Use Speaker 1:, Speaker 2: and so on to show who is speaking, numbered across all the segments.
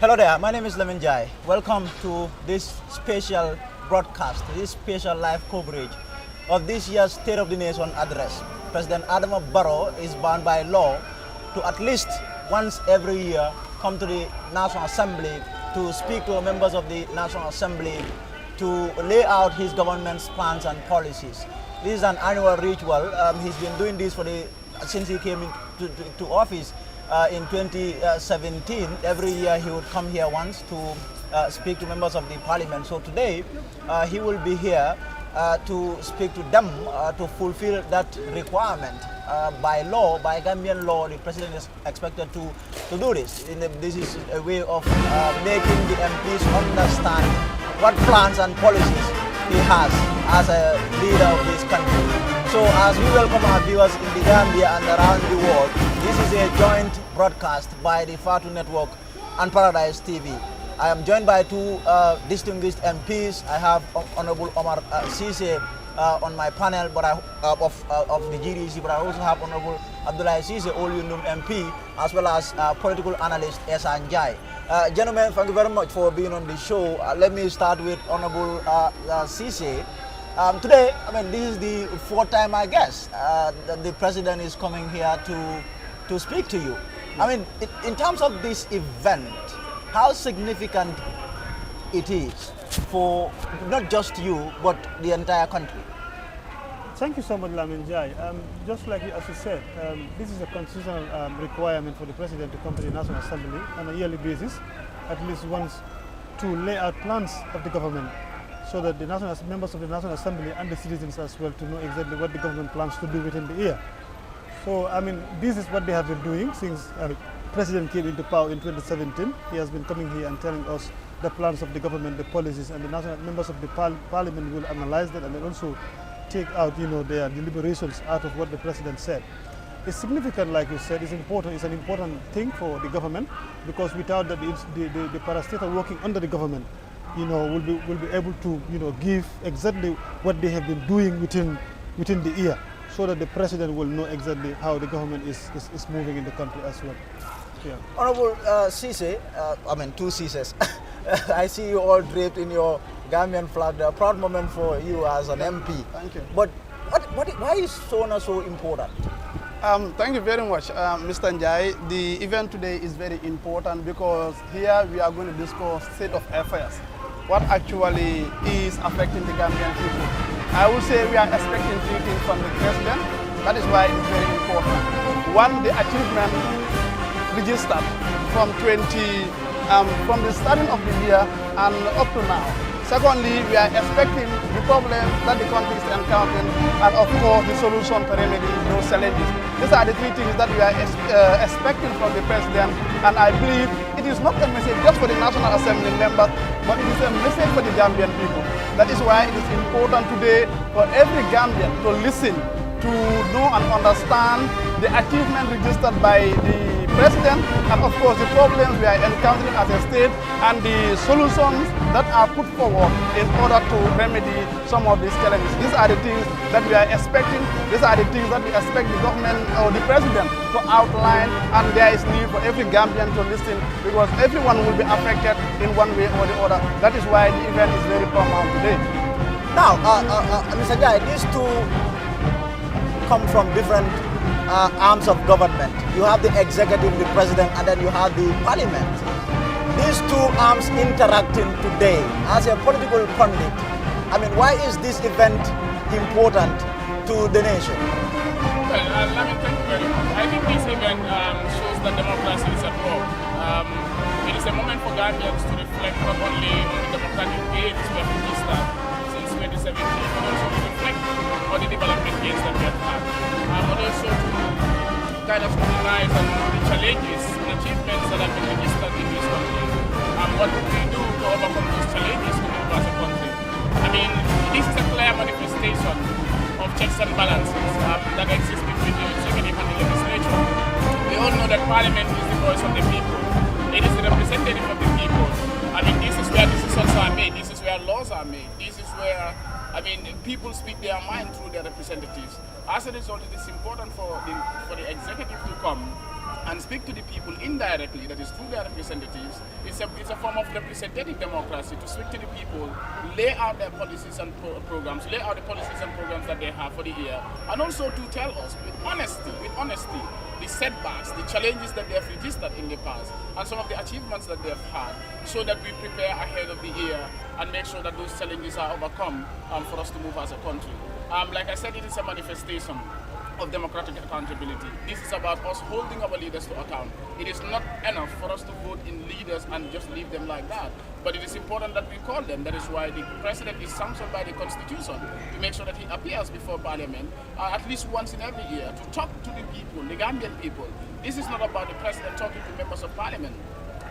Speaker 1: Hello there, my name is Lemon Jai. Welcome to this special broadcast, this special live coverage of this year's State of the Nation address. President Adama Barrow is bound by law to at least once every year come to the National Assembly to speak to members of the National Assembly to lay out his government's plans and policies. This is an annual ritual. He's been doing this since he came to office in 2017. Every year he would come here once to speak to members of the parliament. So today he will be here to speak to them to fulfill that requirement. By law, by Gambian law, the president is expected to do this. This is a way of making the MPs understand what plans and policies he has as a leader of this country. So as we welcome our viewers in the Gambia and around the world, this is a joint broadcast by the Fatu Network and Paradise TV. I am joined by two distinguished MPs. I have Honorable Omar Sise on my panel of the GDC, but I also have Honorable Abdullah Sise, all you know MP, as well as political analyst Esa Njai. Gentlemen, thank you very much for being on the show. Let me start with Honorable Sise. Today, this is the fourth time, I guess, that the president is coming here to speak to you. In terms of this event, how significant it is for not just you, but the entire country?
Speaker 2: Thank you so much, Lamin Jai. Just like as you said, this is a constitutional requirement for the president to come to the National Assembly on a yearly basis, at least once, to lay out plans of the government, so that the members of the National Assembly and the citizens as well to know exactly what the government plans to do within the year. So, this is what they have been doing since the President came into power in 2017. He has been coming here and telling us the plans of the government, the policies, and the national members of the parliament will analyze that and then also take out, their deliberations out of what the President said. It's significant, like you said. It's important. It's an important thing for the government, because without that, the parastatal working under the government, will be able to, give exactly what they have been doing within the year, so that the president will know exactly how the government is moving in the country as well. Yeah.
Speaker 1: Honorable Sise, two Cises. I see you all draped in your Gambian flag. A proud moment for you as an MP.
Speaker 3: Thank you.
Speaker 1: But why is SONA so important?
Speaker 3: Thank you very much, Mr. Njai. The event today is very important because here we are going to discuss state of affairs, what actually is affecting the Gambian people. I would say we are expecting three things from the president. That is why it's very important. One, the achievement registered from from the starting of the year and up to now. Secondly, we are expecting the problems that the country is encountering, and of course the solution to remedy those challenges. These are the three things that we are expecting from the president, and I believe it is not a message just for the National Assembly members, but it is a message for the Gambian people. That is why it is important today for every Gambian to listen, to know and understand the achievement registered by the president, and of course the problems we are encountering as a state, and the solutions that are put forward in order to remedy some of these challenges. These are the things that we are expecting. These are the things that we expect the government or the president to outline, and there is need for every Gambian to listen, because everyone will be affected in one way or the other. That is why the event is very paramount today.
Speaker 1: Now, Mr. Jai, these two come from different arms of government. You have the executive, the president, and then you have the parliament. These two arms interacting today as a political pundit. Why is this event important to the nation?
Speaker 4: Well, thank you very much. I think this event shows that democracy is at work. It is a moment for Gambians to reflect not only on the democratic gains we have registered since 2017, but also to reflect on the development gains that we have had. But also to kind of scrutinize on the challenges and achievements that have been registered in this country. What would we do to overcome those challenges to move as a country? This is a clear manifestation of checks and balances that exist between the executive and the legislature. We all know that Parliament is the voice of the people. It is the representative of the people. This is where decisions are made. This is where laws are made. This is where people speak their mind through their representatives. As a result, it is important for the executive to come and speak to the people indirectly, that is through their representatives. It's a form of representative democracy to speak to the people, lay out their policies and programs, lay out the policies and programs that they have for the year, and also to tell us with honesty, the setbacks, the challenges that they have registered in the past, and some of the achievements that they have had, so that we prepare ahead of the year and make sure that those challenges are overcome for us to move as a country. Like I said, it is a manifestation of democratic accountability. This is about us holding our leaders to account. It is not enough for us to vote in leaders and just leave them like that, but it is important that we call them. That is why the president is sanctioned by the constitution to make sure that he appears before parliament at least once in every year to talk to the people, the Gambian people. This is not about the president talking to members of parliament.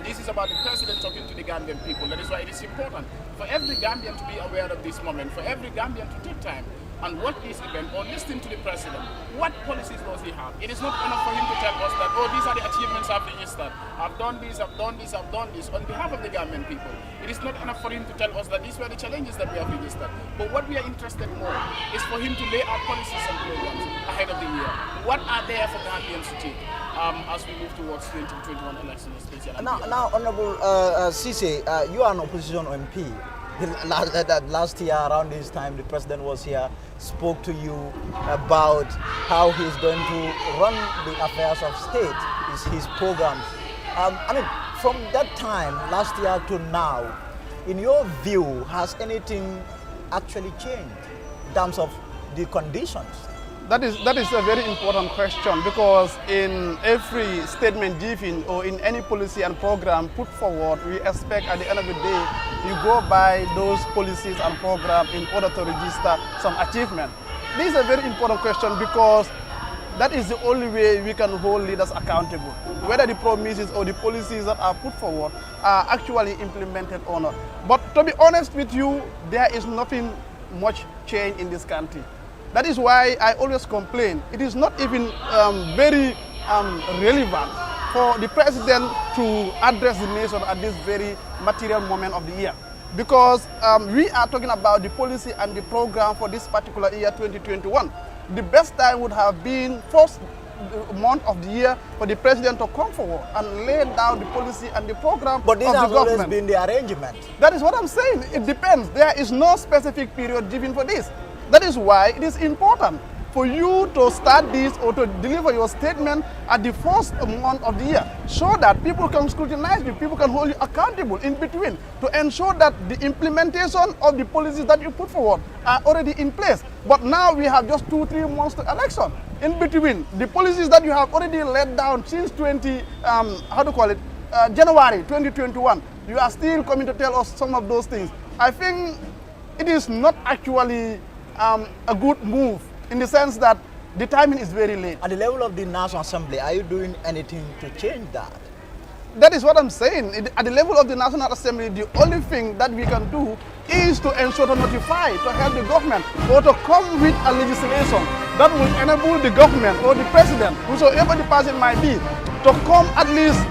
Speaker 4: This is about the president talking to the Gambian people. That is why it is important for every Gambian to be aware of this moment, for every Gambian to take time and watch this event or listen to the president. What policies does he have? It is not enough for him to tell us that, oh, these are the achievements I've registered. I've done this, I've done this, I've done this on behalf of the Gambian people. It is not enough for him to tell us that these were the challenges that we have registered. But what we are interested more is for him to lay out policies and programs ahead of the year. What are there for Gambians to take as we move towards 2021 election especially?
Speaker 1: Now, Honorable Cisse, you are an opposition MP. Last year around this time, the president was here, spoke to you about how he's going to run the affairs of state, his programs. I mean, from that time, last year to now, in your view, has anything actually changed in terms of the conditions?
Speaker 3: That is a very important question, because in every statement given or in any policy and program put forward, we expect at the end of the day, you go by those policies and programs in order to register some achievement. This is a very important question, because that is the only way we can hold leaders accountable, whether the promises or the policies that are put forward are actually implemented or not. But to be honest with you, there is nothing much change in this country. That is why I always complain. It is not even very relevant for the president to address the nation at this very material moment of the year. Because we are talking about the policy and the program for this particular year, 2021. The best time would have been first month of the year for the president to come forward and lay down the policy and the program of the government.
Speaker 1: But this has always been the arrangement.
Speaker 3: That is what I'm saying. It depends. There is no specific period given for this. That is why it is important for you to start this or to deliver your statement at the first month of the year, so that people can scrutinize you, people can hold you accountable in between, to ensure that the implementation of the policies that you put forward are already in place. But now we have just 2-3 months to election. In between, the policies that you have already laid down since January 2021, you are still coming to tell us some of those things. I think it is not actually a good move, in the sense that the timing is very late.
Speaker 1: At the level of the National Assembly, are you doing anything to change that?
Speaker 3: That is what I'm saying. At the level of the National Assembly, the only thing that we can do is to ensure to notify, to help the government, or to come with a legislation that will enable the government or the president, whosoever the person might be, to come at least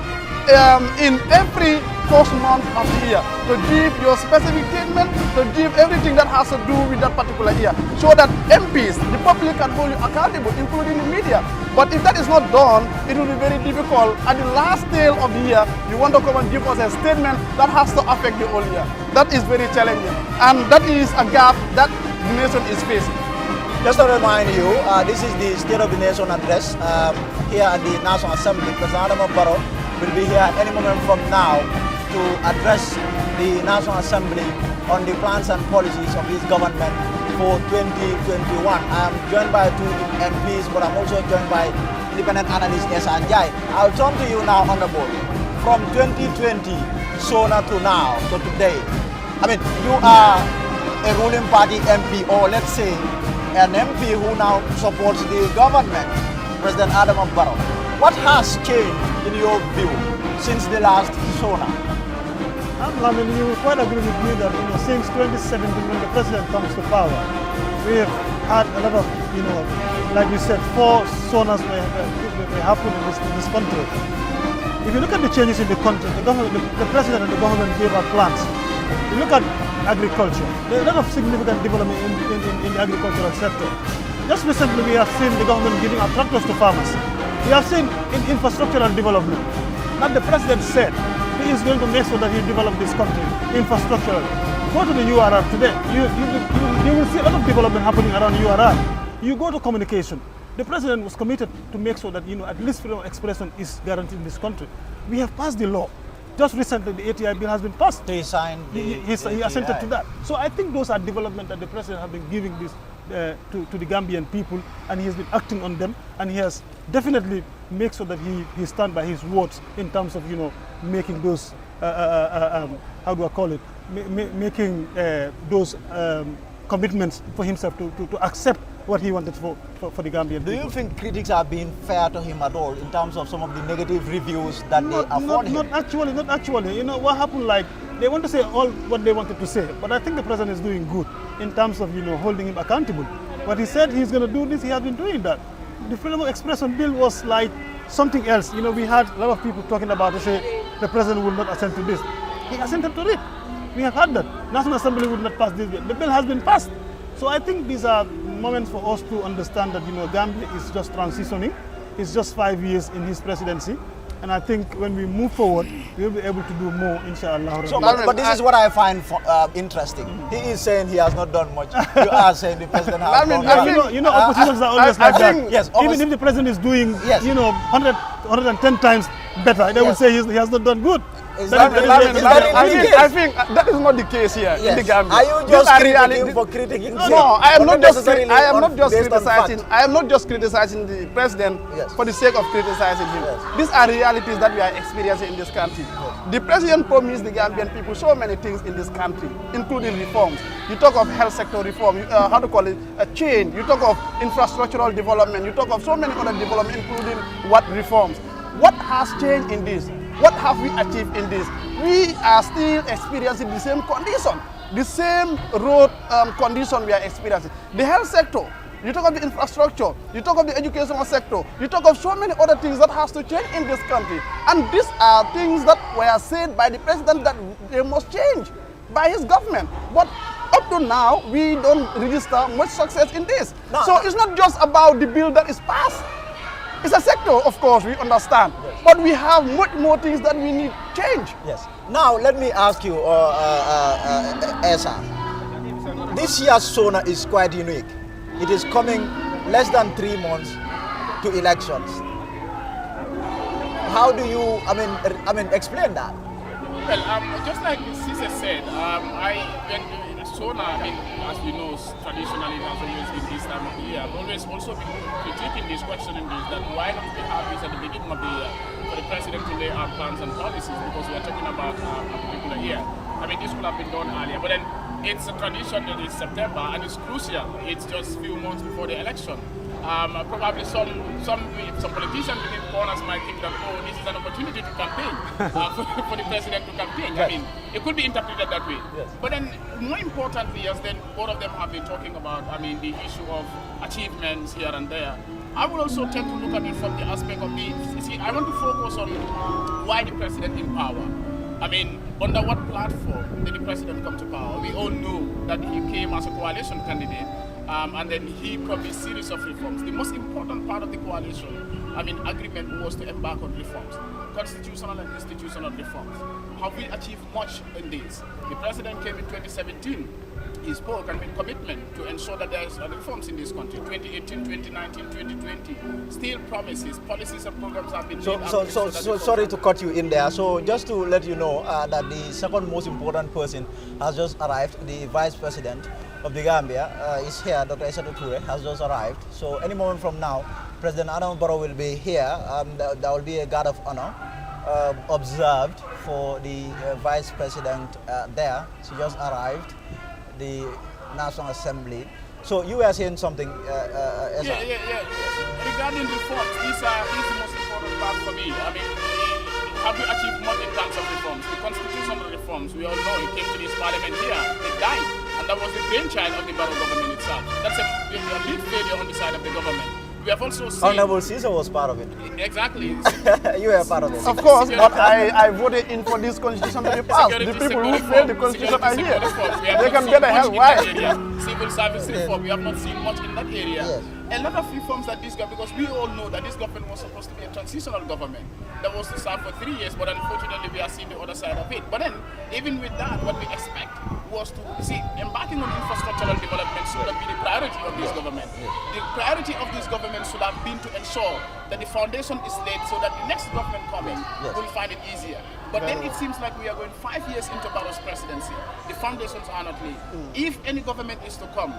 Speaker 3: in every first month of the year, to give your specific statement, to give everything that has to do with that particular year, so that MPs, the public, can hold you accountable, including the media. But if that is not done, it will be very difficult. At the last day of the year, you want to come and give us a statement that has to affect the whole year. That is very challenging, and that is a gap that the nation is facing.
Speaker 1: Just to remind you, this is the State of the Nation address here at the National Assembly. President Adama Barrow will be here at any moment from now to address the National Assembly on the plans and policies of his government for 2021. I am joined by 2 MPs, but I'm also joined by independent analyst Esa Njai. I'll turn to you now, Honorable. From 2020, SONA to now, to today. I mean, you are a ruling party MP, or let's say an MP who now supports the government, President Adama Barrow. What has changed in your view since the last SONA?
Speaker 2: I mean, you will quite agree with me that since 2017, when the president comes to power, we have had a lot of, like we said, 4 SONAs may happen in this country. If you look at the changes in the country, the president and the government gave out plans. You look at agriculture, there are a lot of significant development in the agricultural sector. Just recently, we have seen the government giving out tractors to farmers. We have seen in infrastructural development that the president said he is going to make sure that he develop this country infrastructurally. Go to the URR today. You will see a lot of development happening around URR. You go to communication. The president was committed to make sure that at least freedom of expression is guaranteed in this country. We have passed the law. Just recently, the ATI bill has been passed.
Speaker 1: He signed
Speaker 2: He assented to that. So I think those are developments that the president has been giving this to the Gambian people, and he has been acting on them, and he has definitely made sure that he stands by his words in terms of making those how do I call it, making those commitments for himself to accept what he wanted for the Gambian people.
Speaker 1: Do you think critics are being fair to him at all in terms of some of the negative reviews that they afford him?
Speaker 2: Not actually. What happened, like, they want to say all what they wanted to say, but I think the president is doing good in terms of, holding him accountable. What he said he's going to do this, he has been doing that. The freedom of expression bill was like something else. We had a lot of people talking about it, say the president will not assent to this. He assented to it. We have had that. National Assembly would not pass this bill. The bill has been passed. So I think these are moments for us to understand that Gambia is just transitioning. It's just 5 years in his presidency, and I think when we move forward, we'll be able to do more, inshallah.
Speaker 1: So, but this is what I find interesting. He is saying he has not done much. You are saying the president has done much.
Speaker 2: Oppositions are always like that.
Speaker 1: Yes,
Speaker 2: even if the president is doing, 110 times better, they will say he has not done good.
Speaker 3: I think that is not the case here in the Gambia.
Speaker 1: Are you just critiquing for critiquing?
Speaker 3: No, I am not just criticizing the president for the sake of criticizing him. These are realities that we are experiencing in this country. The president promised the Gambian people so many things in this country, including reforms. You talk of health sector reform, a change. You talk of infrastructural development. You talk of so many other development, including what reforms. What has changed in this? What have we achieved in this? We are still experiencing the same condition, the same road condition we are experiencing. The health sector, you talk of the infrastructure, you talk of the educational sector, you talk of so many other things that has to change in this country. And these are things that were said by the president that they must change by his government. But up to now, we don't register much success in this. No. So it's not just about the bill that is passed. It's a sector, of course, we understand, but we have much more things that we need change.
Speaker 1: Yes. Now, let me ask you, Esa, this year's SONA is quite unique. It is coming less than 3 months to elections. How do you, explain that?
Speaker 4: Well, just like Cesar said, SONA, as we know, traditionally has always been this time of the year. I've always also been critiquing this, questioning this, that why don't we have this at the beginning of the year for the president to lay out plans and policies, because we are talking about a particular year. This could have been done earlier, but then it's a tradition that it's September and it's crucial. It's just a few months before the election. Probably some politicians within corners might think that, this is an opportunity to campaign for the president to campaign.
Speaker 1: Yes.
Speaker 4: It could be interpreted that way.
Speaker 1: Yes.
Speaker 4: But then, more importantly, as then both of them have been talking about, the issue of achievements here and there. I would also tend to look at it from the aspect of I want to focus on why the president in power. Under what platform did the president come to power? We all know that he came as a coalition candidate. And then he promised a series of reforms. The most important part of the coalition, agreement was to embark on reforms, constitutional and institutional reforms. Have we achieved much in this? The president came in 2017. He spoke and made commitment to ensure that there is reforms in this country. 2018, 2019, 2020, still promises, policies and programs have been made.
Speaker 1: So sorry to cut you in there. So just to let you know that the second most important person has just arrived, the vice president of the Gambia is here. Dr. Isatou Toure has just arrived. So any moment from now, President Adama Barrow will be here. There will be a guard of honor observed for the vice president there. She just arrived, the National Assembly. So you were saying something,
Speaker 4: Yeah. Regarding reforms, these are the most important part for me. Have we achieved much in terms of reforms? The constitutional reforms, we all know, it came to this parliament here, it died, and that was the brainchild of the Barrow government itself. That's a big failure on the side of the government. We have also seen...
Speaker 1: Honorable Caesar was part of it.
Speaker 4: Exactly.
Speaker 1: You were part of it.
Speaker 3: Of course, but I voted in for this constitution to be passed. The people who failed the constitution are here. They can get a hell. Why?
Speaker 4: Civil service reform, we have not seen much in that area.
Speaker 1: Yes.
Speaker 4: a lot of reforms that this government, because we all know that this government was supposed to be a transitional government that was to serve for 3 years, but unfortunately we are seeing the other side of it. But then, even with that, what we expect was to see embarking on infrastructural development should have been the priority of this government. The priority of this government should have been to ensure that the foundation is laid so that the next government coming will find it easier. But then it seems like we are going 5 years into Barrow's presidency. The foundations are not laid. If any government is to come,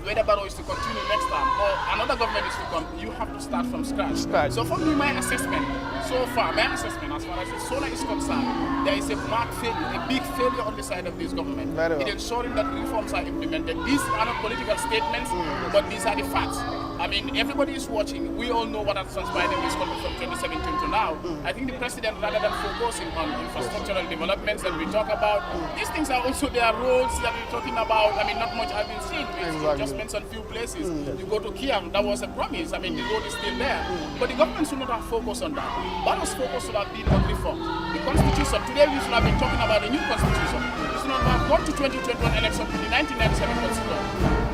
Speaker 4: whether Barrow is to continue next time or another government is to come, you have to start from scratch. So for me, my assessment, so far, as far as the solar is concerned, there is a marked failure, a big failure on the side of this government. In ensuring that reforms are implemented. These are not political statements, but these are the facts. I mean, everybody is watching. We all know what has transpired in this country from 2017 to now. I think the president, rather than focusing on infrastructural developments that we talk about, these things are also their roads that we're talking about. I mean, not much I've been seeing. We just mentioned a few places. You go to Kiam, that was a promise. I mean, the road is still there. But the government should not have focused on that. Barrow's focus should have been on reform. The constitution, today we should have been talking about the new constitution. We should not have gone to 2021 election to the 1997 constitution.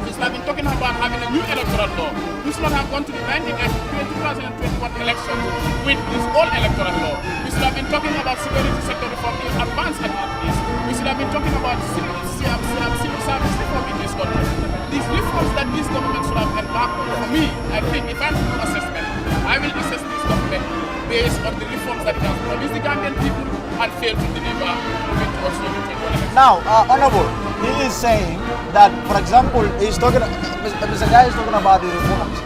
Speaker 4: We should have been talking about having a new electoral law. We should not have gone to the 2021 election with this old electoral law. We should have been talking about security sector reform in advance at least. We should have been talking about civil service reform in this country. These reforms that this government should have embarked on, for me, I think if I'm to do assessment, I will assess this government based on the reforms that it has promised the Gambian people and failed to deliver moving towards 2021 election.
Speaker 1: Now, Honorable, he is saying that, for example, Mr. Jai is talking about the reforms.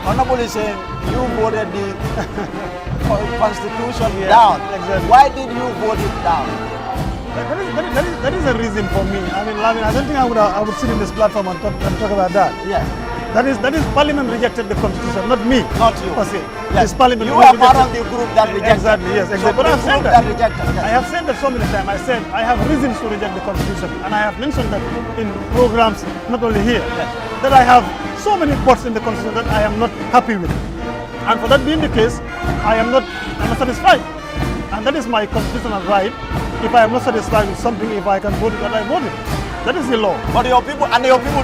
Speaker 1: Honorable is saying you voted the constitution down.
Speaker 2: Exactly.
Speaker 1: Why did you vote it down?
Speaker 2: That is a reason for me. I mean, I don't think I would sit in this platform and talk about that.
Speaker 1: Yeah.
Speaker 2: That is Parliament rejected the constitution, not me.
Speaker 1: Not you.
Speaker 2: Per se.
Speaker 1: Yes.
Speaker 2: It's Parliament.
Speaker 1: You are part of the group that rejected.
Speaker 2: Exactly, yes, exactly.
Speaker 1: So
Speaker 2: But I've said
Speaker 1: that rejected. Yes.
Speaker 2: I have said that so many times. I said I have reasons to reject the constitution, and I have mentioned that in programs, not only here, that I have so many parts in the constitution that I am not happy with. And for that being the case, I'm not satisfied. And that is my constitutional right. If I am not satisfied with something, if I can vote it, then I vote it. That is the law.
Speaker 1: But your people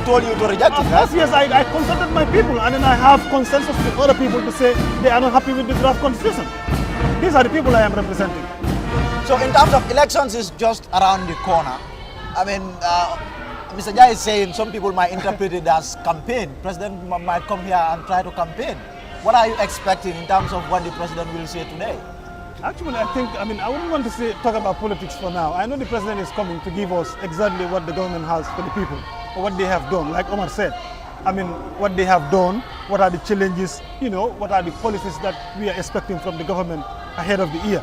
Speaker 1: told you to reject it, right?
Speaker 2: Yes, I consulted my people, and then I have consensus with other people to say they are not happy with the draft constitution. These are the people I am representing.
Speaker 1: So in terms of elections, it's just around the corner. I mean, Mr. Jai is saying some people might interpret it as campaign. President might come here and try to campaign. What are you expecting in terms of what the president will say today?
Speaker 2: Actually, I wouldn't want to talk about politics for now. I know the president is coming to give us exactly what the government has for the people, or what they have done. Like Omar said, what they have done, what are the challenges, what are the policies that we are expecting from the government ahead of the year.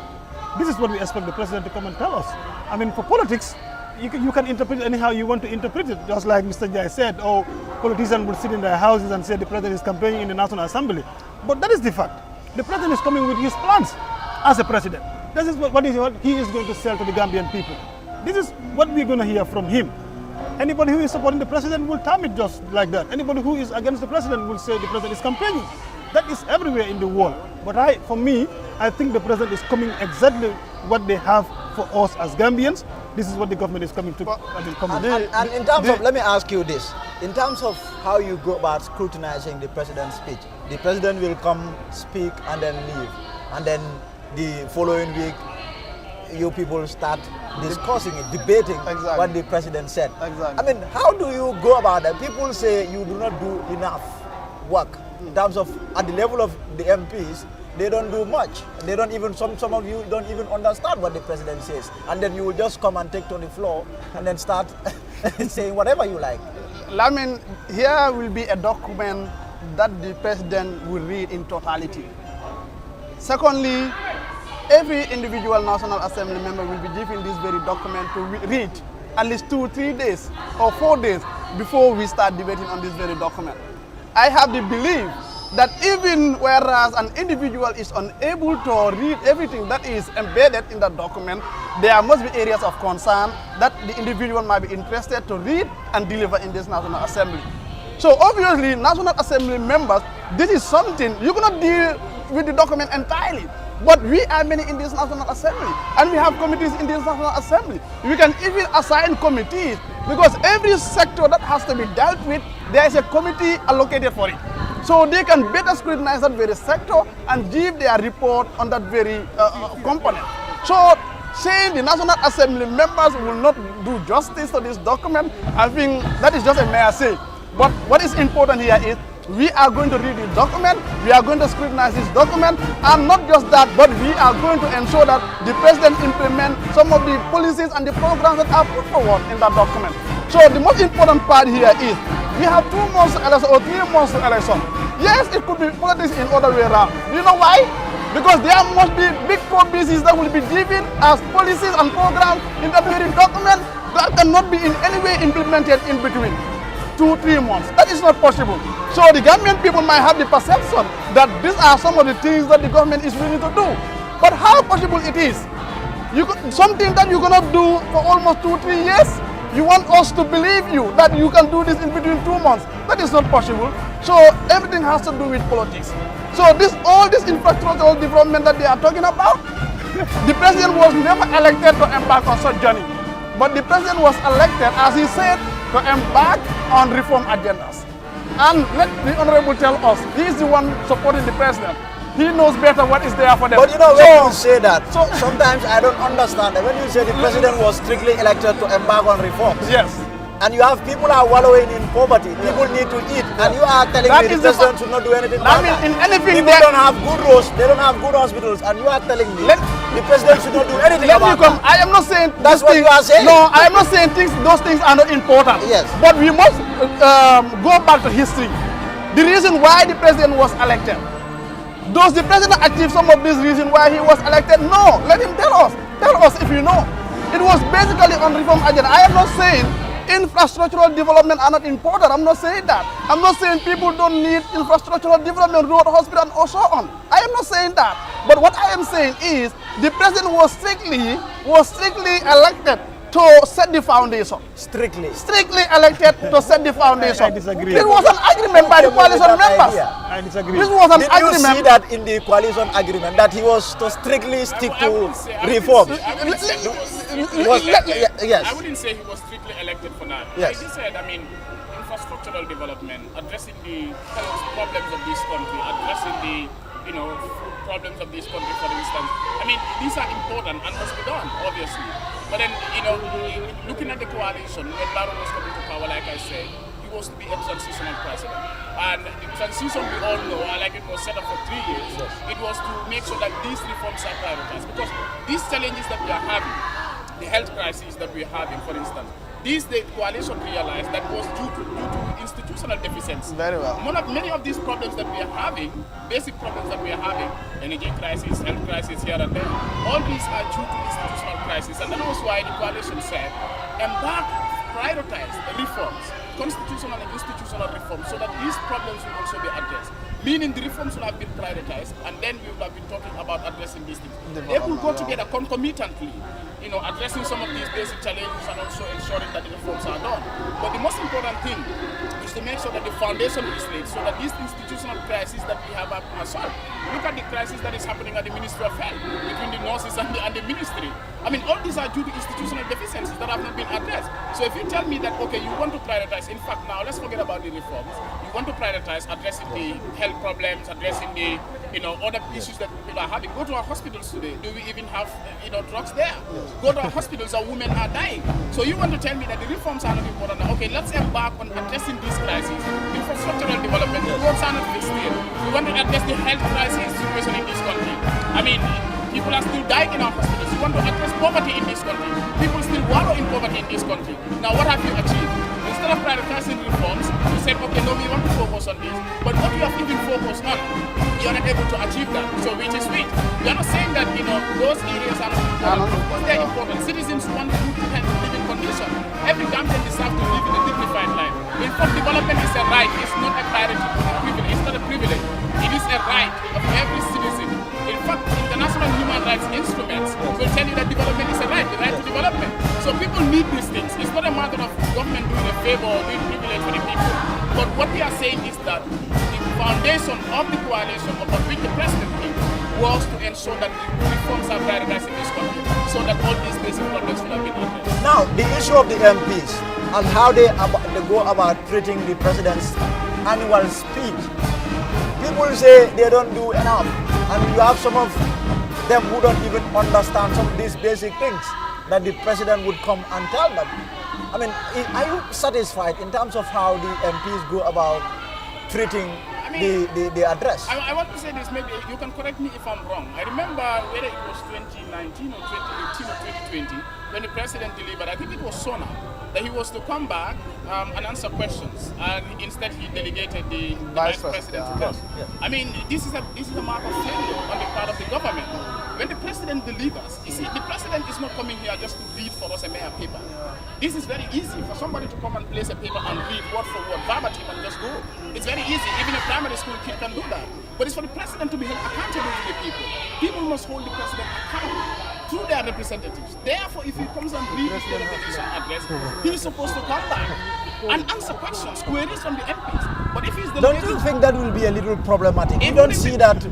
Speaker 2: This is what we expect the president to come and tell us. I mean, for politics, you can interpret it anyhow you want to interpret it. Just like Mr. Jai said, politicians will sit in their houses and say the president is campaigning in the National Assembly. But that is the fact. The president is coming with his plans as a president. This is what he is going to sell to the Gambian people. This is what we're going to hear from him. Anybody who is supporting the president will term it just like that. Anybody who is against the president will say the president is campaigning. That is everywhere in the world. But for me, I think the president is coming exactly what they have for us as Gambians. This is what the government is coming to.
Speaker 1: And in terms of, let me ask you this. In terms of how you go about scrutinizing the president's speech, the president will come, speak, and then leave. And then the following week, you people start discussing it, debating what the president said. I mean, how do you go about that? People say you do not do enough work in terms of, at the level of the MPs, they don't do much. They don't even, some of you don't even understand what the president says. And then you will just come and take to the floor and then start saying whatever you like.
Speaker 3: Lamin, here will be a document that the president will read in totality. Secondly, every individual National Assembly member will be given this very document to read at least 2 or 3 days or 4 days before we start debating on this very document. I have the belief that even whereas an individual is unable to read everything that is embedded in that document, there must be areas of concern that the individual might be interested to read and deliver in this National Assembly. So obviously, National Assembly members, this is something, you cannot deal with the document entirely. But we are many in this National Assembly, and we have committees in this National Assembly. We can even assign committees, because every sector that has to be dealt with, there is a committee allocated for it. so they can better scrutinize that very sector and give their report on that very component. So saying the National Assembly members will not do justice to this document, I think that is just a mere say. But what is important here is we are going to read the document, we are going to scrutinize this document, and not just that, but we are going to ensure that the president implement some of the policies and the programs that are put forward in that document. So the most important part here is we have 2 months to election or 3 months to election. Yes, it could be politics in other way around. Do you know why? Because there must be big promises that will be given as policies and programs in that very document that cannot be in any way implemented in between 2-3 months. That is not possible. So the Gambian people might have the perception that these are some of the things that the government is willing to do. But how possible it is? Something that you cannot do for almost 2-3 years, you want us to believe you that you can do this in between 2 months. That is not possible. So everything has to do with politics. So all this infrastructural development that they are talking about, the president was never elected to embark on such journey. But the president was elected, as he said, to embark on reform agendas. And let the Honorable tell us, he is the one supporting the president. He knows better what is there for them.
Speaker 1: But you know, when you say that, sometimes I don't understand. When you say the president was strictly elected to embark on reforms,
Speaker 3: yes,
Speaker 1: and you have people are wallowing in poverty, people need to eat, and you are telling me the president should not do anything about that.
Speaker 3: In anything
Speaker 1: people don't have good roads, they don't have good hospitals, and you are telling me the president should not do anything about that.
Speaker 3: I am not saying
Speaker 1: that's what you are saying.
Speaker 3: No, I am not saying those things are not important.
Speaker 1: Yes.
Speaker 3: But we must go back to history. The reason why the president was elected. Does the president achieve some of these reasons why he was elected? No. Let him tell us. Tell us if you know. It was basically on reform agenda. I am not saying infrastructural development are not important. I'm not saying that. I'm not saying people don't need infrastructural development, road, hospital, and so on. I am not saying that. But what I am saying is the president was strictly elected to set the foundation. Strictly elected to set the foundation.
Speaker 2: I disagree.
Speaker 3: This was an agreement by the coalition members.
Speaker 2: I disagree.
Speaker 3: This was an agreement.
Speaker 1: Did you see that in the coalition agreement that he was to strictly stick to reforms?
Speaker 4: Yes. I wouldn't say he was strictly elected for that.
Speaker 1: Yes.
Speaker 4: Like you said, I mean, infrastructural development, addressing the health problems of this country, addressing the food problems of this country, for instance. I mean, these are important and must be done, obviously. But then, looking at the coalition, when Barrow was coming to power, like I said, he was to be a transitional president. And the transition, we all know, like it was set up for 3 years, it was to make sure that these reforms are prioritized. Because these challenges that we are having, the health crisis that we are having, for instance, the coalition realized that was due to institutional deficiency.
Speaker 3: Very well.
Speaker 4: Many of these problems that we are having, basic problems that we are having, energy crisis, health crisis here and there, all these are due to institutional crisis. And that was why the coalition said, prioritize the reforms, constitutional and institutional reforms, so that these problems will also be addressed. Meaning the reforms will have been prioritized, and then we will have been talking about addressing these things. They will go together concomitantly, addressing some of these basic challenges and also ensuring that the reforms are done. But the most important thing is to make sure that the foundation is laid, so that these institutional crises that we have are solved. Look at the crisis that is happening at the Ministry of Health, between the nurses and the ministry. I mean, all these are due to institutional deficiencies that have not been addressed. So if you tell me that, okay, you want to prioritize, in fact, now let's forget about the reforms. You want to prioritize addressing the health problems, addressing the other issues that people are having. Go to our hospitals today. Do we even have drugs there? Go to our hospitals, our women are dying. So you want to tell me that the reforms are not important? Okay, let's embark on addressing these crises. Infrastructural development, the roads are not fixed here. We want to address the health crisis situation in this country. I mean, people are still dying in our hospitals. You want to address poverty in this country. People still wallow in poverty in this country. Now, what have you achieved? Instead of prioritizing reforms, you said, okay, no, we want to focus on this. But what you have even focused on, you're not able to achieve that. So which is sweet. You're not saying that, those areas are not important, because they're important. Citizens want good living conditions. Every Gambian deserves to live in a dignified life. In fact, development is a right. It's not a priority. It's not a privilege. It is a right of every citizen. In fact, international human rights instruments will tell you that development is a right, the right to development. So people need these things. It's not a matter of government doing a favor or doing privilege for the people. But what we are saying is that the foundation of the coalition upon which the president came was to ensure that the reforms are prioritized in this country, so that all these basic problems will have been addressed.
Speaker 1: Now, the issue of the MPs and how they go about treating the president's annual speech people say they don't do enough, and you have some of them who don't even understand some of these basic things that the president would come and tell them. I mean, are you satisfied in terms of how the MPs go about treating the address?
Speaker 4: I want to say this, maybe you can correct me if I'm wrong. I remember whether it was 2019 or 2018 or 2020 when the president delivered, I think it was Sona, that he was to come back and answer questions, and instead he delegated the vice president to them.
Speaker 1: Yeah.
Speaker 4: I mean, this is a mark of failure on the part of the government. When the president delivers, you see, the president is not coming here just to read for us a mere paper. This is very easy for somebody to come and place a paper and read word for word, verbatim, and just go. It's very easy. Even a primary school kid can do that. But it's for the president to be held accountable to the people. People must hold the president accountable through their representatives. Therefore, if he comes and reads the State of the Nation address, he's supposed to come back and answer questions, queries from the MPs. But if he's
Speaker 1: Don't you think that will be a little problematic? You don't see that,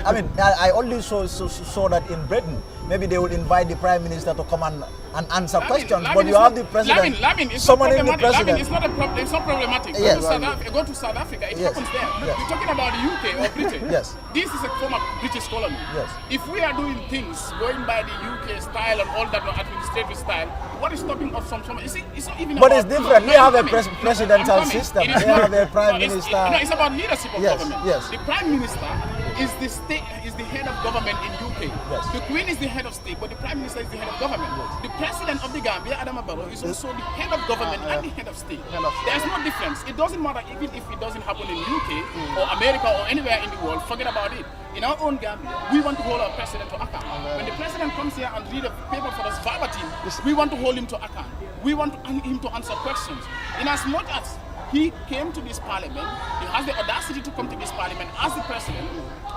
Speaker 1: I mean, I only saw that in Britain. Maybe they will invite the Prime Minister to come and answer questions, but you have the President summoning the President.
Speaker 4: It's not problematic.
Speaker 1: Yes.
Speaker 4: Go to South Africa, it
Speaker 1: Yes.
Speaker 4: happens there.
Speaker 1: Yes.
Speaker 4: You're talking about the UK or Britain.
Speaker 1: Yes.
Speaker 4: This is a former British colony.
Speaker 1: Yes.
Speaker 4: If we are doing things going by the UK style and all that administrative style, what is stopping us from you see, it's not even
Speaker 1: But
Speaker 4: about...
Speaker 1: it's different. We have a presidential
Speaker 4: I'm coming.
Speaker 1: system.
Speaker 4: It is
Speaker 1: They have
Speaker 4: not-
Speaker 1: a Prime
Speaker 4: no,
Speaker 1: Minister.
Speaker 4: It's about leadership of
Speaker 1: Yes,
Speaker 4: government.
Speaker 1: yes.
Speaker 4: The Prime Minister is the head of government in UK.
Speaker 1: Yes.
Speaker 4: The Queen is the head of state, but the Prime Minister is the head of government. The President of the Gambia, Adama Barrow, is also the head of government and the head of state. There's no difference. It doesn't matter even if it doesn't happen in UK or America or anywhere in the world. Forget about it. In our own Gambia, we want to hold our president to account. When the president comes here and read a paper for us verbatim, we want to hold him to account. We want him to answer questions. In as much as he came to this parliament, he has the audacity to come to this parliament as the president,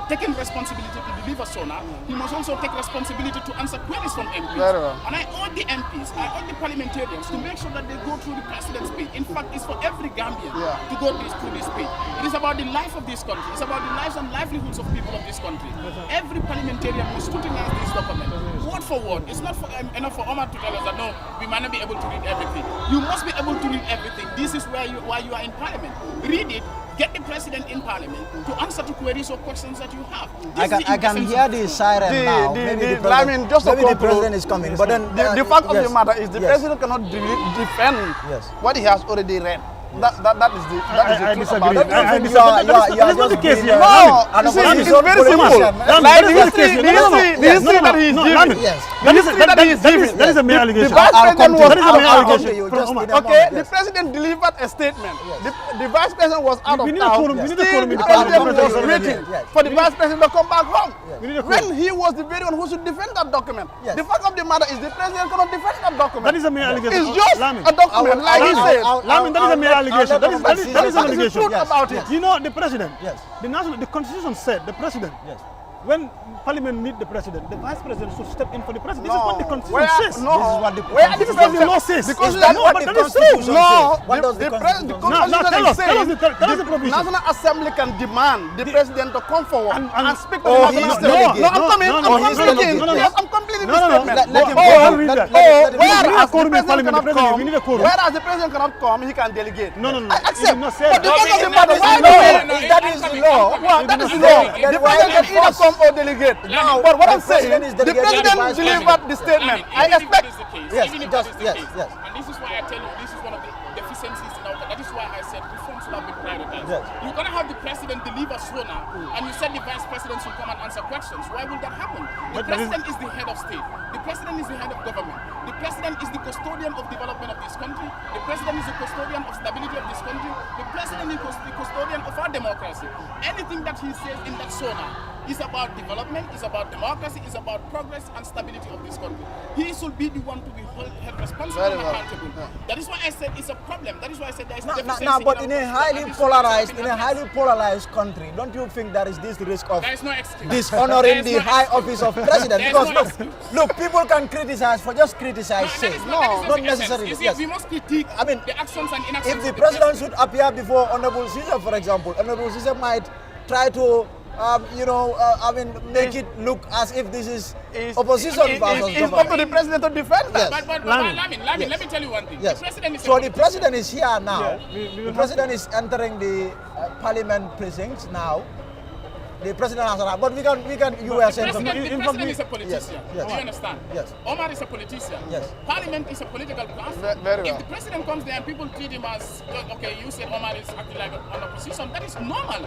Speaker 4: taking responsibility to deliver SONA, he must also take responsibility to answer queries from MPs.
Speaker 3: Very well.
Speaker 4: And I urge the MPs, I urge the parliamentarians to make sure that they go through the president's page. In fact, it's for every Gambian to go through this page. It is about the life of this country. It's about the lives and livelihoods of people of this country. Every parliamentarian must scrutinize this document, word for word. It's not enough for Omar to tell us that no, we might not be able to read everything. You must be able to read everything. This is why you are in parliament. Read it. Get the president in parliament to answer to queries or questions that you have.
Speaker 1: I can hear the siren now. Maybe the president is coming. But then
Speaker 3: the fact of the matter is the president cannot defend what he has already read. That is the truth about it.
Speaker 2: That's not the case here.
Speaker 3: No, you see, it's very simple. Like, do you see that he is giving?
Speaker 2: That is a mere allegation.
Speaker 3: The vice president was
Speaker 2: That is a mere allegation.
Speaker 3: okay, the president delivered a statement. The vice president was out of
Speaker 2: We need
Speaker 3: town.
Speaker 2: a quorum. We need a quorum in
Speaker 3: The
Speaker 2: the
Speaker 3: president
Speaker 2: parliament.
Speaker 3: was waiting for the vice president to come back home.
Speaker 2: We need a quorum.
Speaker 3: When he was the very one who should defend that document.
Speaker 1: Yes.
Speaker 3: The fact of the matter is the president cannot defend that document.
Speaker 2: That is a mere allegation.
Speaker 3: It's just
Speaker 2: Lamin.
Speaker 3: a document, like he said.
Speaker 2: Lamin, that is a mere allegation. That is an
Speaker 3: That is the
Speaker 2: allegation.
Speaker 3: truth about it.
Speaker 2: You know, the president,
Speaker 1: Yes.
Speaker 2: the constitution said the president,
Speaker 1: Yes.
Speaker 2: when parliament need the president, the vice president should step in for the president. This is
Speaker 3: No.
Speaker 2: what the constitution
Speaker 3: Where-
Speaker 2: says.
Speaker 3: no.
Speaker 1: This is what the
Speaker 3: Where
Speaker 2: This is what the law says.
Speaker 3: Because
Speaker 1: Is that
Speaker 3: no,
Speaker 1: what
Speaker 3: but
Speaker 1: the
Speaker 3: that is true.
Speaker 1: Constitution
Speaker 3: No,
Speaker 1: says? What does the Constitution say?
Speaker 2: Now tell us, tell us the
Speaker 3: the
Speaker 2: provision.
Speaker 3: National Assembly can demand the president to come forward and speak to
Speaker 1: Oh,
Speaker 3: the
Speaker 1: he's
Speaker 3: National
Speaker 1: the
Speaker 3: Assembly.
Speaker 1: delegate.
Speaker 3: No, I'm coming.
Speaker 2: No,
Speaker 3: I'm
Speaker 2: he's the
Speaker 3: completing.
Speaker 2: delegate.
Speaker 3: Yes, I'm completing
Speaker 2: No,
Speaker 3: the
Speaker 2: no, no.
Speaker 3: statement.
Speaker 1: Let him
Speaker 2: Oh,
Speaker 1: go.
Speaker 2: I'll read that.
Speaker 1: Let him go.
Speaker 2: We need a
Speaker 3: Whereas the
Speaker 2: quorum in
Speaker 3: president
Speaker 2: parliament.
Speaker 3: cannot
Speaker 2: The president,
Speaker 3: come,
Speaker 2: we need a quorum.
Speaker 3: whereas the president cannot come, he can delegate.
Speaker 2: No, no, no.
Speaker 3: I
Speaker 2: He
Speaker 3: accept.
Speaker 2: did not say
Speaker 3: But
Speaker 2: that.
Speaker 3: because of the matter,
Speaker 1: That
Speaker 3: why
Speaker 1: is
Speaker 3: do
Speaker 1: law.
Speaker 3: we?
Speaker 1: That is law.
Speaker 3: That is
Speaker 1: Then
Speaker 3: law.
Speaker 1: why
Speaker 3: The
Speaker 1: is
Speaker 3: president
Speaker 1: it
Speaker 3: can either
Speaker 1: forced?
Speaker 3: come or delegate.
Speaker 1: Now,
Speaker 3: But what
Speaker 1: the
Speaker 3: I'm saying,
Speaker 1: president is
Speaker 3: the
Speaker 1: delegating the
Speaker 3: president
Speaker 1: vice
Speaker 3: delivered the statement. I
Speaker 4: Even if
Speaker 3: expect.
Speaker 4: that is the case,
Speaker 1: Yes,
Speaker 4: even if
Speaker 1: just-
Speaker 4: that is the
Speaker 1: yes,
Speaker 4: case,
Speaker 1: yes.
Speaker 4: and this is why I tell you, this is one of the deficiencies in our. That is why I said reforms should have been prioritized.
Speaker 1: Yes.
Speaker 4: You're gonna have the president deliver SONA, and you said the vice president should come and answer questions. Why will that happen? The
Speaker 2: But that is-
Speaker 4: president is the head of state. The president is the head of government. The president is the custodian of development of this country. The president is the custodian of stability of this country. The president is the custodian of our democracy. Anything that he says in that SONA is about development, is about democracy, is about progress and stability of this country. He should be the one to be held responsible
Speaker 3: Very
Speaker 4: and
Speaker 3: well.
Speaker 4: accountable. That is why I said it's a problem. That is why I said there is a
Speaker 1: Now,
Speaker 4: deficiency
Speaker 1: but
Speaker 4: our
Speaker 1: in a
Speaker 4: constitution,
Speaker 1: highly
Speaker 4: and this
Speaker 1: polarized,
Speaker 4: should
Speaker 1: in
Speaker 4: be
Speaker 1: a highly
Speaker 4: addressed.
Speaker 1: polarized country, don't you think there is this risk of
Speaker 4: There is no excuse.
Speaker 1: dishonoring
Speaker 4: There is
Speaker 1: the
Speaker 4: no
Speaker 1: high
Speaker 4: excuse.
Speaker 1: office of president?
Speaker 4: There is
Speaker 1: Because
Speaker 4: no
Speaker 1: look,
Speaker 4: excuse.
Speaker 1: look, people can criticize for just criticize
Speaker 4: That
Speaker 1: sake.
Speaker 4: is
Speaker 1: No,
Speaker 4: that is
Speaker 1: not
Speaker 4: the essence.
Speaker 1: necessarily.
Speaker 4: You see,
Speaker 1: Yes.
Speaker 4: we must critique
Speaker 1: I mean,
Speaker 4: the actions and inactions
Speaker 1: If the
Speaker 4: of
Speaker 1: president should appear before Honorable Caesar, for example, Honorable Caesar might try to I mean, make it look as if this is opposition versus
Speaker 3: It's up
Speaker 1: government.
Speaker 3: to the president to defend that.
Speaker 1: Yes.
Speaker 4: But
Speaker 2: Lamin.
Speaker 4: Lamin, let me tell you one thing.
Speaker 1: Yes.
Speaker 4: The president is
Speaker 1: So the president is here now.
Speaker 2: Yeah, we will
Speaker 1: The
Speaker 2: have
Speaker 1: president is entering the parliament precincts now. The president has arrived, but we can you were saying something.
Speaker 4: The president is a politician.
Speaker 1: Yes.
Speaker 4: Do you understand?
Speaker 1: Yes.
Speaker 4: Omar is a politician.
Speaker 1: Yes.
Speaker 4: Parliament is a political platform.
Speaker 3: Very well.
Speaker 4: If the president comes there and people treat him as, okay, you said Omar is acting like an opposition, that is normal.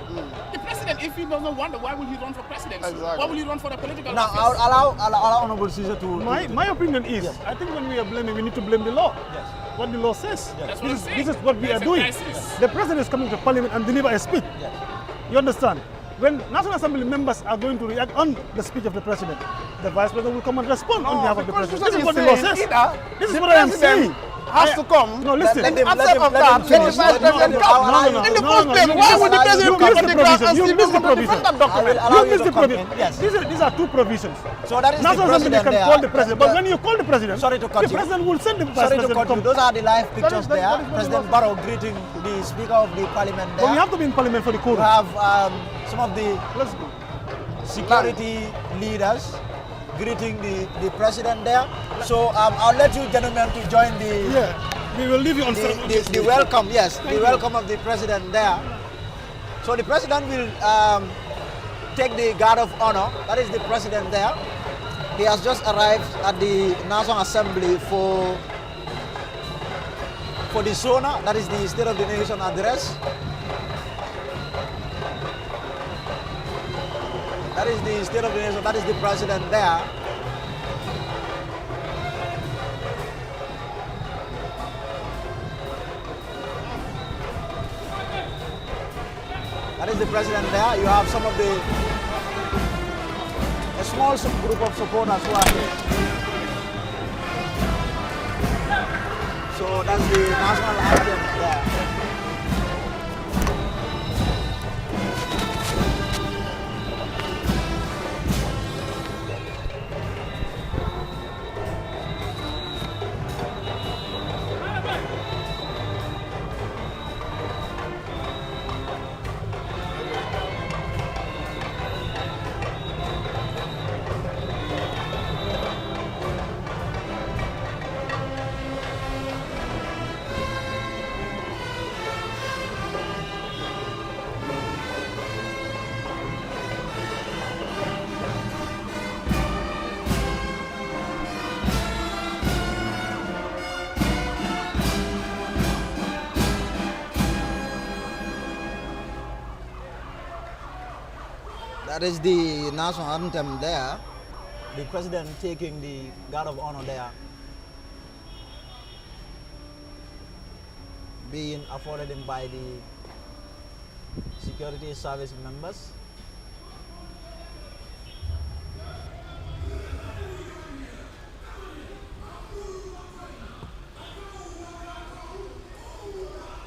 Speaker 4: The president, if he doesn't wonder, why will he run for presidency?
Speaker 3: Exactly.
Speaker 4: Why will he run for the political
Speaker 1: Now,
Speaker 4: office?
Speaker 1: allow Honorable Caesar to.
Speaker 2: My opinion is,
Speaker 1: Yes.
Speaker 2: I think when we are blaming, we need to blame the law.
Speaker 1: Yes.
Speaker 2: What the law says.
Speaker 4: That's what I'm saying.
Speaker 2: This is what we
Speaker 4: There's
Speaker 2: are
Speaker 4: a
Speaker 2: doing.
Speaker 4: crisis.
Speaker 2: The president is coming to parliament and deliver a speech.
Speaker 1: Yes.
Speaker 2: You understand? When National Assembly members are going to react on the speech of the president, the vice president will come and respond on behalf of the president. This is what the law says. This is what I am saying.
Speaker 3: Has to come.
Speaker 2: No, listen.
Speaker 1: Let him
Speaker 3: Instead of that,
Speaker 1: finish.
Speaker 3: let the vice president
Speaker 1: No,
Speaker 3: come.
Speaker 1: no,
Speaker 3: In the
Speaker 1: no,
Speaker 3: first place, why would the president
Speaker 2: You
Speaker 3: come
Speaker 2: missed
Speaker 3: on
Speaker 2: the
Speaker 3: the ground and
Speaker 2: provision. You
Speaker 3: still
Speaker 2: missed the
Speaker 3: doesn't
Speaker 2: provision.
Speaker 3: defend that document?
Speaker 1: I will allow
Speaker 2: You
Speaker 1: you
Speaker 2: missed
Speaker 1: to
Speaker 2: the
Speaker 1: come
Speaker 2: provision.
Speaker 1: in. Yes.
Speaker 2: These are two provisions.
Speaker 1: So that is the
Speaker 2: National Assembly
Speaker 1: president
Speaker 2: can
Speaker 1: there.
Speaker 2: call the president, but when you call the president,
Speaker 1: Sorry to cut
Speaker 2: the
Speaker 1: you.
Speaker 2: president will send the vice
Speaker 1: Sorry to
Speaker 2: president
Speaker 1: cut
Speaker 2: to
Speaker 1: you.
Speaker 2: come.
Speaker 1: Those are the live pictures
Speaker 2: that is
Speaker 1: there.
Speaker 2: what the
Speaker 1: President
Speaker 2: law
Speaker 1: Barrow greeting the Speaker of the Parliament there.
Speaker 2: But we have to be in parliament for the
Speaker 1: We
Speaker 2: quorum.
Speaker 1: have some of the
Speaker 2: Let's go.
Speaker 1: security leaders greeting the president there. So I'll let you gentlemen to join the
Speaker 2: Yeah, we will leave you on
Speaker 1: the welcome. Yes, the welcome of the president there. So the president will take the guard of honor. That is the president there. He has just arrived at the National Assembly for the SONA. That is the State of the Nation address. That is the State of the Nation. That is the president there. That is the president there. You have some of a small group of supporters who are here. So that's the national anthem there. That is the national anthem there. The president taking the guard of honor there, being afforded him by the security service members.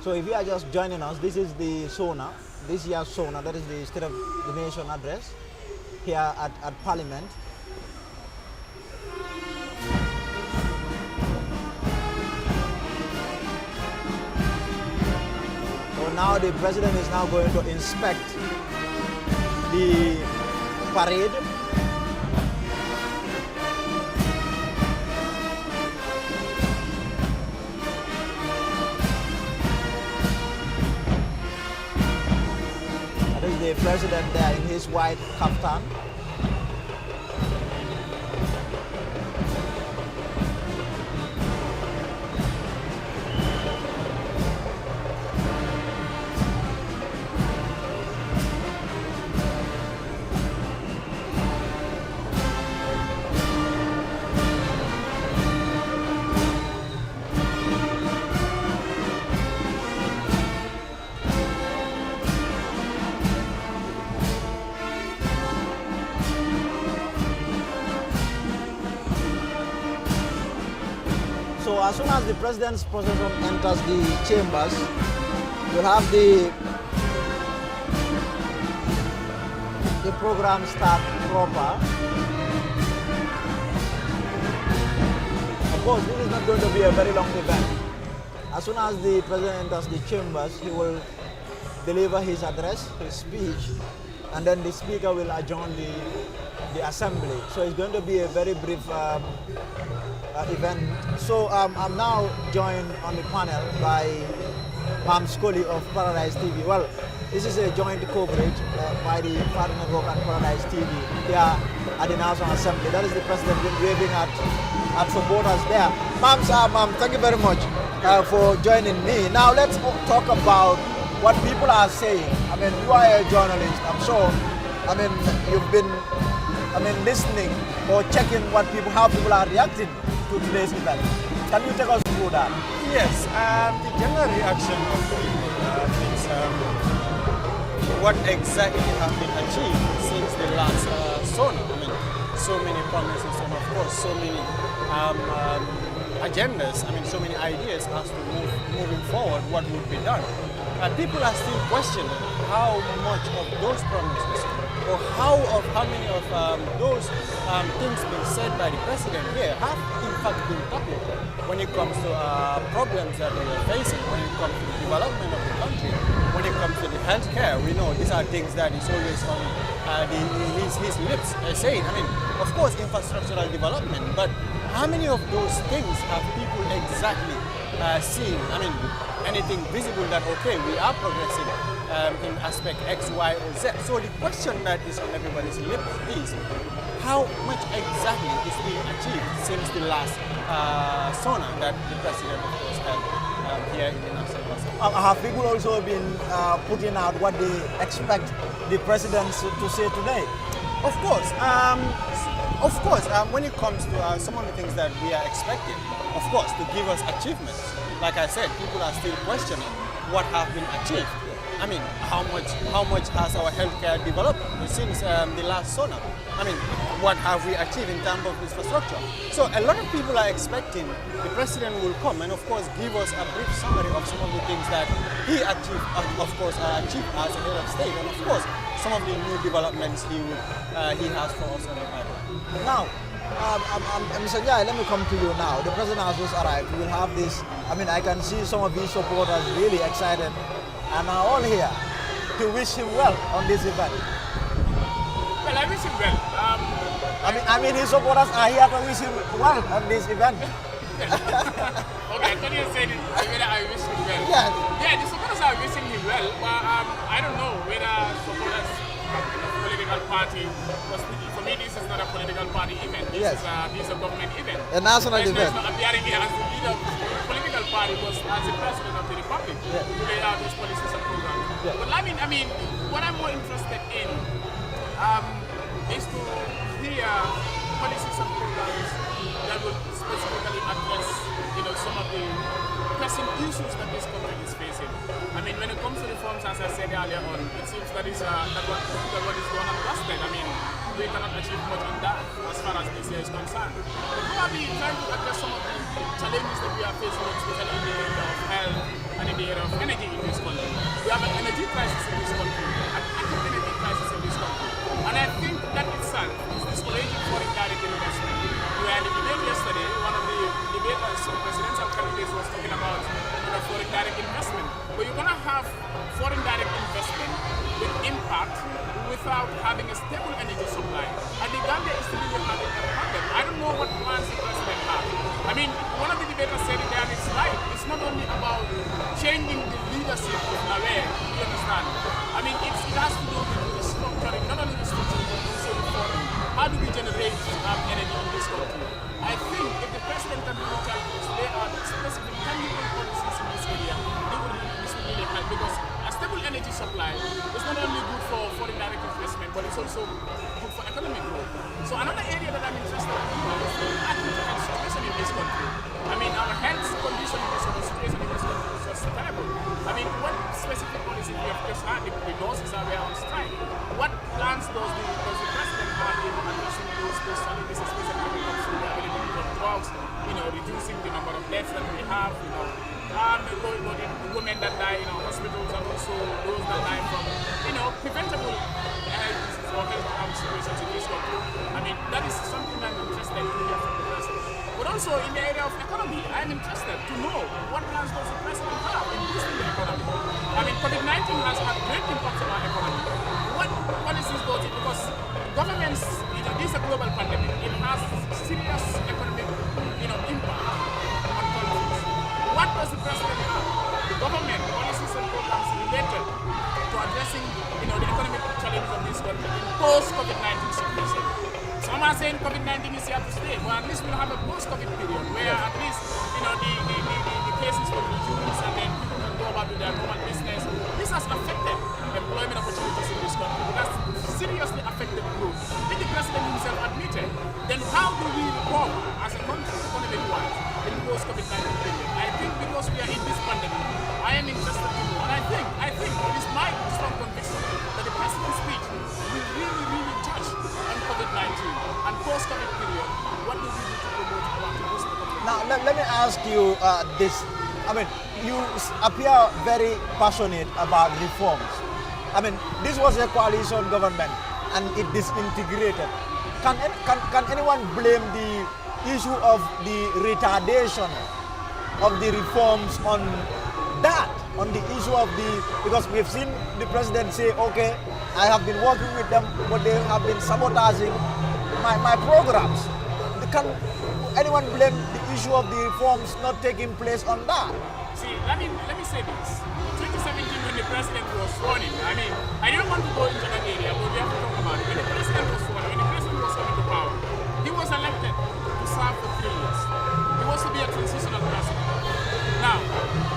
Speaker 1: So if you are just joining us, this is the SONA, this year's SONA, that is the State of the Nation address here at Parliament. So now the president is now going to inspect the parade. That is the president there in his white kaftan. So as soon as the president's procession enters the chambers, you'll have the program start proper. Of course, this is not going to be a very long event. As soon as the president enters the chambers, he will deliver his address, his speech, and then the speaker will adjourn the assembly. So it's going to be a very brief event. So I'm now joined on the panel by Pam Scully of Paradise TV. Well, this is a joint coverage by the Party Network and Paradise TV here at the National Assembly. That is the president waving at supporters there. Ma'am, thank you very much for joining me. Now let's talk about what people are saying. I mean, you are a journalist, I'm sure. I mean, you've been, listening or checking how people are reacting to today's event. Can you take us through that?
Speaker 5: Yes, the general reaction of people is what exactly have been achieved since the last SONA. I mean, so many promises and of course so many agendas, so many ideas as to moving forward, what would be done. And people are still questioning how much of those promises or how many of those things being said by the president here have in fact been tackled when it comes to problems that we are facing, when it comes to the development of the country, when it comes to the healthcare. We know these are things that is always on his lips saying. Of course, infrastructural development, but how many of those things have people exactly seen? Anything visible that, okay, we are progressing in aspect X, Y, or Z. So the question that is on everybody's lips is, how much exactly is being achieved since the last SONA that the president, of course, held here in the National Assembly?
Speaker 1: Have people also been putting out what they expect the president to say today?
Speaker 5: Of course. When it comes to some of the things that we are expecting, of course, to give us achievements. Like I said, people are still questioning what have been achieved. How much has our healthcare developed since the last SONA? What have we achieved in terms of infrastructure? So a lot of people are expecting the president will come and of course give us a brief summary of some of the things that he achieved, achieved as a head of state, and of course some of the new developments he has for us on the pipeline.
Speaker 1: Now, Mr. Jai, let me come to you now. The president has just arrived. We will have this. I can see some of these supporters really excited and are all here to wish him well on this event.
Speaker 4: Well, I wish him well.
Speaker 1: His supporters are here to wish him well on this event.
Speaker 4: Okay, I thought you said whether I wish him well.
Speaker 1: Yeah,
Speaker 4: the supporters are wishing him well, but I don't know whether supporters of a political party, because for me this is not a political party event, this is a government event.
Speaker 1: A national event.
Speaker 4: He's not appearing here as the leader of the political party, but as the president of the republic to lay out his policies and programs.
Speaker 1: Yeah.
Speaker 4: But what I'm more interested in is to hear policies and programs that will specifically address some of the pressing issues that this country is facing. When it comes to reforms, as I said earlier on, it seems that what is going on busted. We cannot achieve much in that as far as this year is concerned. But probably trying to address some of the challenges that we are facing, especially in the area of health and in the area of energy in this country. We have an energy crisis in this country, an active energy crisis in this country. And I think that itself is discouraging foreign direct investment. We had a debate yesterday, one of the debaters, presidential candidates, was talking about foreign direct investment. But you're going to have foreign direct investment with impact without having a stable energy supply. And the Gambia is still having a problem. I don't know what plans the president has. One of the debaters said it there, and it's right. It's not only about changing the leadership of Naware, you understand? It has to do with restructuring, not only restructuring, but also reforming. How do we generate energy in this country? I think if the president can really try to lay out specific tangible policies in this area, this will really help, because a stable energy supply is not only good for foreign direct investment, but it's also good for economic growth. So another area that I'm interested in is the active health situation in this country. Our health condition in this country, situation in this country is just terrible. What specific policy we have just had? The nurses are on strike. What plans does the president have in addressing those challenges, especially when it comes to the availability of drugs, reducing the number of deaths that we have, the women that die in our hospitals, and also those that die from, preventable health diseases or health situations in this country. That is something I'm interested in hear from the president. But also in the area of economy, I'm interested to know what plans does the president have in boosting the economy. COVID-19 has had great impact on our economy. What policies go to, because governments, this is a global pandemic. It has serious economic, impact on countries. What does the president have? The government policies and programs related to addressing, the economic challenges of this country in post-COVID-19 situation. Some are saying COVID-19 is here to stay, but at least we'll have a post-COVID period where at least, the cases will reduce and then people can go about with their normal business. This has affected employment opportunities in this country. It has seriously affected growth. I think the president himself admitted. Then how do we recover as a country, economic-wise, in post-COVID-19 period? I think because we are in this pandemic, I am interested to know, and I think it is my strong conviction that the president's speech will really, really touch on COVID-19 and post-COVID period. What do we do to promote or to boost the economy?
Speaker 1: Now, let me ask you this. I mean, you appear very passionate about reforms. I mean, this was a coalition government and it disintegrated. Can anyone blame the issue of the retardation of the reforms on that? On the issue of because we've seen the president say, okay, I have been working with them, but they have been sabotaging my programs. Can anyone blame the issue of the reforms not taking place on that?
Speaker 4: See, let me say this. 2017, when the president was sworn in, I didn't want to go into that area, but we have to talk about it. When the president was sworn in, when the president was coming to power, he was elected to serve for 3 years. He was to be a transitional president. Now,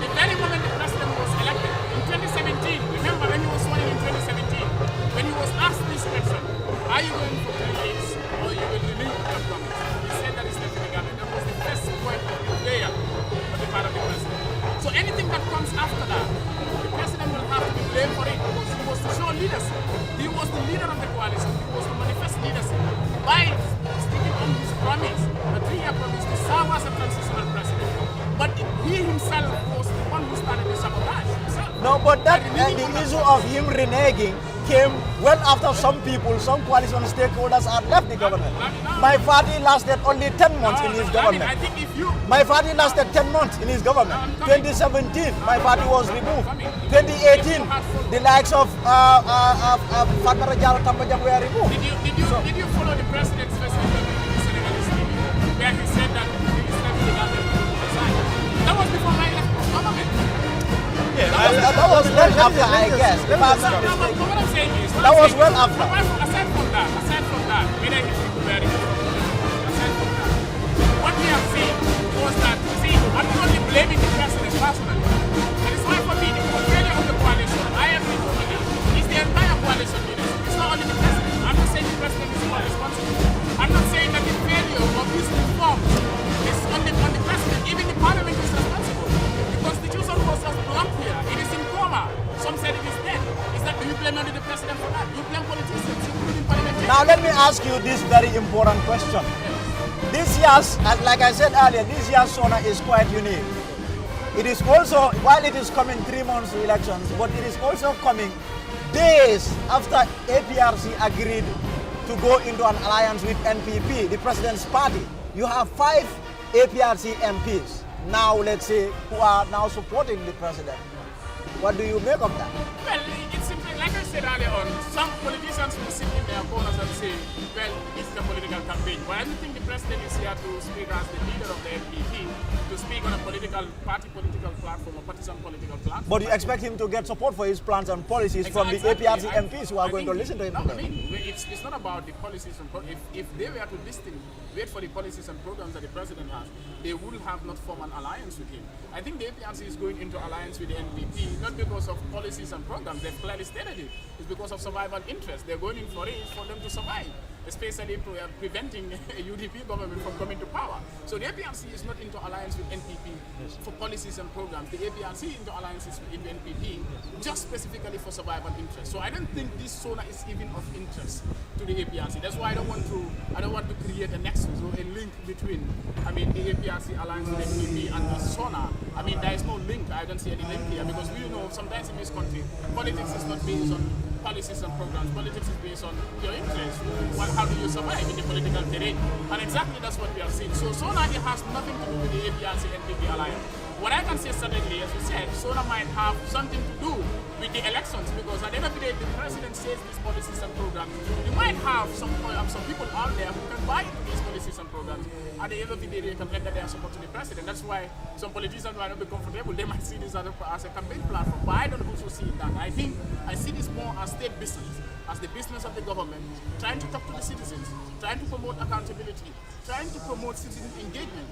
Speaker 4: the very moment the president was elected in 2017, remember when he was sworn in 2017, when he was asked this question, are you going for 3 years or you will renew your promise? He said that is definitely government. That was the first point of failure on the part of the president. So anything that comes after that, the president will have to be blamed for it because he was to show leadership. He was the leader of the coalition. He was to manifest leadership by sticking on his promise, a 3-year promise to serve as a transitional president. But he himself was the one who started the sabotage himself.
Speaker 1: No, but the issue of him reneging came well after some coalition stakeholders had left the government. My party lasted only 10 months in his government.
Speaker 4: I think if you...
Speaker 1: My party lasted 10 months in his government. 2017, my party was removed. 2018, the likes of Fatma Rajal Tambajam were removed.
Speaker 4: Did you follow the president's first interview with the Senegalese TV where he said that he is left the government to resign? That was before my left government.
Speaker 1: Yeah, that was well after, I guess. If I'm not mistaken.
Speaker 4: What I'm saying is...
Speaker 1: That was well after.
Speaker 4: Aside from that, whether he people were removed, aside from that, what we have seen was that, I'm not only blaming the president personally. And it's why for me, the failure of the coalition, I am it's the entire coalition leadership. It's not only the president. I'm not saying the president is not responsible. I'm not saying that the failure of these reforms is on the president. Even the parliament is responsible. The constitution was just blocked here. It is in coma. Some said it is dead. Is that, do you blame only the president for that? Do you blame politicians, including parliamentarians?
Speaker 1: Now let me ask you this very important question. This year's, like I said earlier, this year's SONA is quite unique. It is also, while it is coming 3 months to elections, but it is also coming days after APRC agreed to go into an alliance with NPP, the president's party. You have 5 APRC MPs now, let's say, who are now supporting the president. What do you make of that?
Speaker 4: Well, it's simply, like I said earlier on, some politicians will sit in their corners and say, well, this is a political campaign. But I don't think the president is here to speak as the leader of the NPP, to speak on a political platform or partisan political platform.
Speaker 1: But you expect him to get support for his plans and policies from the APRC MPs who are going to listen to him?
Speaker 4: No, it's not about the policies and programs. If they were to wait for the policies and programs that the president has, they would have not formed an alliance with him. I think the APRC is going into alliance with the NPP, not because of policies and programs. They've clearly stated it. It's because of survival interest. They're going in for it for them to survive, especially preventing a UDP government from coming to power. So the APRC is not into alliance with NPP for policies and programs. The APRC into alliances with NPP just specifically for survival interest. So I don't think this SONA is even of interest to the APRC. That's why I don't want to create a nexus or a link between, the APRC alliance with NPP and the SONA. There is no link. I don't see any link here because we know sometimes in this country, politics is not based on policies and programs. Politics is based on your interests. How do you survive in the political terrain? And exactly that's what we have seen. So SONA has nothing to do with the APRC-NPP alliance. What I can say certainly, as you said, SONA might have something to do with the elections, because at the end of the day, the president says these policies and programs. You might have some people out there who can buy into these policies and programs. At the end of the day, they can render their support to the president. That's why some politicians might not be comfortable. They might see this as a campaign platform. But I don't also see that. I think I see this more as state business, as the business of the government, trying to talk to the citizens, trying to promote accountability, trying to promote citizen engagement,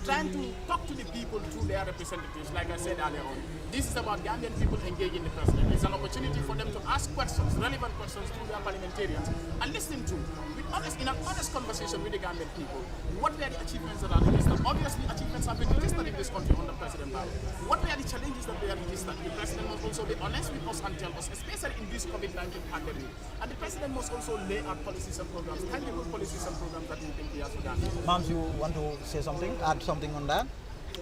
Speaker 4: trying to talk to the people through their representatives, like I said earlier on. This is about Gambian people engaging the president. It's an opportunity for them to ask questions, relevant questions to their parliamentarians, and listen to, in an honest conversation with the Gambian people, what were the achievements that are registered. Obviously, achievements have been registered in this country under President Barrow. What were the challenges that they are registered? The president must also be honest with us and tell us, especially in this COVID-19 pandemic. And the president must also lay out policies and programs, tangible policies and programs that we think he has for Gambia.
Speaker 1: Mams, you want to say something, add something on that?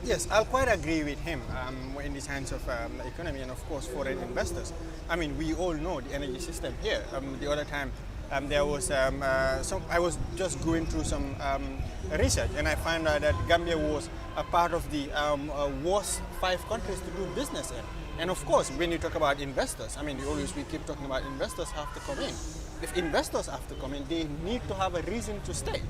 Speaker 5: Yes, I'll quite agree with him in the sense of the economy and of course foreign investors. I mean, we all know the energy system here. The other time there was I was just going through some research, and I found out that Gambia was a part of the worst 5 countries to do business in. And of course, when you talk about investors, I mean, we keep talking about investors have to come in. If investors have to come in, they need to have a reason to stay.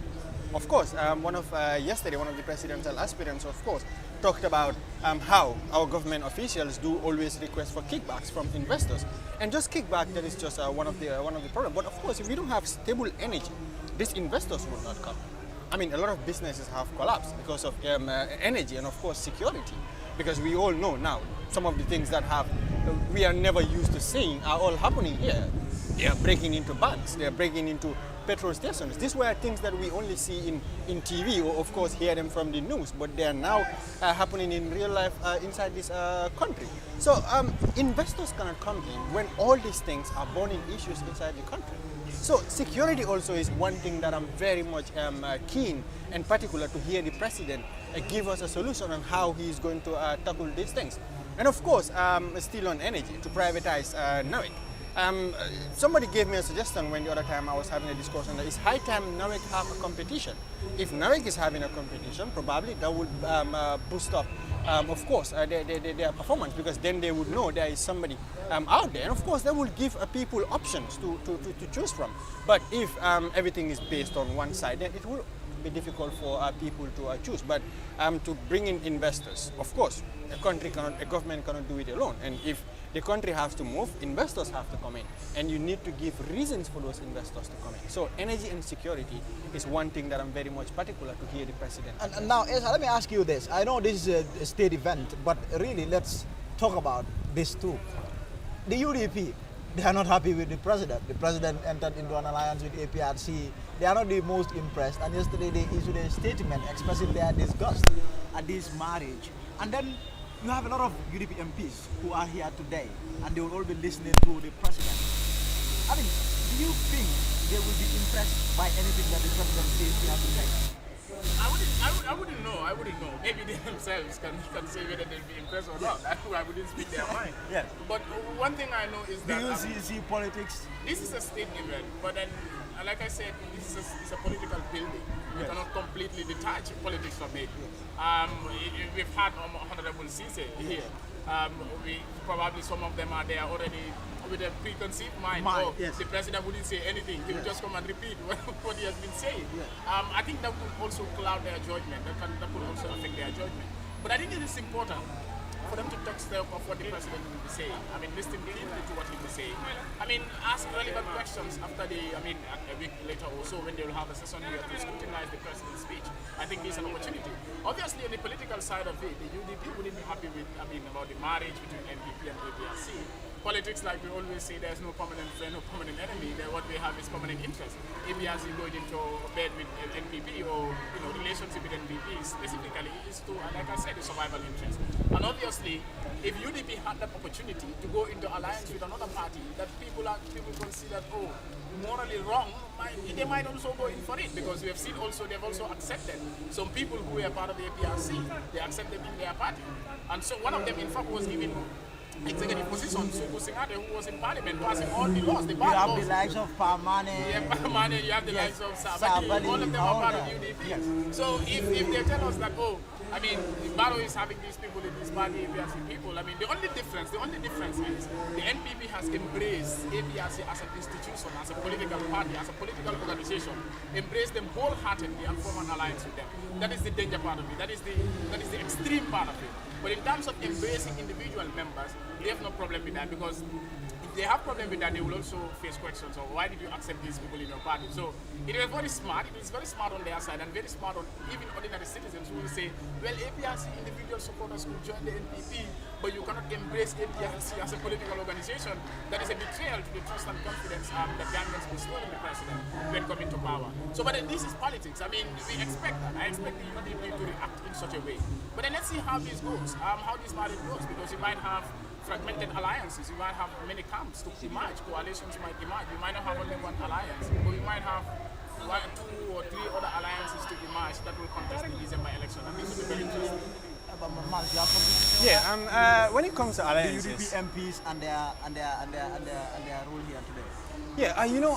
Speaker 5: Of course, yesterday, one of the presidential aspirants, of course, talked about how our government officials do always request for kickbacks from investors. And just kickback, that is just one of the problems. But of course, if we don't have stable energy, these investors will not come. I mean, a lot of businesses have collapsed because of energy and of course security. Because we all know now, some of the things that we are never used to seeing are all happening here. They are breaking into banks, they are breaking into petrol stations. These were things that we only see in TV, or of course hear them from the news, but they are now happening in real life inside this country. So investors cannot come in when all these things are burning issues inside the country. So security also is one thing that I'm very much keen and particular to hear the president give us a solution on how he is going to tackle these things. And of course, still on energy, to privatize NAWIC. Somebody gave me a suggestion when the other time I was having a discussion that it's high time NAWIC have a competition. If NAWIC is having a competition, probably that would boost up, of course, their performance, because then they would know there is somebody out there. And of course, that will give people options to choose from. But if everything is based on one side, then it will be difficult for people to choose. But to bring in investors, of course, a government cannot do it alone. And if the country has to move, investors have to come in. And you need to give reasons for those investors to come in. So energy and security is one thing that I'm very much particular to hear the president.
Speaker 1: And now, Esa, let me ask you this. I know this is a state event, but really let's talk about this too. The UDP, they are not happy with the president. The president entered into an alliance with APRC. They are not the most impressed. And yesterday they issued a statement expressing their disgust at this marriage. And then you have a lot of UDP MPs who are here today, and they will all be listening to the president. I mean, do you think they will be impressed by anything that the president says here today?
Speaker 4: I wouldn't know. Maybe they themselves can say whether they'll be impressed or not. I wouldn't speak their mind.
Speaker 1: Yeah.
Speaker 4: But one thing I know is that
Speaker 1: do you see politics?
Speaker 4: This is a state event, but then, like I said, it's a political building. You cannot completely detach politics from it. We've had Honorable Cisse here. Probably some of them are there already with a preconceived mind.
Speaker 1: Yes.
Speaker 4: The president wouldn't say anything. He would just come and repeat what he has been saying.
Speaker 1: Yeah.
Speaker 4: I think that would also cloud their judgment. That could also affect their judgment. But I think it is important for them to touch the of what the president will be saying. I mean, listen diligently to what he will be saying. I mean, ask relevant questions after a week later or so, when they will have a session here to scrutinize the president's speech. I think there's an opportunity. Obviously, on the political side of it, the UDP wouldn't be happy with, about the marriage between NPP and APRC. Politics, like we always say, there's no permanent friend, no permanent enemy. What we have is permanent interest. APRC going into bed with NPP, or relationship with NPP specifically is to, like I said, the survival interest. And obviously, if UDP had that opportunity to go into alliance with another party that people consider morally wrong, they might also go in for it, because we have seen also they've also accepted some people who were part of the APRC. They accepted in their party, and so one of them in fact was given executive position, Suku Singate, who was in parliament passing all the laws, the bad laws.
Speaker 1: You have the likes of Pamane.
Speaker 4: Yeah, Pamane, you have the likes of Sabaki, all of them are part of UDP.
Speaker 1: Yes.
Speaker 4: So if they tell us that, I mean, Barrow is having these people in this party, APRC people. I mean, the only difference is the NPP has embraced APRC as an institution, as a political party, as a political organization, embraced them wholeheartedly and form an alliance with them. That is the danger part of it. That is the extreme part of it. But in terms of embracing individual members, they have no problem with that, because if they have problem with that, they will also face questions of why did you accept these people in your party. So it is very smart. It is very smart on their side and very smart on even ordinary citizens who will say, well, APRC individual supporters could join the NPP, but you cannot embrace APRC as a political organization. That is a betrayal to the trust and confidence that Gambians bestowed in the president when coming to power. So, but then this is politics. I mean, we expect that. I expect the UDP to react in such a way. But then let's see how this goes, how this marriage goes, because you might have fragmented alliances, you might have many camps to emerge, coalitions might emerge. You might not have only one alliance, but you might have 2 or 3 other alliances to emerge that will contest the December election, and this will be very interesting.
Speaker 5: Yeah, when it comes to
Speaker 1: The
Speaker 5: alliances,
Speaker 1: UDP MPs and their role here today.
Speaker 5: yeah, you know,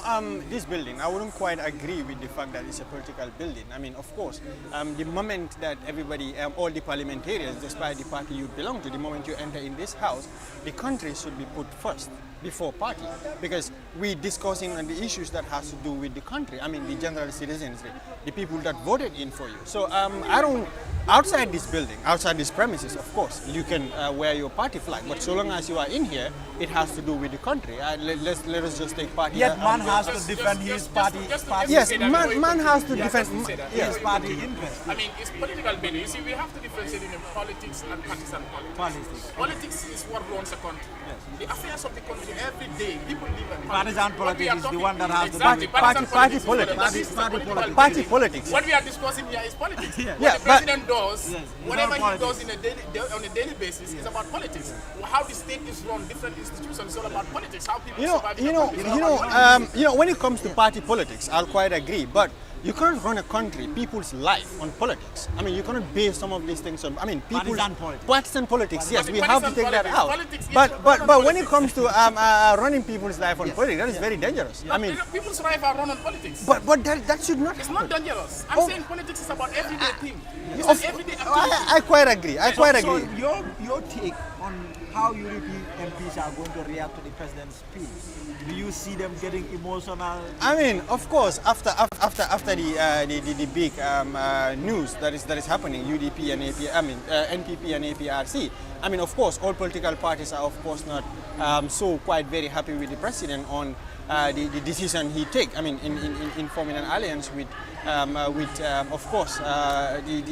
Speaker 5: this building, I wouldn't quite agree with the fact that it's a political building. I mean, of course, the moment that everybody, all the parliamentarians, despite the party you belong to, the moment you enter in this house, the country should be put first before party, because we're discussing on the issues that has to do with the country. I mean, the general citizens, the people that voted in for you. So I don't, outside this building, outside these premises, of course, you can wear your party flag, but so long as you are in here, it has to do with the country. Let us just take party.
Speaker 1: Yet man has to defend his party.
Speaker 5: Yes, man has to defend
Speaker 1: His party interest.
Speaker 4: I mean, it's political building. You see, we have to differentiate in politics and partisan politics. Politics is what runs a country. The affairs of the country every day, people live in
Speaker 1: Partisan politics is the one that has to do
Speaker 4: exactly,
Speaker 1: with
Speaker 4: partisan
Speaker 5: party
Speaker 4: politics.
Speaker 5: politics.
Speaker 4: That is the political
Speaker 5: Party
Speaker 4: building.
Speaker 5: politics.
Speaker 4: What we are discussing here is politics.
Speaker 5: Yeah,
Speaker 4: What the
Speaker 5: but-
Speaker 4: president does,
Speaker 1: Yes,
Speaker 4: whatever
Speaker 1: it's
Speaker 4: he
Speaker 1: not
Speaker 4: does on a daily basis is about politics. How the state is run, different institutions, is all about politics. How people survive in the country.
Speaker 5: When it comes to party politics, I'll quite agree, but you can't run a country, people's life on politics. I mean, you cannot base some of these things on, I mean, people... Partisan politics, yes, we have to take that out. But when it comes to running people's life on politics, that is very dangerous. I mean...
Speaker 4: People's life are run on politics.
Speaker 5: But that should not
Speaker 4: It's
Speaker 5: happen.
Speaker 4: not dangerous. I'm saying politics is about everyday thing. It's
Speaker 5: Of-
Speaker 4: an everyday activity.
Speaker 5: I quite agree, I quite
Speaker 1: So
Speaker 5: agree.
Speaker 1: your take on how UDP MPs are going to react to the president's speech? Do you see them getting emotional?
Speaker 5: I mean, of course, after the big news that is happening, UDP and NPP and APRC. I mean, of course, all political parties are of course not so quite very happy with the president on the decision he take. I mean, in forming an alliance with of course the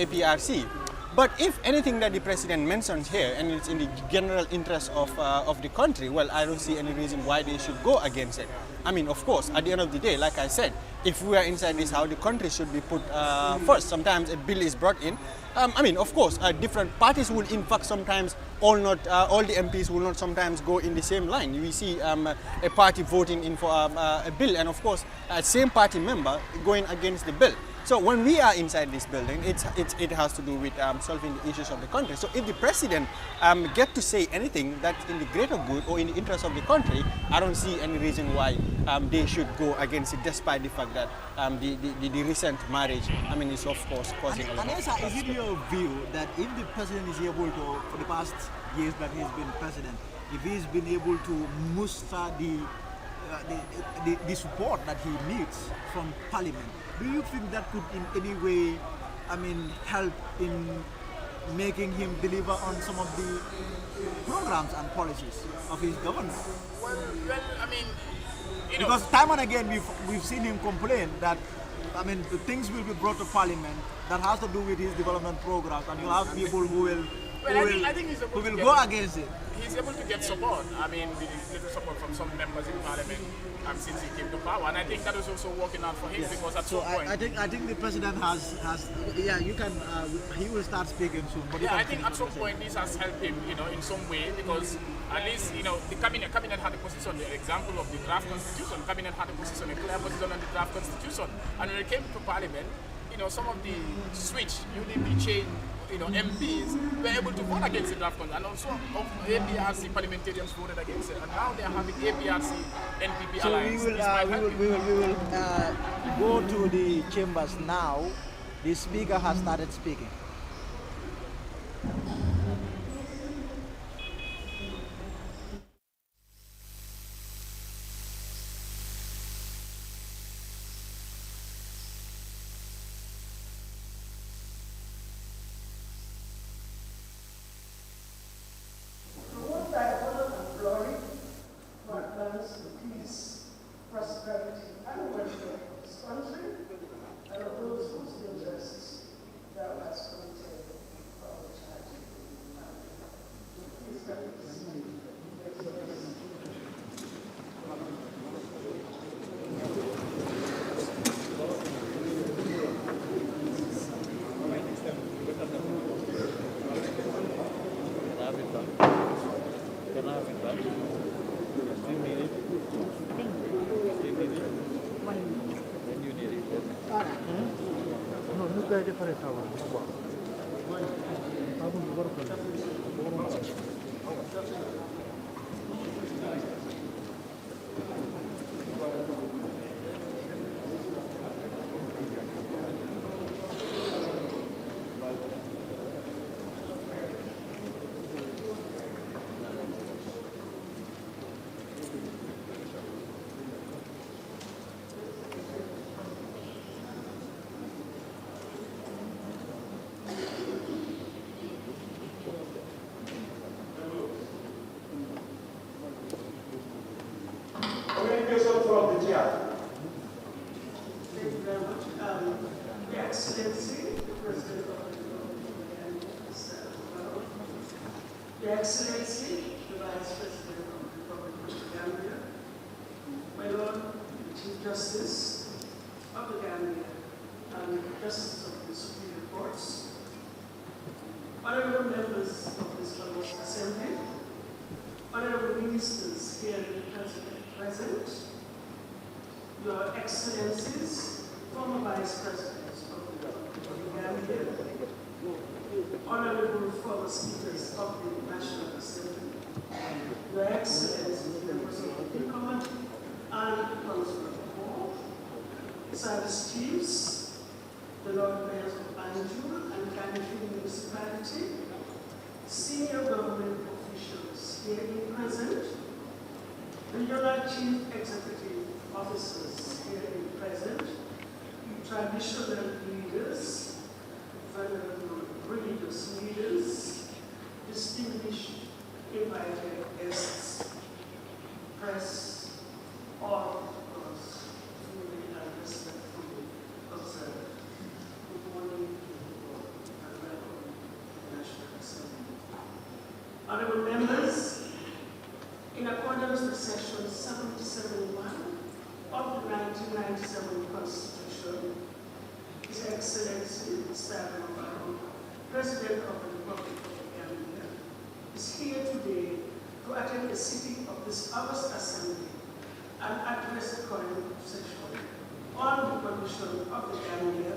Speaker 5: APRC. But if anything that the president mentions here, and it's in the general interest of the country, well, I don't see any reason why they should go against it. I mean, of course, at the end of the day, like I said, if we are inside this house, the country should be put first. Sometimes a bill is brought in. I mean, of course, different parties will, in fact, sometimes all the MPs will not sometimes go in the same line. We see a party voting in for a bill, and of course, a same party member going against the bill. So when we are inside this building, it has to do with solving the issues of the country. So if the president get to say anything that's in the greater good or in the interest of the country, I don't see any reason why they should go against it, despite the fact that the recent marriage, I mean, is of course causing a lot of...
Speaker 1: Anessa, is it your view that if the president is able to, for the past years that he's been president, if he's been able to muster the support that he needs from parliament, do you think that could in any way, I mean, help in making him deliver on some of the programs and policies of his government?
Speaker 4: Well, I mean, you know,
Speaker 1: Because time and again we've seen him complain that, I mean, the things will be brought to parliament that has to do with his development programs, and you'll have people who will
Speaker 4: I think he's able
Speaker 1: who will
Speaker 4: to
Speaker 1: go
Speaker 4: get,
Speaker 1: against it.
Speaker 4: he's able to get support. I mean, little support from some members in parliament since he came to power, and I think that is also working out for him because at
Speaker 1: So
Speaker 4: some point.
Speaker 1: I think the president has yeah, you can he will start speaking soon. But you
Speaker 4: Yeah,
Speaker 1: can
Speaker 4: I think
Speaker 1: finish
Speaker 4: at some
Speaker 1: what
Speaker 4: point this has helped him, in some way, because at least, the cabinet had a position, the example of the draft constitution, cabinet had a position, a clear position on the draft constitution, and when it came to parliament, some of the switch, UDP change, MPs were able to vote against the draft constitution, and also APRC parliamentarians voted against it, and now they are having APRC NPP
Speaker 1: So
Speaker 4: alliance. This might help him.
Speaker 1: we will go to the chambers now The speaker has started speaking.
Speaker 6: Communication from the chair.
Speaker 7: Thank you very much. Your Excellency, the President of the Republic, Mr. Barrow, Your Excellency, the Vice President of the Republic of the Gambia, my Lord, the Chief Justice of the Gambia, and the Justice of the Supreme Courts, honorable members of this Honorable Assembly, honorable ministers here in the present, Your Excellencies, former Vice Presidents of the Gambia, honorable former speakers of the National Assembly, Your Excellencies, members of the Committee and the Council of War, Service Chiefs, the Lord Mayors of Banjul and Kanifing Municipality, senior government officials here in present, regional chief executive officers here in present, traditional leaders, venerable religious leaders, distinguished invited guests, press, all of us duly and respectfully observed. Good morning and welcome to the National Assembly. Honorable members, in accordance with Section 77(1) of the 1997 Constitution, His Excellency Mr. Adama Barrow, President of the Republic of the Gambia, is here today to attend the sitting of this August Assembly and address the current session on the condition of the Gambia,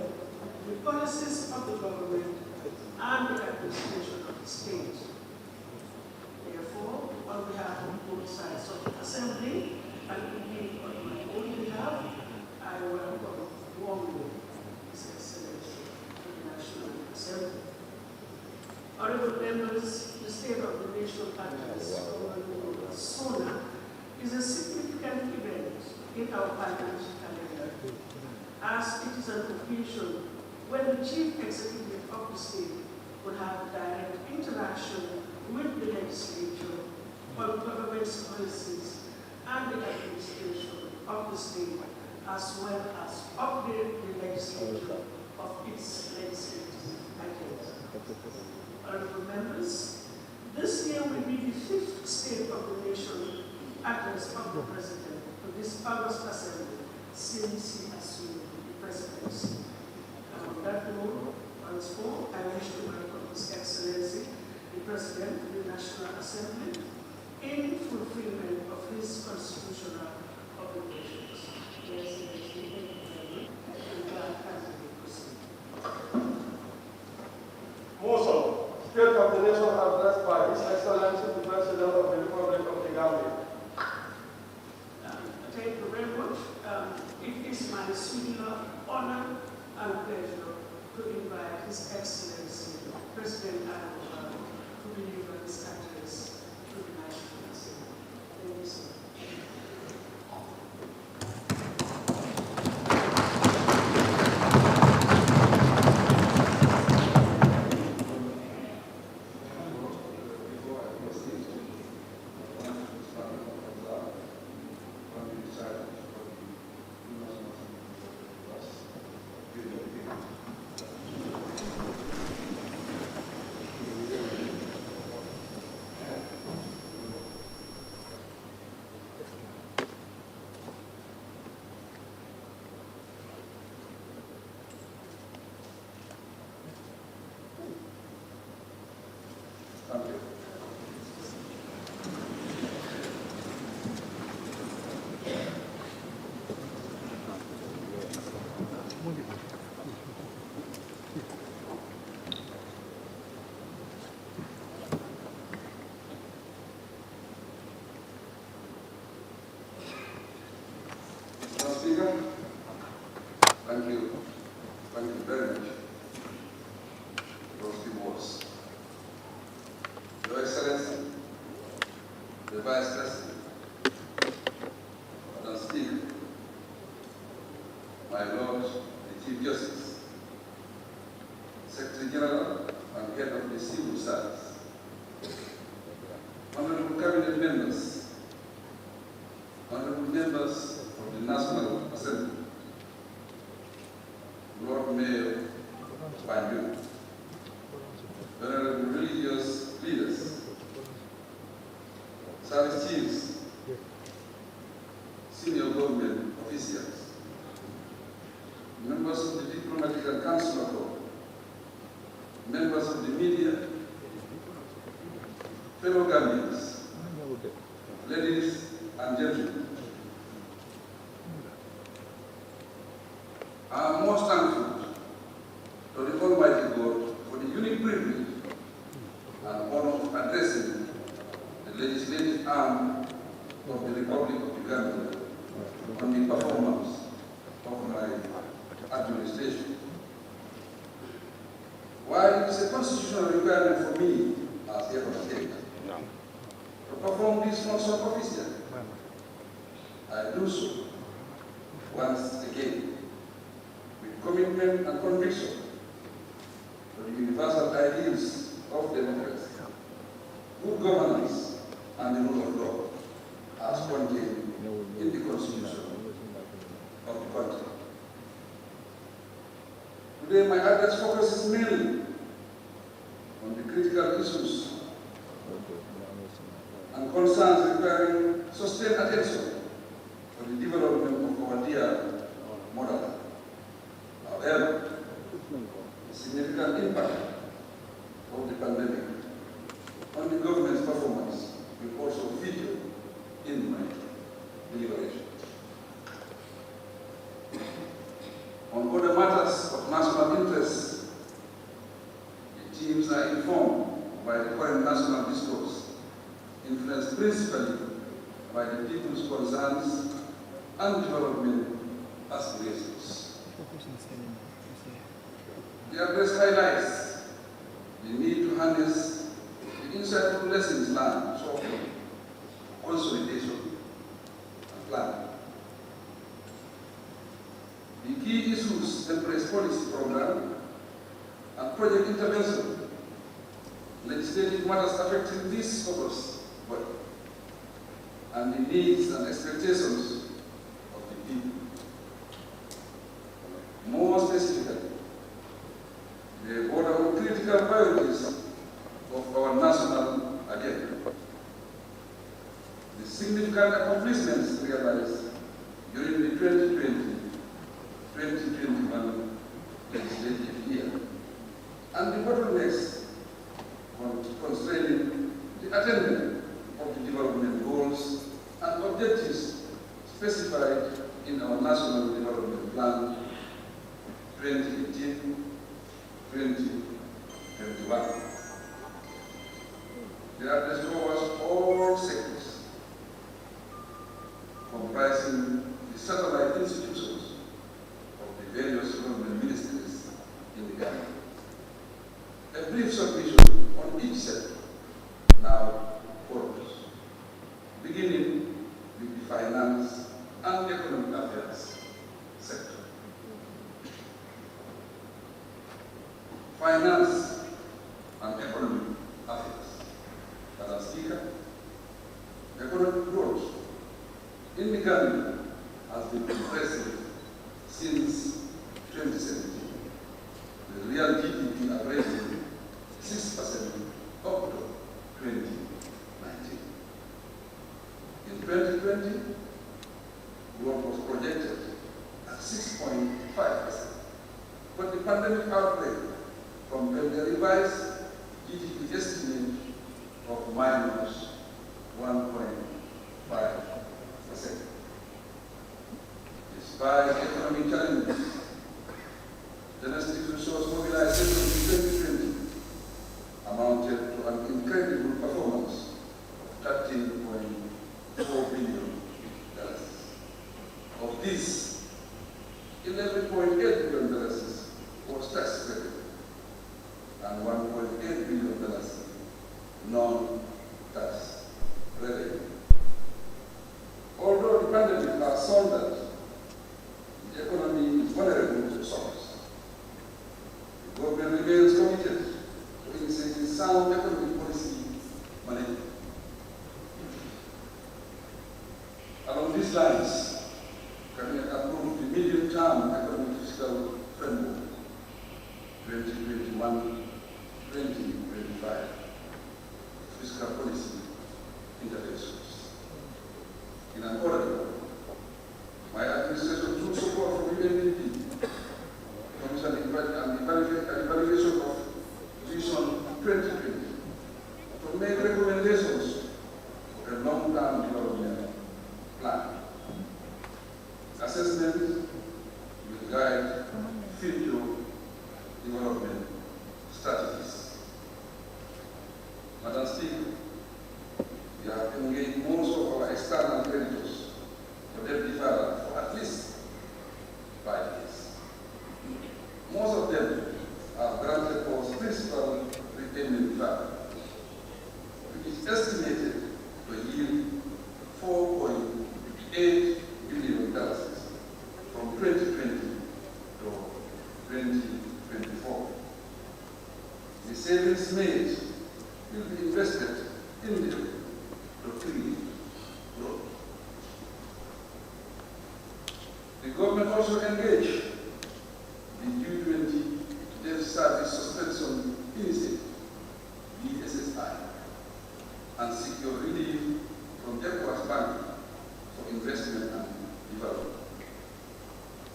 Speaker 7: the policies of the government, and the administration of the state. Therefore, on behalf of both sides of the Assembly, and indeed on my own behalf, I welcome warmly His Excellency to the National Assembly. Honorable members, the State of the Nation Address, SONA, is a significant event in our parliamentary calendar, as it is an occasion when the Chief Executive of the state will have direct interaction with the legislature on government's policies and the administration of the state, as well as update the legislature of its legislative agenda. Honorable members, this year will be the 5th State of the Nation address of the President to this August Assembly since he assumed the presidency. And on that note, once more, I wish to welcome His Excellency, the President of the National Assembly, in fulfillment of his constitutional obligations. Yes,
Speaker 6: Motion. State of the Nation addressed by His Excellency the President of the Republic of the Gambia.
Speaker 7: Thank you very much. It is my singular honor and pleasure to invite His Excellency, President Adama Barrow, to deliver his address to the National Assembly. Thank you, sir.
Speaker 8: Mr. Speaker, thank you. Thank you very much for those few words. Your Excellency, the Vice President, Madam Speaker, my Lord, the Chief Justice, Secretary General and Head of the Civil Service, Honorable Cabinet members, Honorable members of the National Assembly, Lord Mayor Banyu, Honorable religious leaders, service chiefs, senior government officials, members of the Diplomatic and Consular Corps, members of the media, fellow Gambians, ladies and gentlemen, I am most thankful to the Almighty God for the unique privilege and honor of addressing the legislative arm of the Republic of Uganda on the performance of my administration. While it is a constitutional requirement for me as head of state to perform this function officially, I do so once again with commitment and conviction to the universal ideals of democracy, good governance, and the rule of law as contained in the Constitution of the country. Today, my address focuses mainly on the critical issues and concerns requiring sustained attention for the development of our dear motherland. However, the significant impact of the pandemic on the government's performance will also feature in my deliberation. On other matters of national interest, the teams are informed by the current national discourse, influenced principally by the people's concerns and development aspirations. The address highlights the need to harness the insightful lessons learned so far, consolidation and planning. The key issues embrace policy program and project intervention, legislative matters affecting this focus body, and the needs and expectations of the people. More specifically, they border on critical priorities of our national agenda. The significant accomplishments realized during the 2020-2021 legislative year, and the bottlenecks constraining the attainment of the development goals and objectives specified in our National Development Plan 2018-2021. The address covers all sectors, comprising the satellite institutions of the various government ministries in the Gambia. finance, and economic affairs. Madam Speaker, economic growth in the Gambia has been impressive since 2017. The real GDP averaging 6% up to 2019. In 2020, growth was projected at 6.5%. But the pandemic outbreak compelled the revised GDP estimate of minus 1.5%. Despite economic challenges, domestic resource mobilization in 2020 amounted to an incredible performance of $13.4 billion. Of this, $11.8 billion was tax credit and $1.8 billion non-tax revenue. Although the pandemic has shown that the economy is vulnerable to shocks, the government remains committed to initiating sound economic policy management. Along these lines, Cabinet approved the medium-term economic fiscal framework 2021-2025 fiscal policy interventions. In an order, my administration took support from UNDP, Commission and evaluation of Vision 2020 to make recommendations for a long-term development plan. Assessment will guide future development strategies. Madam Speaker, we have engaged most of our external creditors for debt deferral for at least 5 years. Most of them have granted for principal repayment deferral, which is estimated to yield $4.8 billion from 2020 to 2024. The savings made will be invested in the to create growth. The government also engaged the G20 Debt Service Suspension Initiative, DSSI, and secure relief from ECOWAS Bank for investment and development.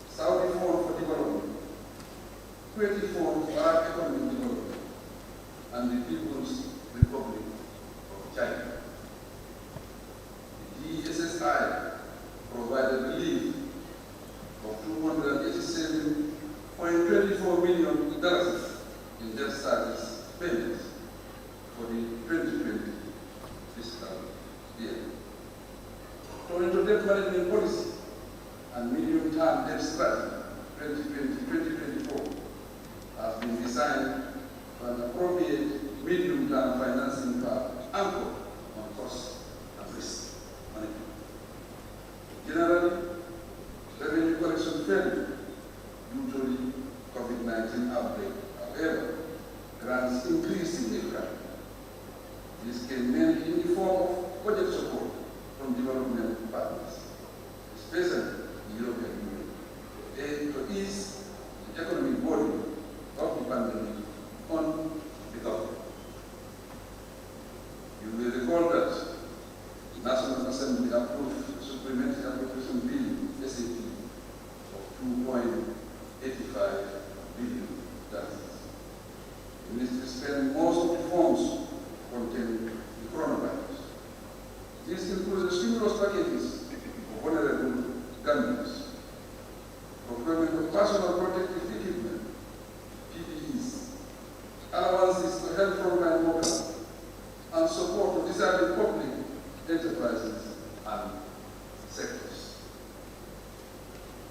Speaker 8: Saudi Fund for Development, Kuwaiti Fund for Arab Economic Development, and the People's Republic of China. The DSSI provided relief of $287.24 million in debt service payments for the 2020 fiscal year. Turning to debt management policy and medium-term debt strategy 2020-2024 has been designed for an appropriate medium-term financing plan anchored on cost and risk management. Generally, revenue collection failure due to the COVID-19 outbreak, however, grants increased in the economy. This came mainly in the form of budget support from development partners, especially the European Union, to ease the economic burden of the pandemic on the government. You will recall that the National Assembly approved the Supplementary Appropriation Bill, SAP, of $2.85 billion. The ministry spent most of the funds containing the coronavirus. This includes the stimulus packages for vulnerable Gambians, procurement of personal protective equipment, PPEs, allowances to help frontline workers, and support to disabled public enterprises and sectors.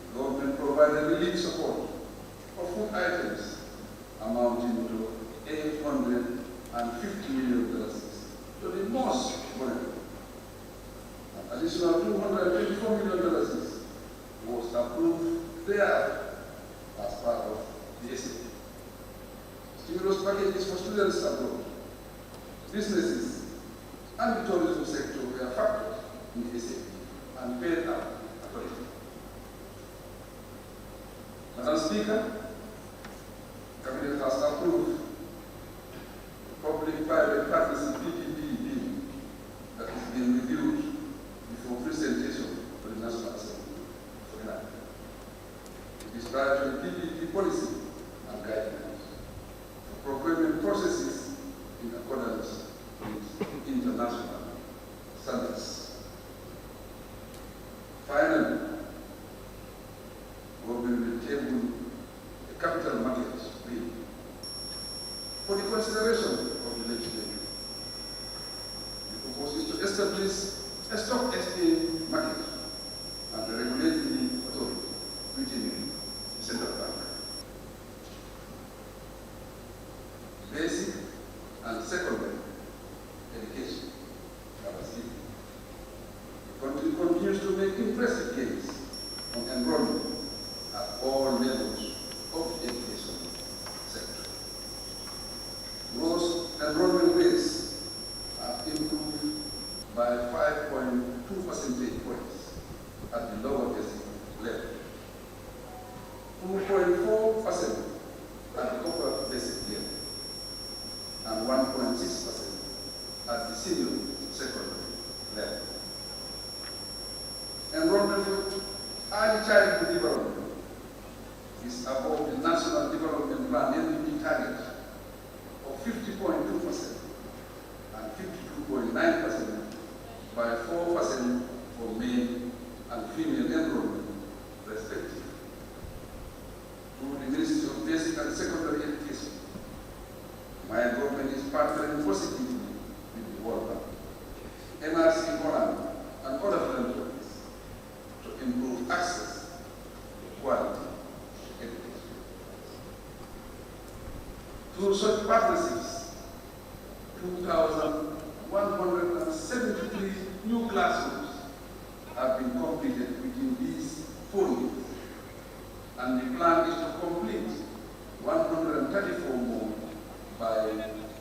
Speaker 8: The government provided relief support for food items amounting to $850 million to the most vulnerable. An additional $224 million was approved there as those packages for students abroad, businesses, and the tourism sector were factored in the SAP and paid out accordingly. Madam Speaker, the Cabinet has approved the public-private partnership PPP bill that is being reviewed before presentation to the National Assembly for enactment. It is prior to the PPP policy and guidelines for procurement processes in accordance with international standards. Finally, government will table a capital markets bill for the consideration of the legislature. The proposal is to establish a stock exchange market and a regulatory authority within the central bank. Basic and secondary education capacity. The country continues to make impressive gains on enrollment at all levels of the education sector. Gross enrollment rates have improved by 5.2 percentage points at the lower basic level, 2.4% at the upper basic level, and 1.6% at the senior secondary level. Enrollment for early childhood development is above the National Development Plan NDP target of 50.2% and 52.9% by 4% for male and female enrollment, respectively. Through the Ministry of Basic and Secondary Education, my government is partnering positively with the World Bank, NRC Holland, and other philanthropies to improve access to quality education. Through such partnerships, 2,173 new classrooms have been completed within these 4 years, and the plan is to complete 134 more by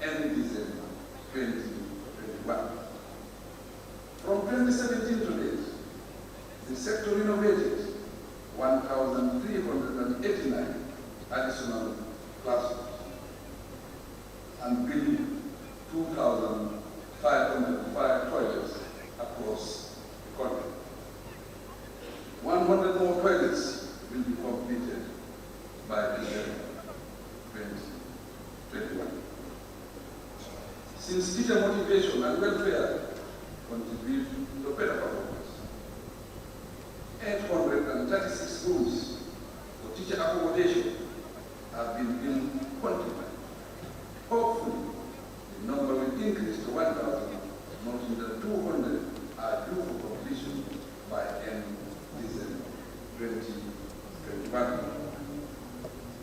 Speaker 8: end December 2021. From 2017 to date, the sector renovated 1,389 additional classrooms and built 2,505 toilets across the country. 100 more toilets will be completed by December 2021. Since teacher motivation and welfare contribute to better performance, 836 schools for teacher accommodation have been built countrywide. Hopefully, the number will increase to 1,000, noting that 200 are due for completion by end December 2021.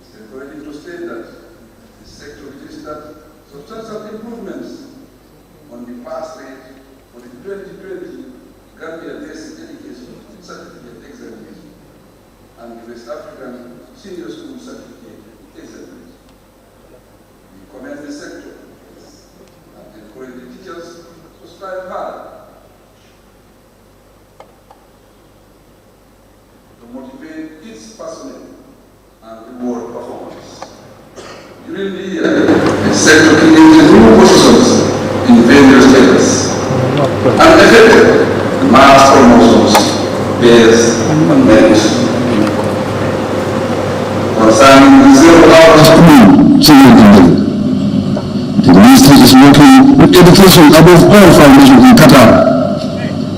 Speaker 8: It's encouraging to state that the sector registered substantial improvements on the pass rate for the 2020 Gambia Basic Education Certificate Examination and the West African Senior School Certificate Examination. We commend the sector and encourage the teachers to strive hard to motivate its personnel and reward performance. During the year, the sector created new positions in various areas and effected mass promotions based on merit. Concerning the 0 hours children in them, the ministry is working with education above all foundations in Qatar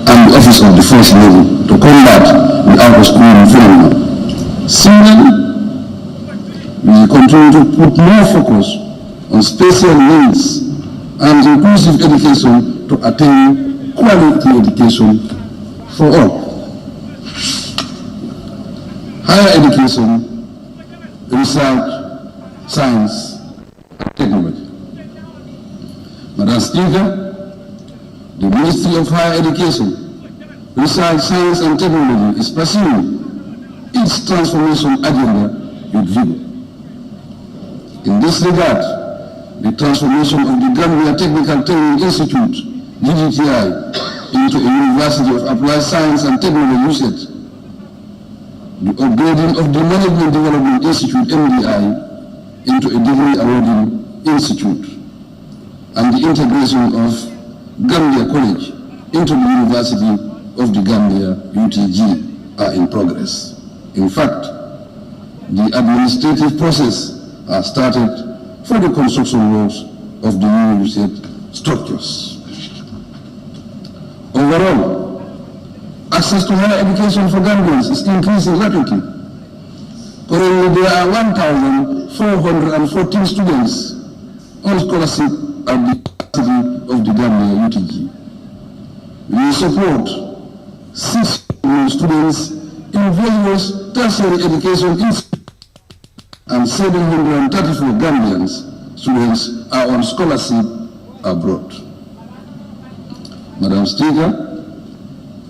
Speaker 8: and the office of the first lady to combat the out-of-school phenomenon. Similarly, we continue to put more focus on special needs and inclusive education to attain quality education for all. Higher education, research, science, and technology. Madam Speaker, the Ministry of Higher Education, Research, Science and Technology is pursuing its transformation agenda with vigor. In this regard, the transformation of the Gambia Technical Training Institute, GTI, into a University of Applied Science and Technology, USET, the upgrading of the Management Development Institute, MDI, into a degree awarding institute, and the integration of Gambia College into the University of the Gambia, UTG, are in progress. In fact, the administrative process has started for the construction works of the new USET structures. Overall, access to higher education for Gambians is increasing rapidly. Currently, there are 1,414 students on scholarship at the University of the Gambia, UTG. We support 6 million students in various tertiary education institutions, and 734 Gambians students are on scholarship abroad. Madam Speaker,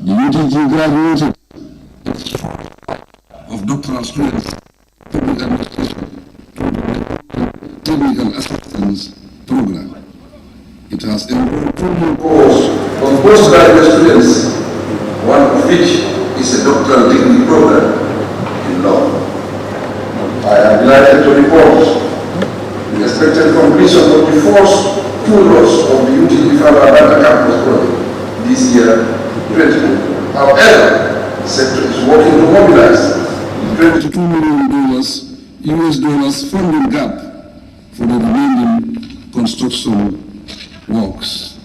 Speaker 8: the UTG graduated of doctoral students, public administration, technical assistance program. It has enrolled 2 more courses of postgraduate students, one of which is a doctoral degree program in law. I am delighted to report the expected completion of the first 2 lots of the UTG Fababata campus project this year, 2020. However, the sector is working to mobilize the $22 million US funding gap for the remaining construction works.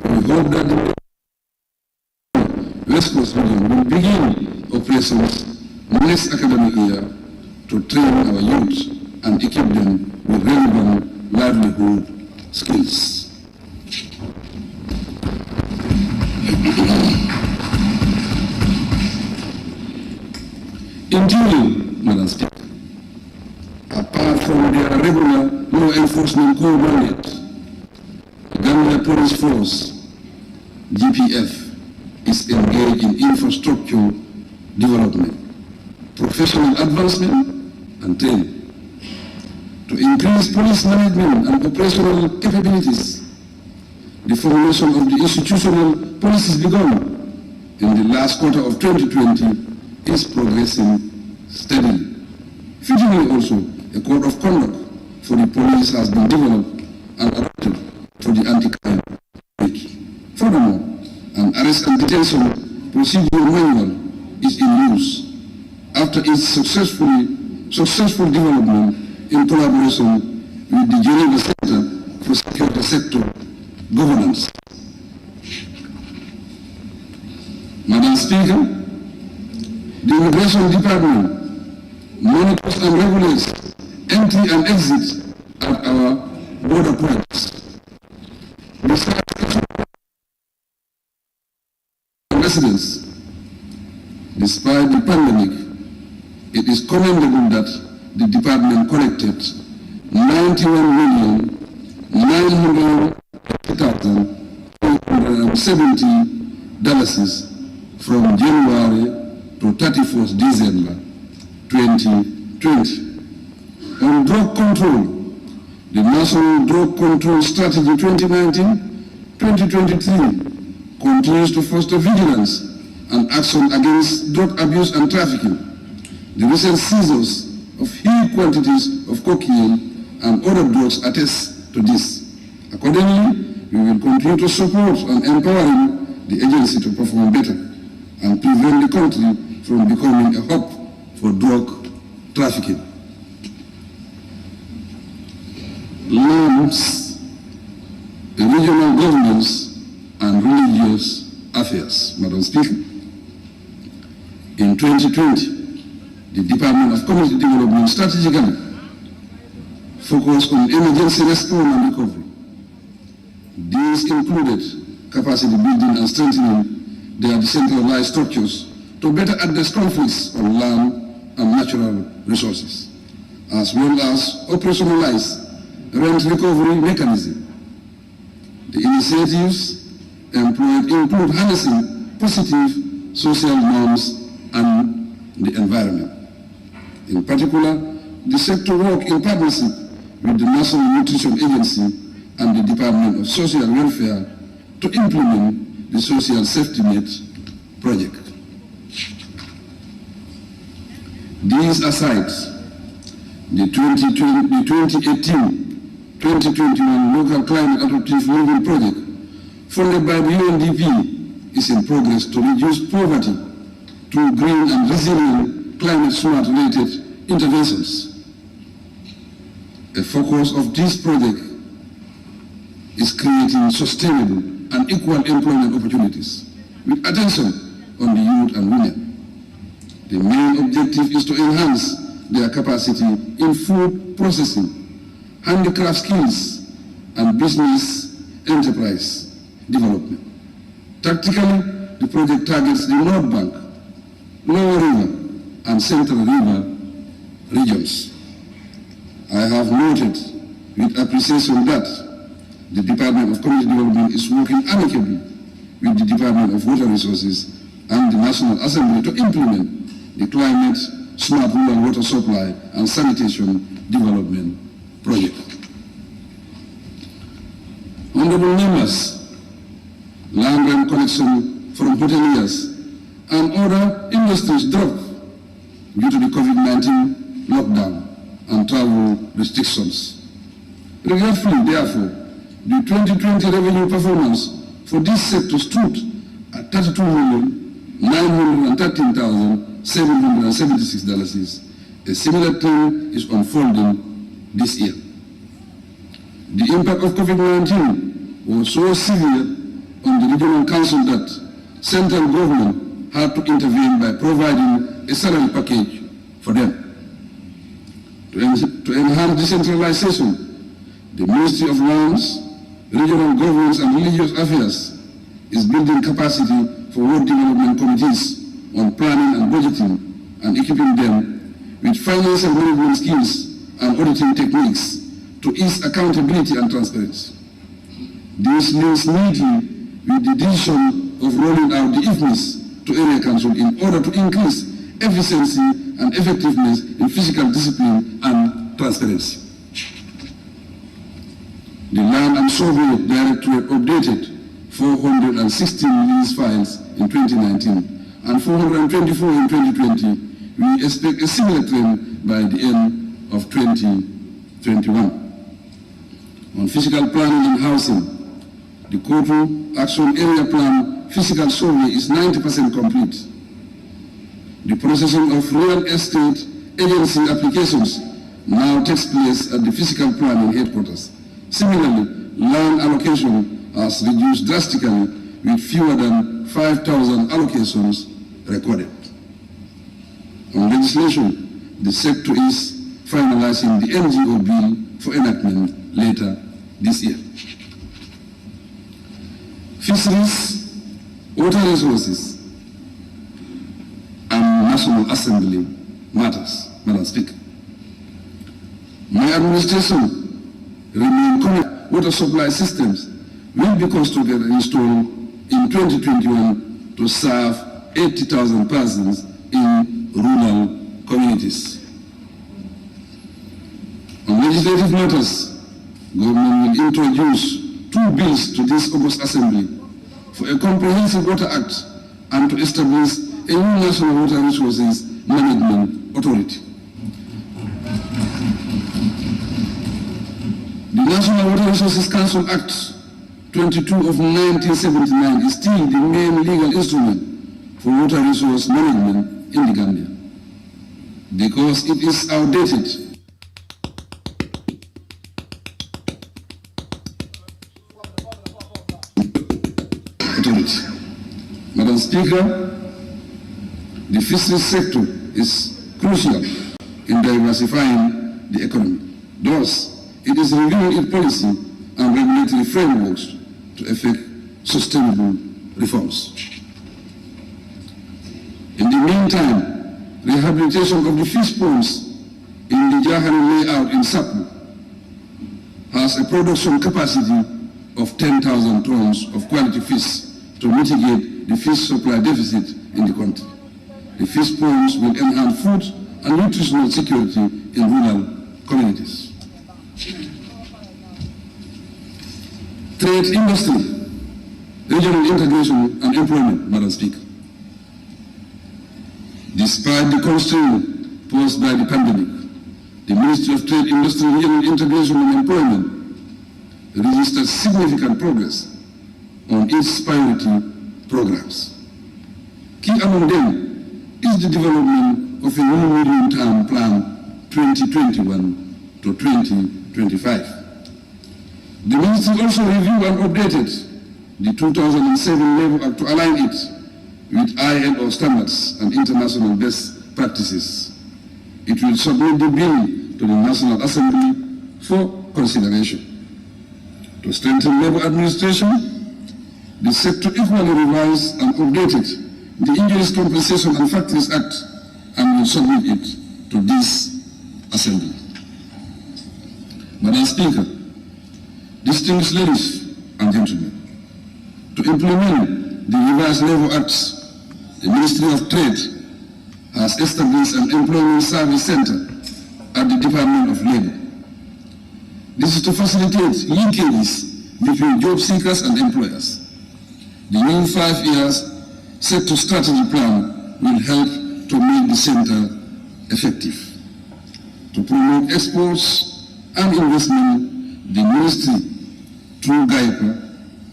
Speaker 8: We hope that the West Coast region will begin operations next academic year to train our youth and equip them with relevant livelihood skills. Indeed, Madam Speaker, apart from their regular law enforcement core mandate, the Gambia Police Force, GPF, is engaged in infrastructure development, professional advancement, and training. To increase police management and operational capabilities, the formulation of the institutional policies begun in the last quarter of 2020 is progressing steadily. Fittingly also, a code of conduct for the police has been developed and adopted for the anti-crime week. Furthermore, an arrest and detention procedure manual is in use after its successful development in collaboration with the Geneva Center for Security Sector Governance. Madam Speaker, the Immigration Department monitors and regulates entry and exit at our border points. Besides residents, despite the pandemic, it is commendable that the department collected $91,980,270 from January to 31st December 2020. On drug control, the National Drug Control Strategy 2019-2023 continues to foster vigilance and action against drug abuse and trafficking. The recent seizures of huge quantities of cocaine and other drugs attest to this. Accordingly, we will continue to support and empower the agency to perform better and prevent the country from becoming a hub for drug trafficking. Lands, regional governance, and religious affairs. Madam Speaker, in 2020, the Department of Community Development strategically focused on emergency response and recovery. These included capacity building and strengthening their decentralized structures to better address conflicts on land and natural resources, as well as operationalize rent recovery mechanism. The initiatives employed include harnessing positive social norms and the environment. In particular, the sector worked in partnership with the National Nutrition Agency and the Department of Social Welfare to implement the Social Safety Net project. These aside, the 2018-2021 Local Climate Adaptive Living Project, funded by the UNDP, is in progress to reduce poverty through green and resilient climate-smart related interventions. A focus of this project is creating sustainable and equal employment opportunities with attention on the youth and women. The main objective is to enhance their capacity in food processing, handicraft skills, and business enterprise development. Tactically, the project targets the North Bank, Lower River, and Central River regions. I have noted with appreciation that the Department of Community Development is working amicably with the Department of Water Resources and the National Assembly to implement the Climate Smart Rural Water Supply and Sanitation Development Project. Honorable members, land rent collection from hoteliers and other industries dropped due to the COVID-19 lockdown and travel restrictions. Regretfully, therefore, the 2020 revenue performance for this sector stood at $32,913,776. A similar trend is unfolding this year. The impact of COVID-19 was so severe on the regional council that central government had to intervene by providing a salary package for them. To enhance decentralization, the Ministry of Lands, Regional Governance and Religious Affairs is building capacity for work development committees on planning and budgeting and equipping them with financial management skills and auditing techniques to ease accountability and transparency. This links neatly with the decision of rolling out the IFMIS to area council in order to increase efficiency and effectiveness in physical discipline and transparency. The Land and Survey Directorate updated 416 lease files in 2019 and 424 in 2020. We expect a similar trend by the end of 2021. On physical planning and housing, the Kotu Action Area Plan physical survey is 90% complete. The processing of real estate agency applications now takes place at the physical planning headquarters. Similarly, land allocation has reduced drastically with fewer than 5,000 allocations recorded. On legislation, the sector is finalizing the NGO bill for enactment later this year. Fisheries, water resources, and National Assembly matters, Madam Speaker. My administration remains committed. Water supply systems will be constructed and installed in 2021 to serve 80,000 persons in rural communities. On legislative matters, government will introduce 2 bills to this August Assembly for a comprehensive water act and to establish a new national water resources management authority. The National Water Resources Council Act 22 of 1979 is still the main legal instrument for water resource management in the Gambia because it is outdated. Madam Speaker, the fisheries sector is crucial in diversifying the economy. Thus, it is reviewing its policy and regulatory frameworks to effect sustainable reforms. In the meantime, rehabilitation of the fish ponds in the Jahari layout in Sapu has a production capacity of 10,000 tons of quality fish to mitigate the fish supply deficit in the country. The fish ponds will enhance food and nutritional security in rural communities. Trade, industry, regional integration and employment, Madam Speaker. Despite the constraint posed by the pandemic, the Ministry of Trade, Industry, Regional Integration and Employment registered significant progress on its priority programs. Key among them is the development of a new medium-term plan 2021 to 2025. The Ministry also reviewed and updated the 2007 Labour Act to align it with ILO standards and international best practices. It will submit the bill to the National Assembly for consideration. To strengthen labour administration, the sector equally revised and updated the Injuries Compensation and Factories Act and will submit it to this Assembly. Madam Speaker, distinguished ladies and gentlemen, to implement the revised Labour Acts, the Ministry of Trade has established an Employment Service Center at the Department of Labour. This is to facilitate linkages between job seekers and employers. The new 5 years sector strategy plan will help to make the center effective. To promote exports and investment, the Ministry, through GAIPA,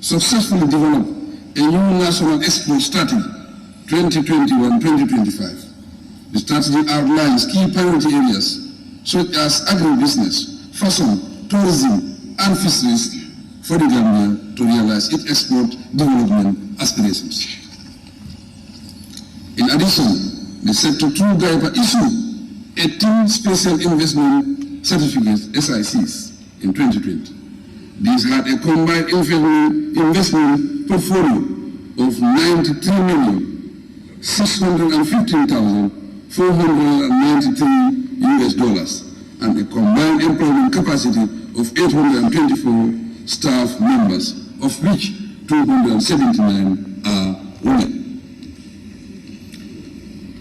Speaker 8: successfully developed a new national export strategy 2021-2025. The strategy outlines key priority areas such as agribusiness, fashion, tourism, and fisheries for the Gambia to realize its export development aspirations. In addition, the sector through GAIPA issued 18 special investment certificates, SICs, in 2020. These had a combined investment portfolio of $93,615,493 and a combined employment capacity of 824 staff members, of which 279 are women.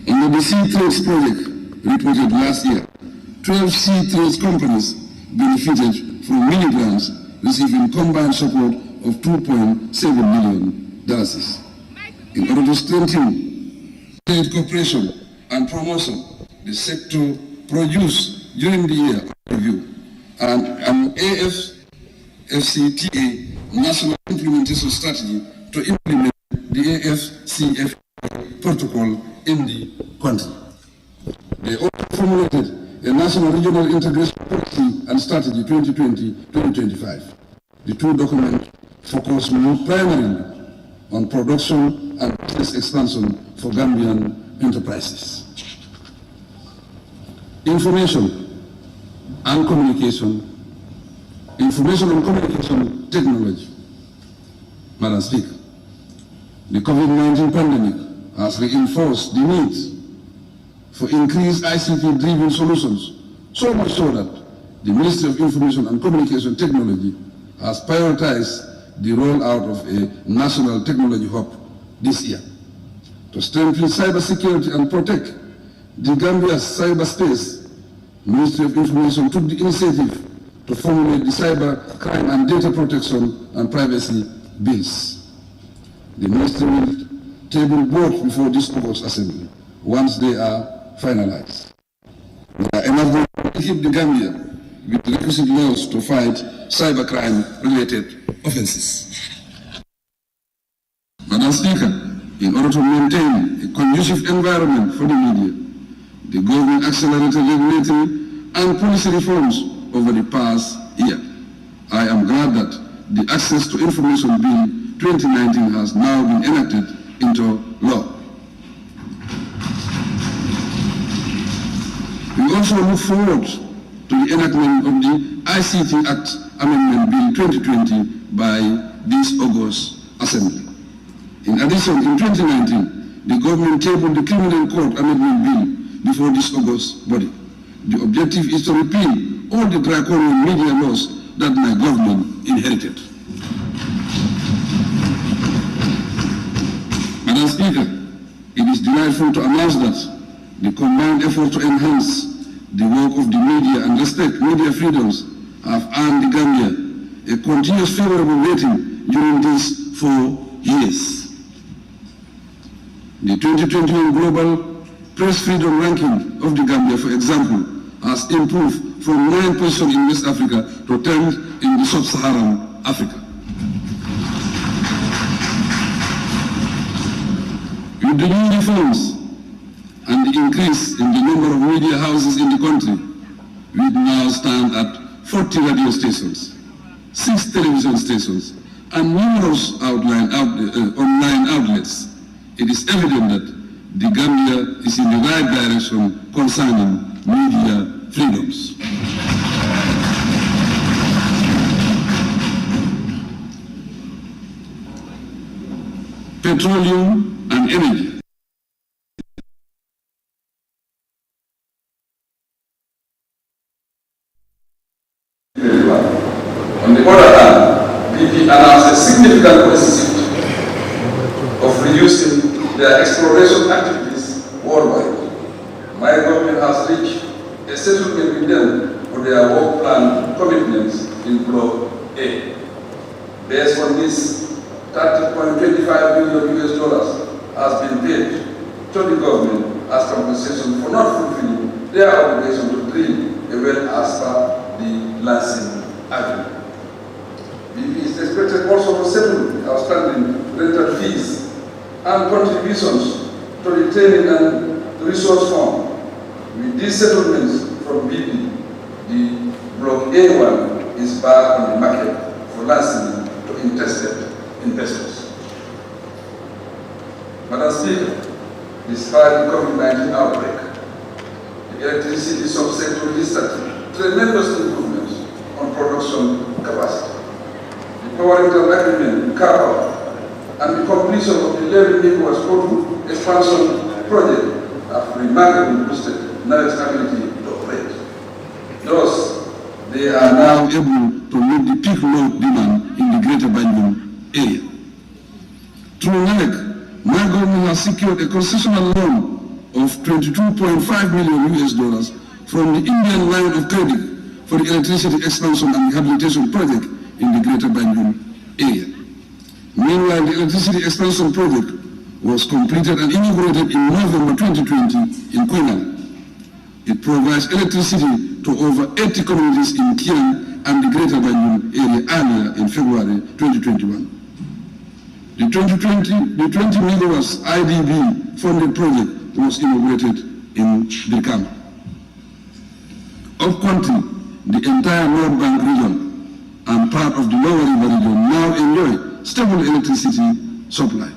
Speaker 8: Under the Sea Trades project reported last year, 12 sea trades companies benefited from mini grants, receiving combined support of $2.7 million. In order to strengthen trade cooperation and promotion, the sector produced during the year review an AFCTA national implementation strategy to implement the AFCF protocol in the country. They also formulated a national regional integration policy and strategy 2020-2025. The two documents focus more primarily on production and business expansion for Gambian enterprises. Information and communication technology. Madam Speaker, the COVID-19 pandemic has reinforced the need for increased ICT-driven solutions, so much so that the Ministry of Information and Communication Technology has prioritized the rollout of a national technology hub this year. To strengthen cybersecurity and protect the Gambia's cyberspace, Ministry of Information took the initiative to formulate the cyber crime and data protection and privacy bills. The Ministry will table both before this August Assembly once they are finalized. We are enough to equip the Gambia with the requisite laws to fight cybercrime-related offenses. Madam Speaker, in order to maintain a conducive environment for the media, the government accelerated regulatory and policy reforms over the past year. I am glad that the Access to Information Bill 2019 has now been enacted into law. We also look forward to the enactment of the ICT Act Amendment Bill 2020 by this August Assembly. In addition, in 2019, the government tabled the Criminal Code Amendment Bill before this August body. The objective is to repeal all the draconian media laws that my government inherited. Madam Speaker, it is delightful to announce that the combined effort to enhance the work of the media and respect media freedoms have earned the Gambia a continuous favorable rating during these 4 years. The 2021 Global Press Freedom Ranking of the Gambia, for example, has improved from 9th position in West Africa to 10th in the Sub-Saharan Africa. With the new reforms and the increase in the number of media houses in the country, we now stand at 40 radio stations, 6 television stations, and numerous online outlets. It is evident that the Gambia is in the right direction concerning media freedoms. Petroleum and energy. On the other hand, BP announced a significant policy of reducing their exploration activities worldwide. My government has reached a settlement with them for their work plan commitments in Block A. Based on this, $30.25 billion has been paid to the government as compensation for not fulfilling their obligation to drill a well as per the licensing agreement. BP is expected also to settle the outstanding rental fees and contributions to the training and resource fund. With these settlements from BP, the Block A1 is back on the market for licensing to interested investors. Madam Speaker, despite the COVID-19 outbreak, the electricity subsector registered tremendous improvements on production capacity. The power rental agreement, CAPA, and the completion of the 11 megawatts Kotu expansion project have remarkably boosted NARE's ability to operate. Thus, they are now able to meet the peak load demand in the Greater Banjul area. Through NAREC, my government has secured a concessional loan of $22.5 million from the Indian line of credit for the electricity expansion and rehabilitation project in the Greater Banjul area. Meanwhile, the electricity expansion project was completed and inaugurated in November 2020 in Queenan. It provides electricity to over 80 communities in Kiang and the Greater Banjul area earlier in February 2021. The 20 megawatts IDB funded project was inaugurated in Brikama. Up country, the entire North Bank region and part of the Lower River region now enjoy stable electricity supply.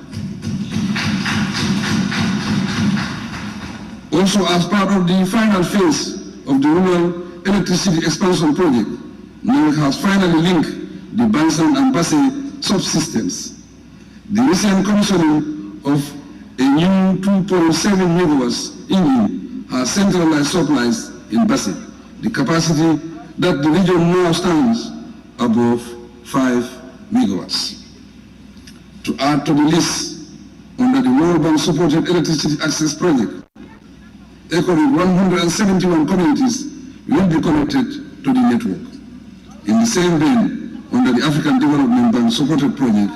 Speaker 8: Also, as part of the final phase of the rural electricity expansion project, NAREC has finally linked the Bansan and Basse subsystems. The recent commissioning of a new 2.7 megawatts engine has centralized supplies in Basse. The capacity that the region now stands above 5 megawatts. To add to the list, under the World Bank supported electricity access project, equally 171 communities will be connected to the network. In the same vein, under the African Development Bank supported project,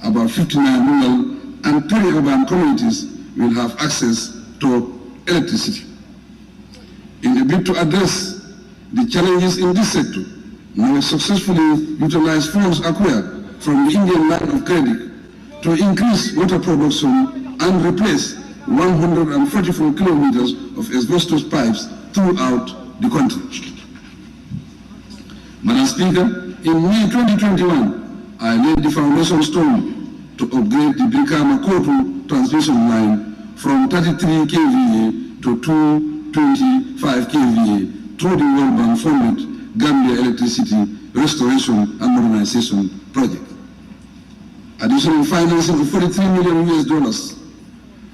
Speaker 8: about 59 rural and peri-urban communities will have access to electricity. In a bid to address the challenges in this sector, NAREC successfully utilized funds acquired from the Indian line of credit to increase water production and replace 144 kilometers of asbestos pipes throughout the country. Madam Speaker, in May 2021, I laid the foundation stone to upgrade the Brikama-Kotu transmission line from 33 kVA to 225 kVA through the World Bank funded Gambia Electricity Restoration and Modernization Project. Additional financing of $43 million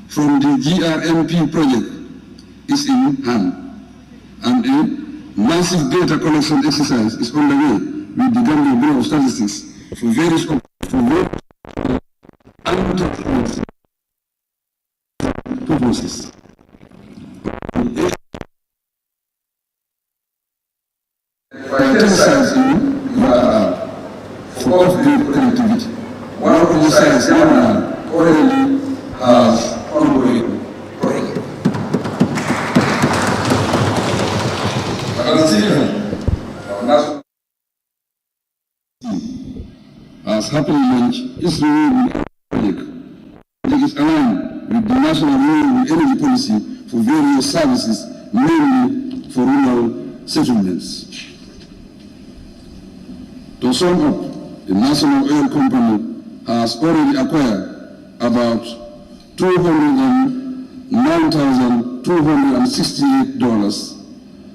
Speaker 8: from the GRMP project is in hand, and a massive data collection exercise is underway with the Gambia Bureau of Statistics for various purposes. sites in URL for off-grid connectivity. One of the sites currently has ongoing project. Our national has happily launched its renewable project. It is aligned with the national renewable energy policy for various services, mainly for rural settlements. To sum up, the National Oil Company has already acquired about $209,268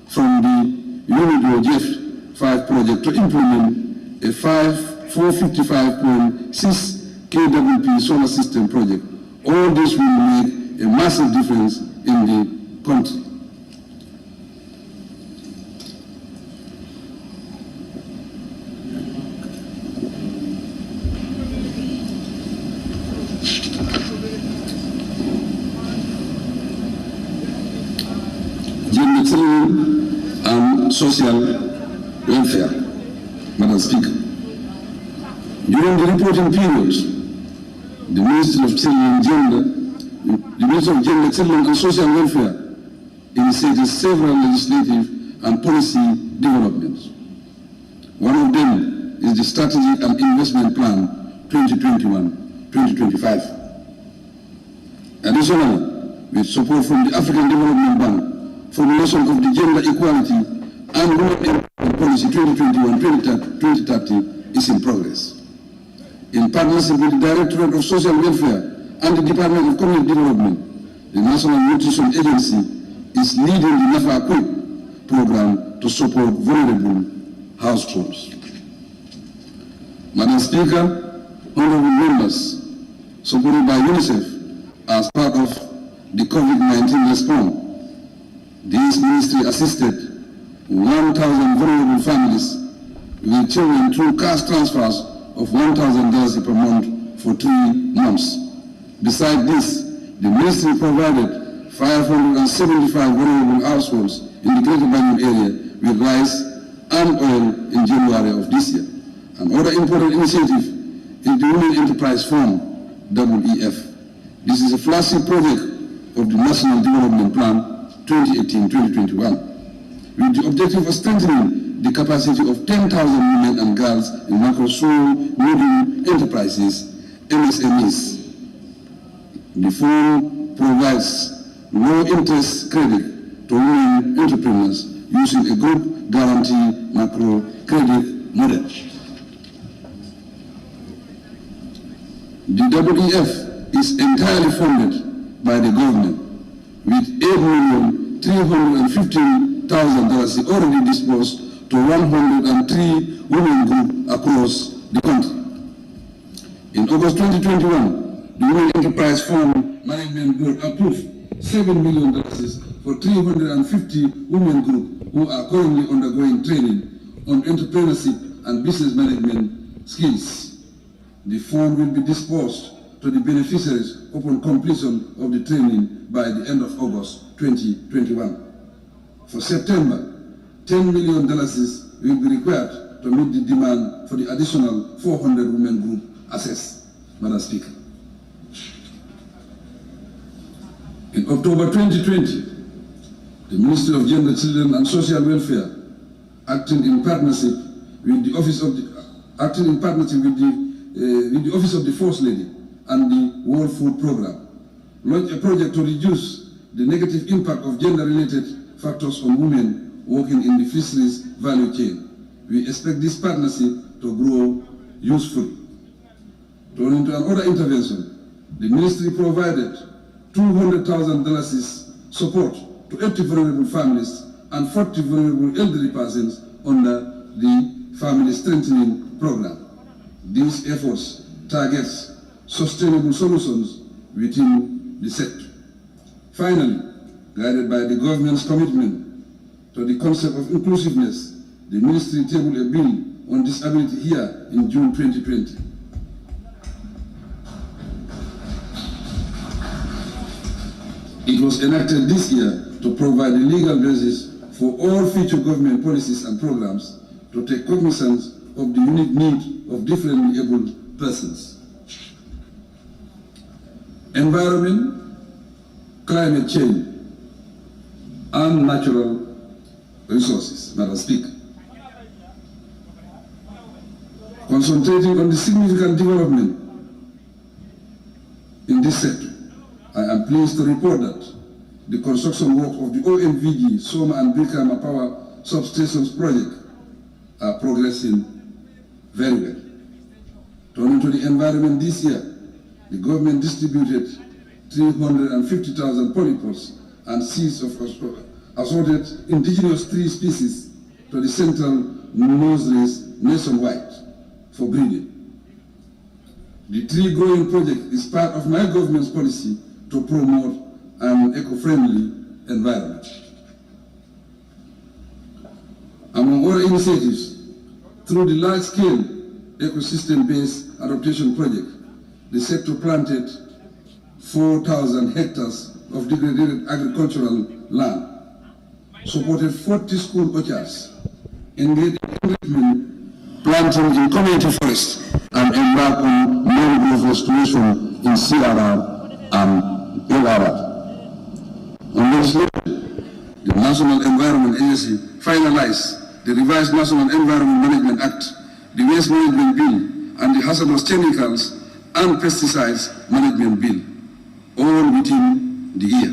Speaker 8: from the Unido Jet 5 project to implement a 455.6 kWp solar system project. All this will make a massive difference in the country. And social welfare, Madam Speaker. During the reporting period, the Ministry of Gender, Children and Social Welfare initiated several legislative and policy developments. One of them is the Strategy and Investment Plan 2021-2025. Additionally, with support from the African Development Bank, formulation of the Gender Equality and Women Policy 2021-2030 is in progress. In partnership with the Directorate of Social Welfare and the Department of Community Development, the National Nutrition Agency is leading the NAFA-QUIP program to support vulnerable households. Madam Speaker, honorable members, supported by UNICEF as part of the COVID-19 response, this ministry assisted 1,000 vulnerable families with children through cash transfers of $1,000 per month for 3 months. Besides this, the ministry provided 575 vulnerable households in the Greater Banjul area with rice and oil in January of this year. Another important initiative is the Women Enterprise Fund, WEF. This is a flagship project of the National Development Plan 2018-2021, with the objective of strengthening the capacity of 10,000 women and girls in micro, small, medium enterprises, MSMEs. The fund provides low-interest credit to women entrepreneurs using a group guarantee macro credit model. The WEF is entirely funded by the government, with $8,315,000 already disbursed to 103 women groups across the country. In August 2021, the Women Enterprise Fund Management Board approved $7 million for 350 women groups who are currently undergoing training on entrepreneurship and business management skills. The fund will be disbursed to the beneficiaries upon completion of the training by the end of August 2021. For September, $10 million will be required to meet the demand for the additional 400 women group assessed, Madam Speaker. In October 2020, the Ministry of Gender, Children and Social Welfare, acting in partnership with the Office of the First Lady and the World Food Programme, launched a project to reduce the negative impact of gender-related factors on women working in the fisheries value chain. We expect this partnership to grow usefully. Turning to another intervention, the ministry provided $200,000 support to 80 vulnerable families and 40 vulnerable elderly persons under the Family Strengthening Program. These efforts target sustainable solutions within the sector. Finally, guided by the government's commitment to the concept of inclusiveness, the ministry tabled a bill on disability here in June 2020. It was enacted this year to provide a legal basis for all future government policies and programs to take cognizance of the unique need of differently abled persons. Environment, climate change, and natural resources, Madam Speaker. Concentrating on the significant development in this sector, I am pleased to report that the construction work of the OMVG Soma and Brikama Power Substations project are progressing very well. Turning to the environment this year, the government distributed 350,000 polypods and seeds of assorted indigenous tree species to the central nurseries nationwide for breeding. The tree growing project is part of my government's policy to promote an eco-friendly environment. Among other initiatives, through the large-scale ecosystem-based adaptation project, the sector planted 4,000 hectares of degraded agricultural land, supported 40 school orchards, engaged in planting in community forests, and embarked on mangrove restoration in CRR and LRR. On legislation, the National Environment Agency finalized the revised National Environment Management Act, the Waste Management Bill, and the Hazardous Chemicals and Pesticides Management Bill, all within the year.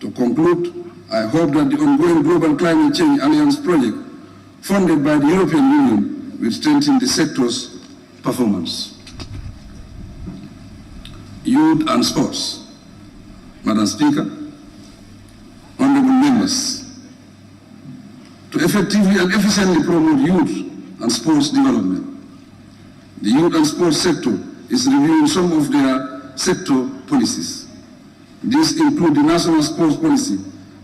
Speaker 8: To conclude, I hope that the ongoing Global Climate Change Alliance project, funded by the European Union, will strengthen the sector's performance. Youth and sports. Madam Speaker, honorable members, to effectively and efficiently promote youth and sports development, the youth and sports sector is reviewing some of their sector policies. These include the National Sports Policy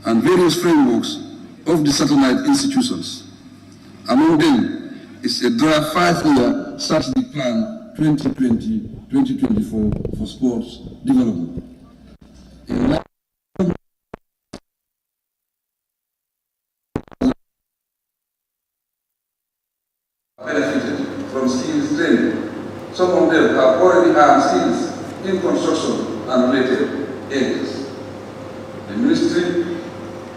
Speaker 8: and various frameworks of the satellite institutions. Among them is a draft 5-year strategic plan 2020-2024 for sports development. Benefited from skills training. Some of them have already earned skills in construction and related areas. The ministry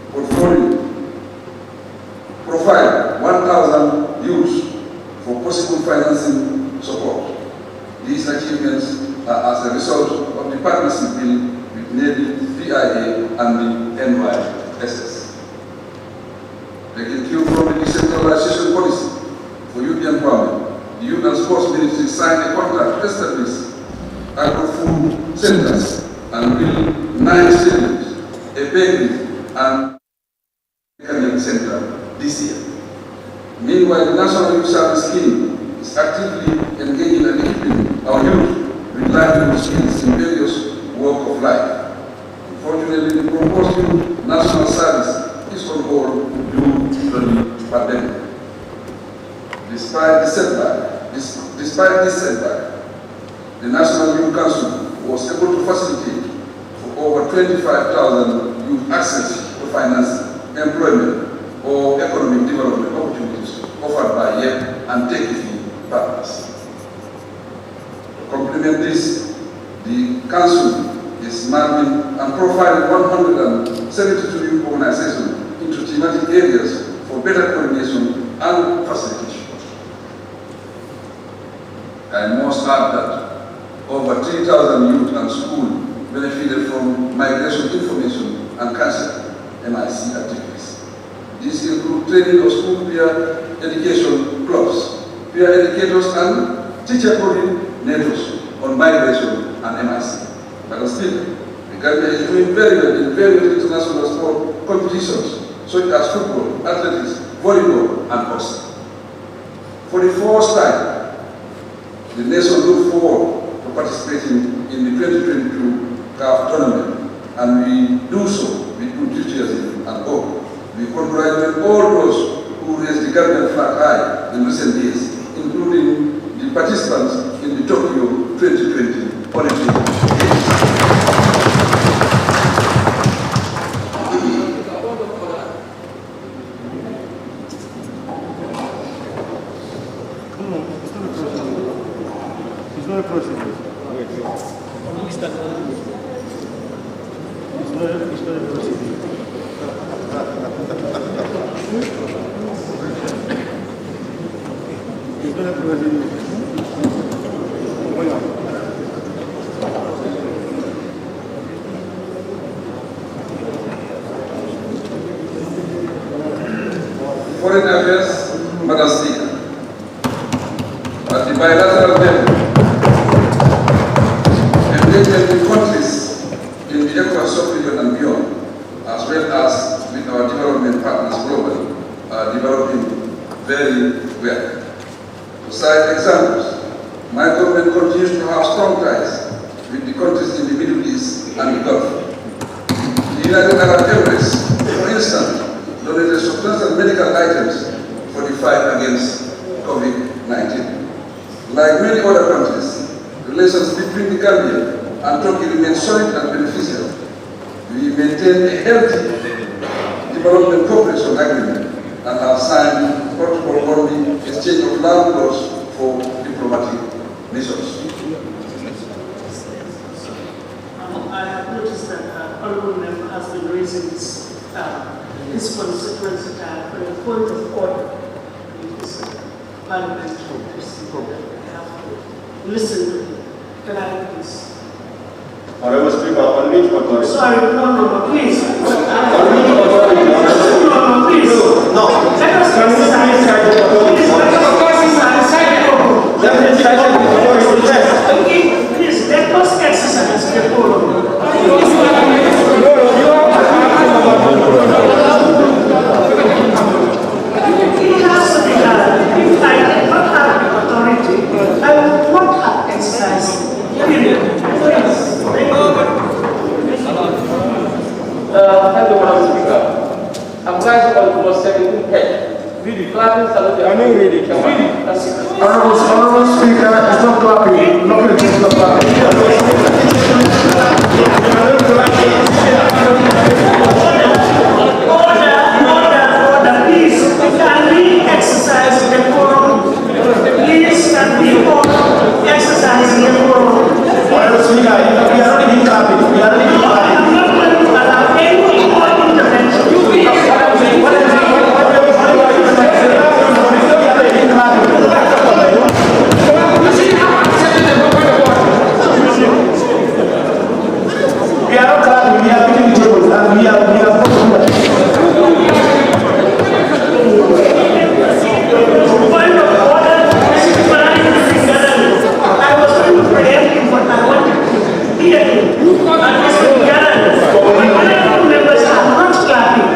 Speaker 8: portfolio provide 1,000 youths for possible financing support. These achievements are as a result of the partnership bill with Navy, PIA, and the NYSS. Taking cue from the decentralization policy for youth empowerment, the Youth and Sports Ministry signed a contract to establish agro-food centers and build 9 stadiums, a bakery, and mechanic center this year. Meanwhile, the National Youth Service Scheme is actively engaging and equipping our youth with livelihood skills in various walks of life. Unfortunately, the proposed youth national service is on hold due to the pandemic. Despite this setback, the National Youth Council was able to facilitate for over 25,000 youth access to financing, employment, or economic development opportunities offered by YEP and TECIFI partners. To complement this, the Council is mapping and profiling 172 youth organizations into thematic areas for better coordination and facilitation. I must add that over 3,000 youth and schools benefited from migration information and counseling (MIC) activities. These include training of school peer education clubs, peer educators, and teacher coordinators on migration and MIC. Madam Speaker, the Gambia is doing very well in various international sport competitions such as football, athletics, volleyball, and boxing. For the first time, the nation look forward to participating in the 2022 CAF tournament, and we do so with enthusiasm and hope. We congratulate all those who raised the Gambian flag high in recent years, including the participants in the Tokyo 2020 Olympic Games.
Speaker 2: no procedure. It's not a procedure. It's not a procedure.
Speaker 8: Foreign Affairs, Madam Speaker. At the bilateral level, engagement with countries in the ECOWAS sub-region and beyond, as well as with our development partners globally, are developing very well. To cite examples, my government continues to have strong ties with the countries in the Middle East and the Gulf. The United Arab Emirates, for instance, donated substantial medical items for the fight against COVID-19. Like many other countries, relations between the Gambia and Turkey remain solid and beneficial. We maintain a healthy development cooperation agreement and have signed protocol on the exchange of land laws for diplomatic missions.
Speaker 7: I have noticed that honorable member has been raising this constituency for a point of order in this parliamentary procedure. I have to listen to him. Can I please?
Speaker 9: Honorable Speaker, on which authority?
Speaker 7: Sorry, no, please.
Speaker 9: On which authority?
Speaker 7: No, please.
Speaker 9: No.
Speaker 7: Let us exercise the authority. Please, let us exercise the forum. It has to be done. If I did not have the authority, I would not have exercised it. Period. Please. Thank you.
Speaker 10: Hello, Madam Speaker. I'm glad to all for 17 head. Really, clapping salute. I know really.
Speaker 6: Honorable Speaker, it's not clapping. Nothing is not clapping.
Speaker 7: Order, please. Can we exercise the forum? Please, can we all exercise the forum?
Speaker 6: Honorable Speaker, we are not even clapping. We are not even clapping.
Speaker 7: I'm not going to allow any more intervention.
Speaker 6: We are not clapping. We are picking the tables and we are
Speaker 7: Point of order, I was going to preempt him, but I wanted to hear him. And Mr. Garland, honorable members are not clapping.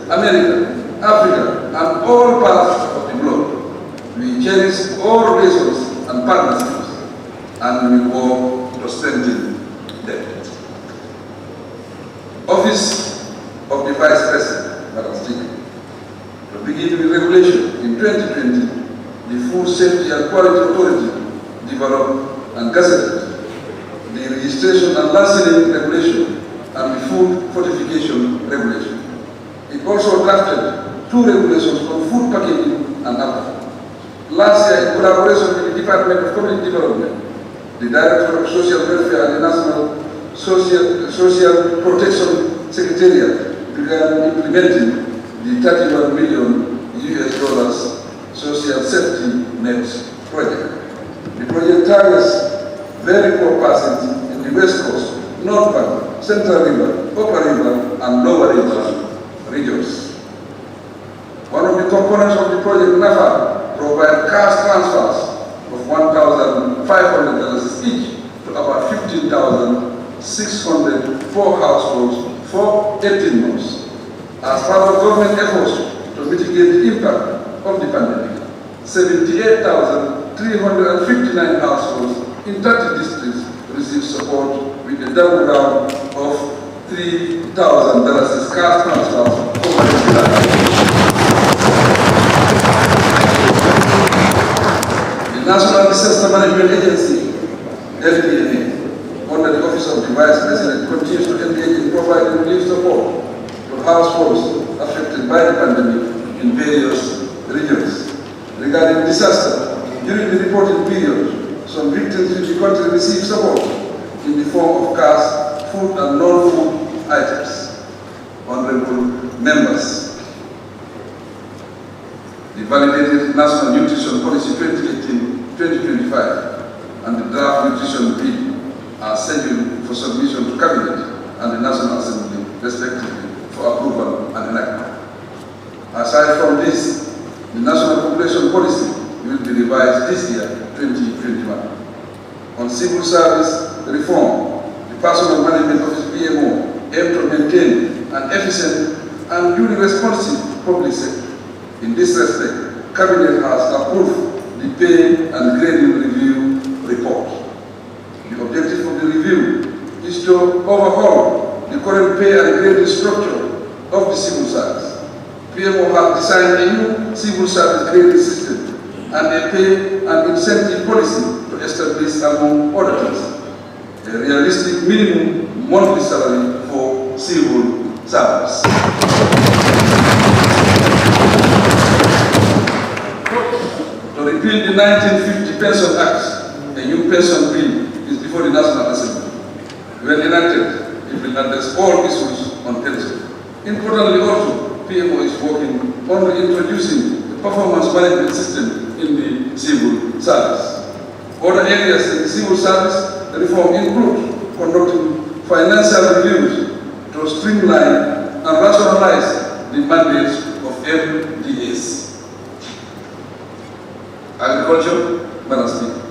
Speaker 8: America, Africa, and all parts of the globe. We cherish all relations and partnerships, and we work to strengthen them. Office of the Vice President, Madam Speaker. To begin with regulation, in 2020, the Food Safety and Quality Authority developed and gazetted the registration and licensing regulation and the food fortification regulation. It also drafted 2 regulations on food packaging and alcohol. Last year, in collaboration with the Department of Community Development, the Director of Social Welfare and the National Social Protection Secretariat began implementing the $31 million Social Safety Net project. The project targets very poor persons in the West Coast, North Bank, Central River, Upper River, and Lower River regions. One of the components of the project, NAFA, provide cash transfers of $1,500 each to about 15,600 poor households for 18 months. As part of government efforts to mitigate the impact of the pandemic, 78,359 households in 30 districts received support with a double round of $3,000 cash transfers over the National Disaster Management Agency, LDMA, under the Office of the Vice President, continues to engage in providing relief support to households affected by the pandemic in various regions. Regarding disaster, during the reporting period, some victims in the country received support in the form of cash, food and non-food items. Honorable members, the validated National Nutrition Policy 2018-2025 and the draft nutrition bill are scheduled for submission to Cabinet and the National Assembly, respectively, for approval and enactment. Aside from this, the National Population Policy will be revised this year, 2021. On civil service reform, the Personal Management Office PMO aims to maintain an efficient and duly responsive public sector. In this respect, Cabinet has approved the pay and grading review report. The objective of the review is to overhaul the current pay and grading structure of the civil service. PMO has designed a new civil service grading system and a pay and incentive policy to establish, among other things, a realistic minimum monthly salary for civil servants. To repeal the 1950 Pension Act, a new pension bill is before the National Assembly. When enacted, it will address all issues on pension. Importantly also, PMO is working on introducing the performance management system in the civil service. Other areas in the civil service reform include conducting financial reviews to streamline and rationalize the mandates of MDAs. Agriculture, Madam Speaker.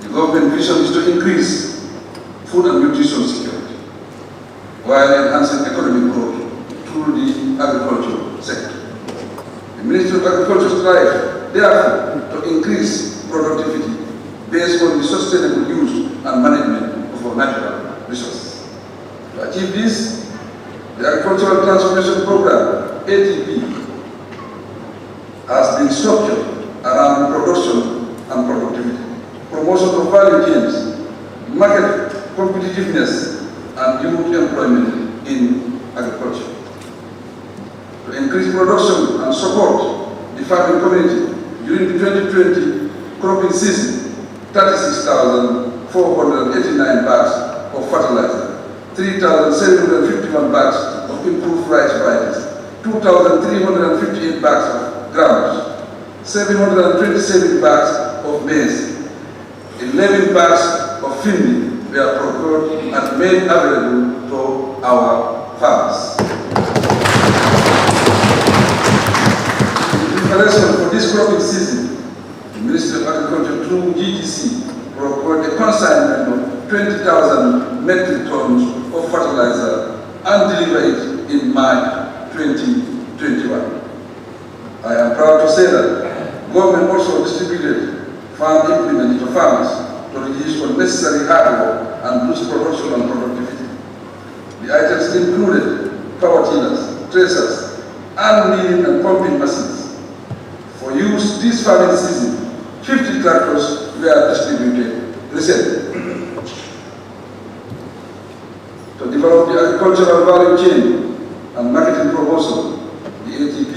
Speaker 8: The government vision is to increase food and nutrition security while enhancing economic growth through the agricultural sector. The Ministry of Agriculture strives, therefore, to increase productivity based on the sustainable use and management of our natural resources. To achieve this, the Agricultural Transformation Program, ATP, has been structured around production and productivity, promotion of value chains, market competitiveness, and youth employment in agriculture. To increase production and support the farming community during the 2020 cropping season, 36,489 bags of fertilizer, 3,751 bags of improved rice varieties, 2,358 bags of grounds, 727 bags of maize, 11 bags of finley were procured and made available to our farmers. In preparation for this cropping season, the Ministry of Agriculture through GGC procured a consignment of 20,000 metric tons of fertilizer and delivered it in March 2021. proud to say that government also distributed farm implements to farmers to reduce unnecessary hard work and boost production and productivity. The items included power tillers, tracers, and milling and pumping machines. For use this farming season, 50 tractors were distributed recently. To develop the agricultural value chain and marketing proposal, the ATP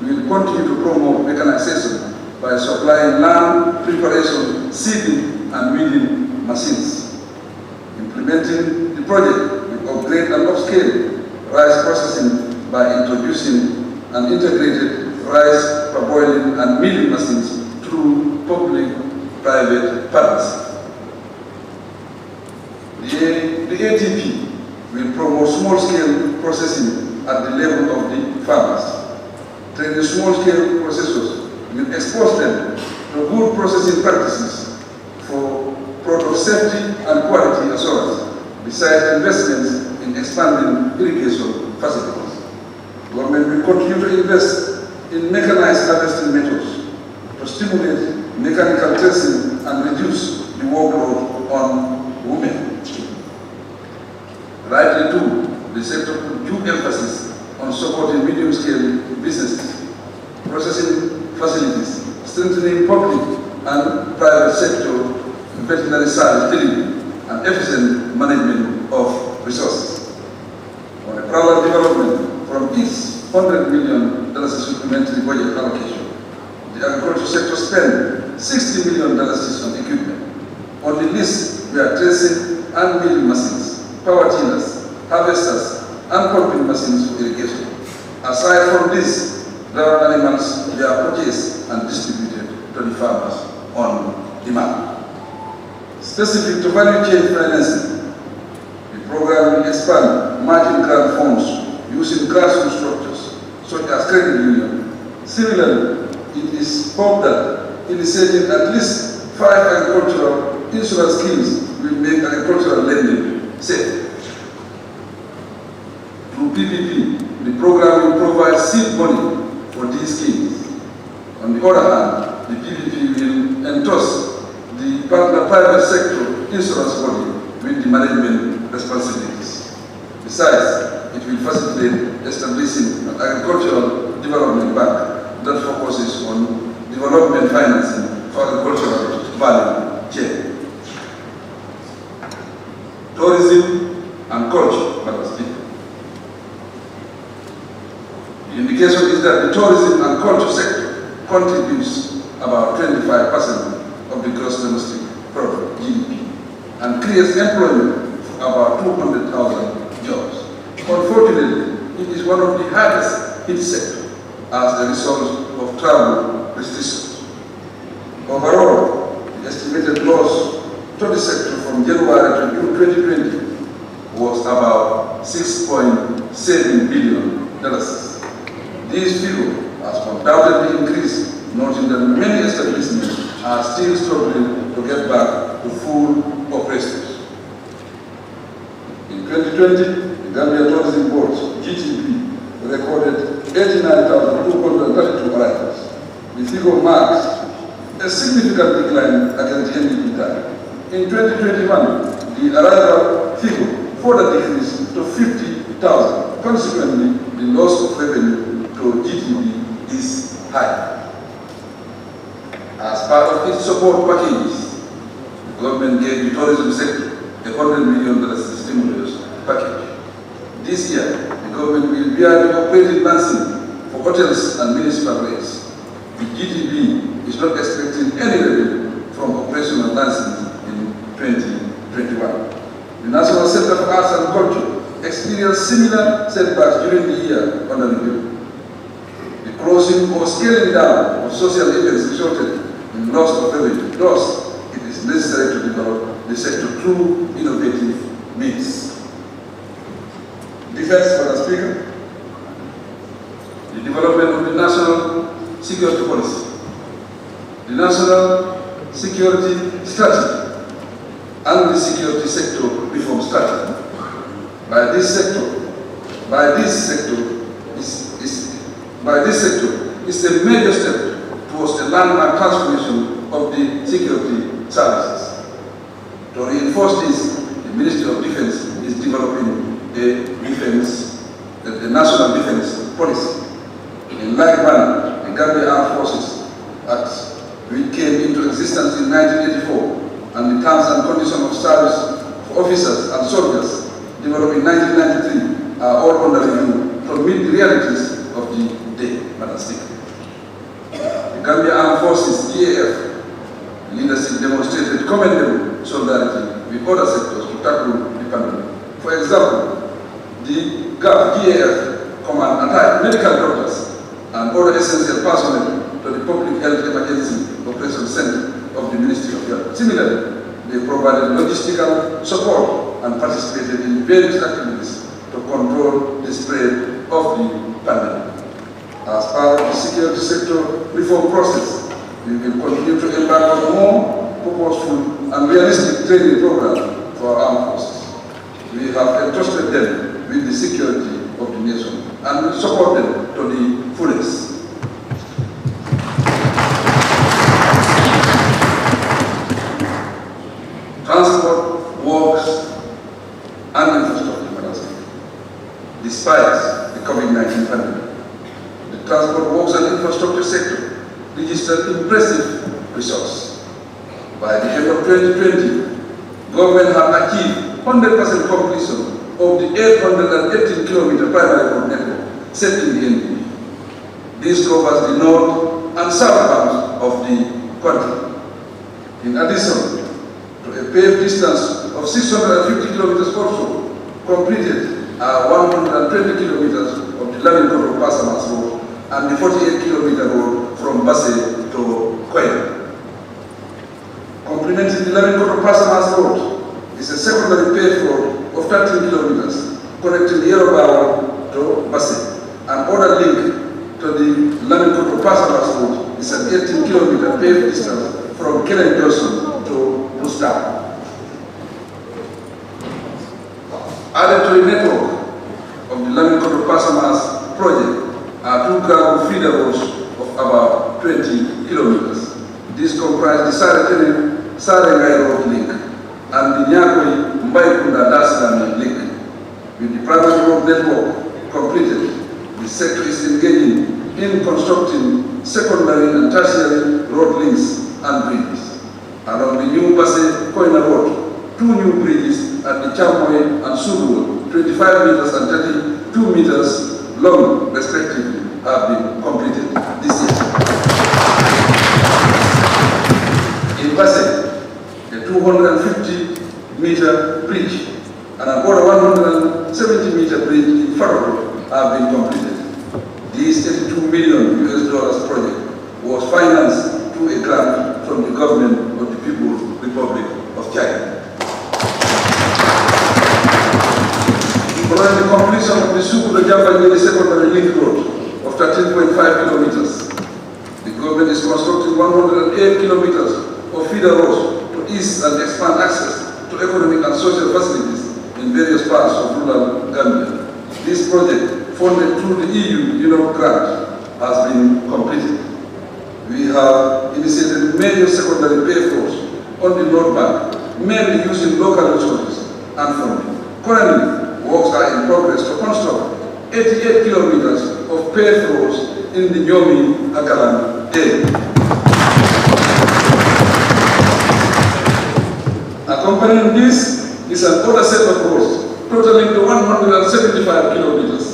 Speaker 8: will continue to promote mechanization by supplying land preparation, seeding, and weeding machines. Implementing the project will upgrade and upscale rice processing by introducing an integrated rice parboiling and milling machines through public-private partnership. The ATP will promote small-scale processing at the level of the farmers. Training small-scale processors will expose them to good processing practices for product safety and quality assurance, besides investments in expanding irrigation facilities. Government will continue to invest in mechanized harvesting methods to stimulate mechanical testing and reduce the workload on women. Rightly too, the sector put due emphasis on supporting medium-scale businesses, processing facilities, strengthening public and private sector veterinary service delivery, and efficient management of resources. On a parallel development from its $100 million supplementary budget allocation, the agriculture sector spent $60 million on equipment. On the list were tracing and milling machines, power tillers, harvesters, and pumping machines for irrigation. Aside from this, dairy animals were purchased and distributed to the farmers on demand. Specific to value chain financing, the program will expand margin grant funds using grassroots structures such as credit union. Similarly, it is hoped that initiating at least 5 agricultural insurance schemes will make agricultural lending safe. Through PPP, the program will provide seed money for these schemes. On the other hand, the PPP will entrust the private sector insurance body with the management responsibilities. Besides, it will facilitate establishing an agricultural development bank that focuses on development financing for agricultural value chain. Tourism and culture, Madam Speaker. The indication is that the tourism and culture sector contributes about 25% of the gross domestic product, GDP, and creates employment for about 200,000 jobs. Unfortunately, it is one of the hardest hit sectors as a result of travel restrictions. Overall, the estimated loss to the sector from January to June 2020 was about $6.7 billion. This figure has undoubtedly increased, noting that many establishments are still struggling to get back to full operations. In 2020, the Gambia Tourism Board's GTP recorded 89,232 arrivals. The figure marks a significant decline against the NDP time. In 2021, the arrival figure further decreased to 50,000. Consequently, the loss of revenue to GTP is high. As part of its support packages, the government gave the tourism sector a $100 million stimulus package. This year, the government will bear the operating lancing for hotels and municipal rates. The GTB is not expecting any revenue from operational lancing in 2021. The National Center for Arts and Culture experienced similar setbacks during the year under review. The closing or scaling down of social events resulted in loss of revenue. Thus, it is necessary to develop the sector through innovative means. Defense, Madam Speaker. The development of the national security policy, the national security strategy, and the security sector reform strategy. By this sector is a major step towards a landmark transformation of the security services. To reinforce this, the Ministry of Defense is developing a national defense policy. In like manner, the Gambia Armed Forces Act, which came into existence in 1984, and the terms and conditions of service for officers and soldiers developed in 1993 are all under review to meet the realities of the day, Madam Speaker. The Gambia Armed Forces GAF leadership demonstrated commendable solidarity with other sectors to tackle the pandemic. For example, the GAF command attacked medical doctors and other essential personnel to the Public Health Emergency Operation Center of the Ministry of Health. Similarly, they provided logistical support and participated in various activities to control the spread of the pandemic. As part of the security sector reform process, we will continue to embark on more purposeful and realistic training programs for our armed forces. We have entrusted them with the security of the nation and will support them to the fullest. Transport, works, and infrastructure, Madam Speaker. Despite the COVID-19 pandemic, the transport, works, and infrastructure sector registered impressive results. By the end of 2020, government had achieved 100% completion of the 818-kilometer primary road network set in the NDP. This covers the north and south banks of the country. In addition, to a paved distance of 650 kilometers also, completed 120 kilometers of the Lamin-Koto-Pasamas road and the 48-kilometer road from Basse to Koyen. Complementing the Lamin-Koto-Pasamas road is a secondary paved road of 13 kilometers connecting Yerobawa to Basse. An other link to the Lamin-Koto-Pasamas road is an 18-kilometer paved distance from Kellen Johnson to Mustang. Added to the network of the Lamin-Koto-Pasamas project are two gravel feeder roads of about 20 kilometers. These comprise the Sarengai road link and the Nyakoi-Mbaikunda-Daslami link. With the primary road network completed, the sector is engaging in constructing secondary and tertiary road links and bridges. Along the new Basse-Koina road, two new bridges at the Chamoy and Sulu, 25 meters and 32 meters long respectively, have been completed this year. In Basse, a 250-meter bridge and about a 170-meter bridge in Faro have been completed. This $82 million project was financed through a grant from the government of the People's Republic of China. Following the completion of the Sukuru-Jamba secondary link road of 13.5 kilometers, the government is constructing 108 kilometers of feeder roads to ease and expand access to economic and social facilities in various parts of rural Gambia. This project, funded through the EU grant, has been completed. We have initiated major secondary paved roads on the North Bank, mainly using local resources and funding. Currently, works are in progress to construct 88 kilometers of paved roads in the Nyomi-Agalan area. Accompanying this is another set of roads totaling to 175 kilometers.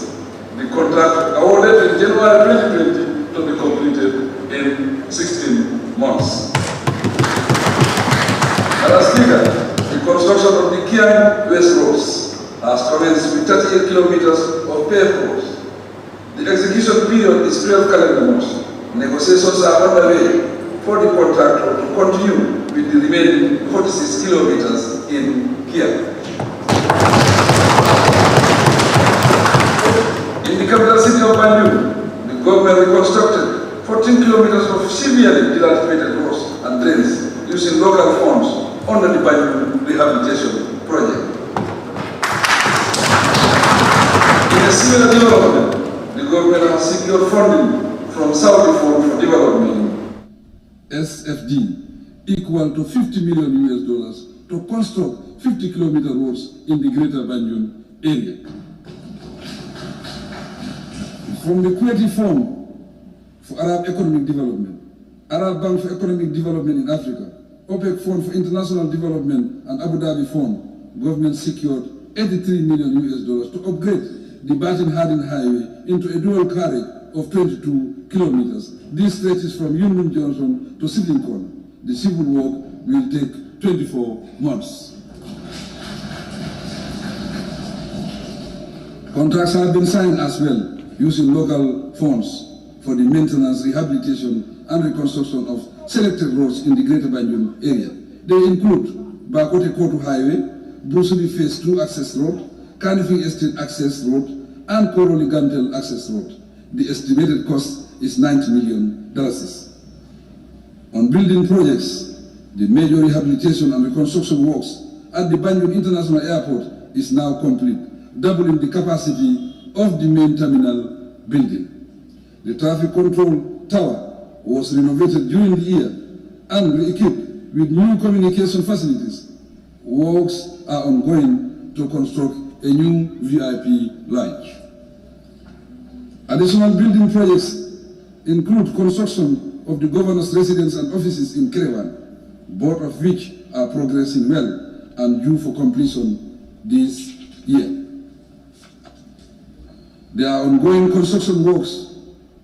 Speaker 8: The contract awarded in January 2020 to be completed in 16 months. Madam Speaker, the construction of the Kiang West Roads has commenced with 38 kilometers of paved roads. The execution period is 12 calendar months. Negotiations are underway for the contractor to continue with the remaining 46 kilometers in Kiang. In the capital city of Banjul, the government reconstructed 14 kilometers of severely dilapidated roads and drains using local funds under the Banjul Rehabilitation Project. In a similar development, the government has secured funding from Saudi Fund for Development, SFD, equal to $50 million to construct 50-kilometer roads in the Greater Banjul area. From the Kuwaiti Fund for Arab Economic Development, Arab Bank for Economic Development in Africa, OPEC Fund for International Development, and Abu Dhabi Fund, government secured $83 million to upgrade the Barton-Harding Highway into a dual carriage of 22 kilometers. This stretches from Union Johnson to Sittingcon. The civil work will take 24 months. Contracts have been signed as well, using local funds for the maintenance, rehabilitation, and reconstruction of selected roads in the Greater Banjul area. They include Bakote-Kotu Highway, Brusuli Phase 2 Access Road, Canifing Estate Access Road, and Koroli-Gamtel Access Road. The estimated cost is $90 million. On building projects, the major rehabilitation and reconstruction works at the Banjul International Airport is now complete, doubling the capacity of the main terminal building. The traffic control tower was renovated during the year and re-equipped with new communication facilities. Works are ongoing to construct a new VIP lounge. Additional building projects include construction of the governor's residence and offices in Kerewan, both of which are progressing well and due for completion this year. There are ongoing construction works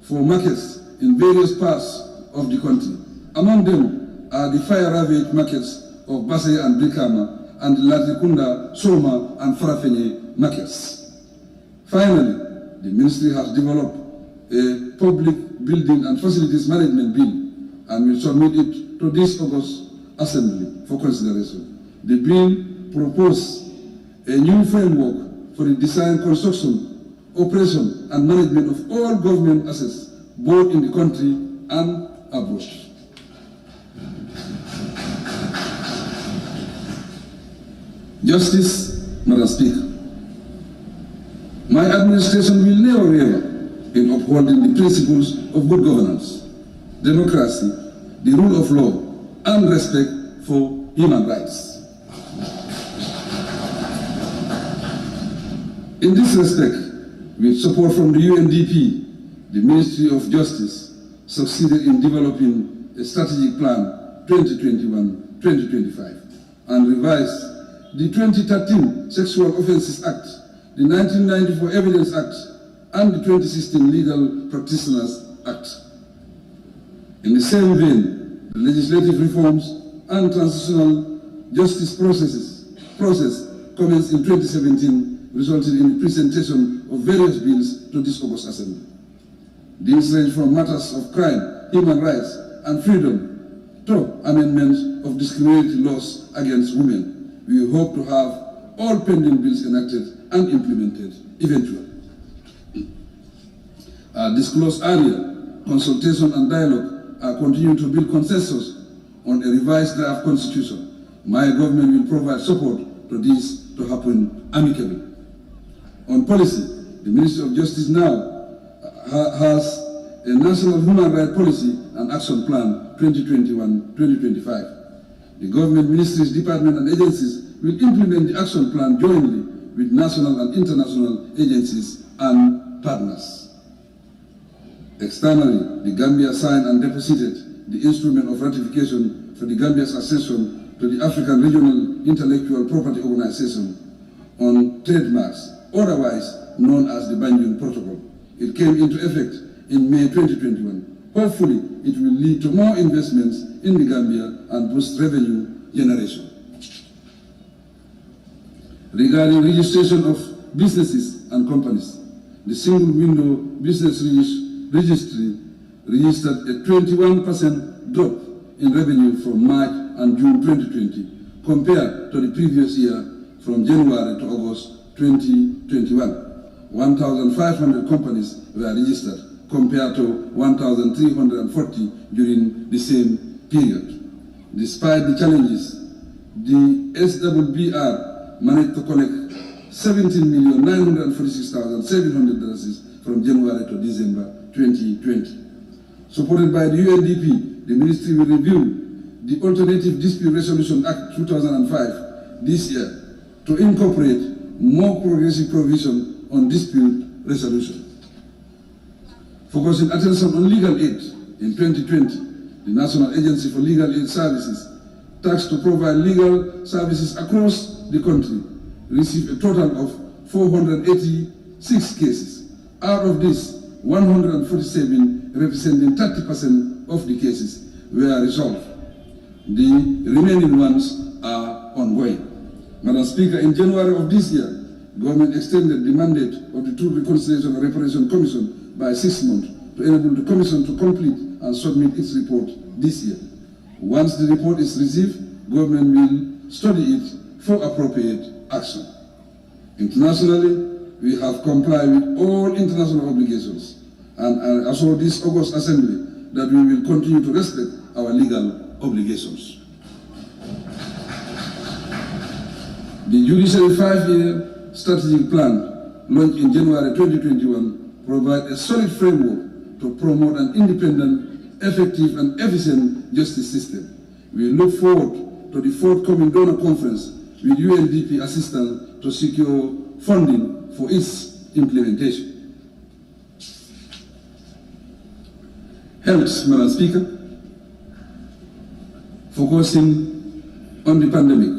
Speaker 8: for markets in various parts of the country. Among them are the fire ravaged markets of Basay and Brikama, and the Latrikunda, Soma, and Farafenye markets. Finally, the ministry has developed a public building and facilities management bill and will submit it to this August Assembly for consideration. The bill proposes a new framework for the design, construction, operation, and management of all government assets, both in the country and abroad. Justice, Madam Speaker, my administration will never waver in upholding the principles of good governance, democracy, the rule of law, and respect for human rights. In this respect, with support from the UNDP, the Ministry of Justice succeeded in developing a strategic plan 2021-2025 and revised the 2013 Sexual Offences Act, the 1994 Evidence Act, and the 2016 Legal Practitioners Act. In the same vein, the legislative reforms and transitional justice process commenced in 2017, resulting in the presentation of various bills to this August Assembly. These range from matters of crime, human rights, and freedom to amendments of discriminatory laws against women. We hope to have all pending bills enacted and implemented eventually. As disclosed earlier, consultation and dialogue are continuing to build consensus on a revised draft constitution. My government will provide support to this to happen amicably. On policy, the Ministry of Justice now has a National Human Rights Policy and Action Plan 2021-2025. The government ministries, departments, and agencies will implement the action plan jointly with national and international agencies and partners. Externally, the Gambia signed and deposited the instrument of ratification for the Gambia's accession to the African Regional Intellectual Property Organization on trademarks, otherwise known as the Banjul Protocol. It came into effect in May 2021. Hopefully, it will lead to more investments in the Gambia and boost revenue generation. Regarding registration of businesses and companies, the single window business registry registered a 21% drop in revenue from March and June 2020 compared to the previous year from January to August 2021. 1,500 companies were registered compared to 1,340 during the same period. Despite the challenges, the SWBR managed to collect $17,946,700 from January to December 2020. Supported by the UNDP, the ministry will review the Alternative Dispute Resolution Act 2005 this year to incorporate more progressive provision on dispute resolution. Focusing attention on legal aid, in 2020, the National Agency for Legal Aid Services, tasked to provide legal services across the country, received a total of 486 cases. Out of this, 147, representing 30% of the cases, were resolved. The remaining ones are ongoing. Madam Speaker, in January of this year, government extended the mandate of the Truth, Reconciliation and Reparation Commission by 6 months to enable the Commission to complete and submit its report this year. Once the report is received, government will study it for appropriate action. Internationally, we have complied with all international obligations, and I assure this August Assembly that we will continue to respect our legal obligations. The Judiciary 5-year strategic plan, launched in January 2021, provides a solid framework to promote an independent, effective, and efficient justice system. We look forward to the forthcoming donor conference with UNDP assistance to secure funding for its implementation. Health, Madam Speaker. Focusing on the pandemic,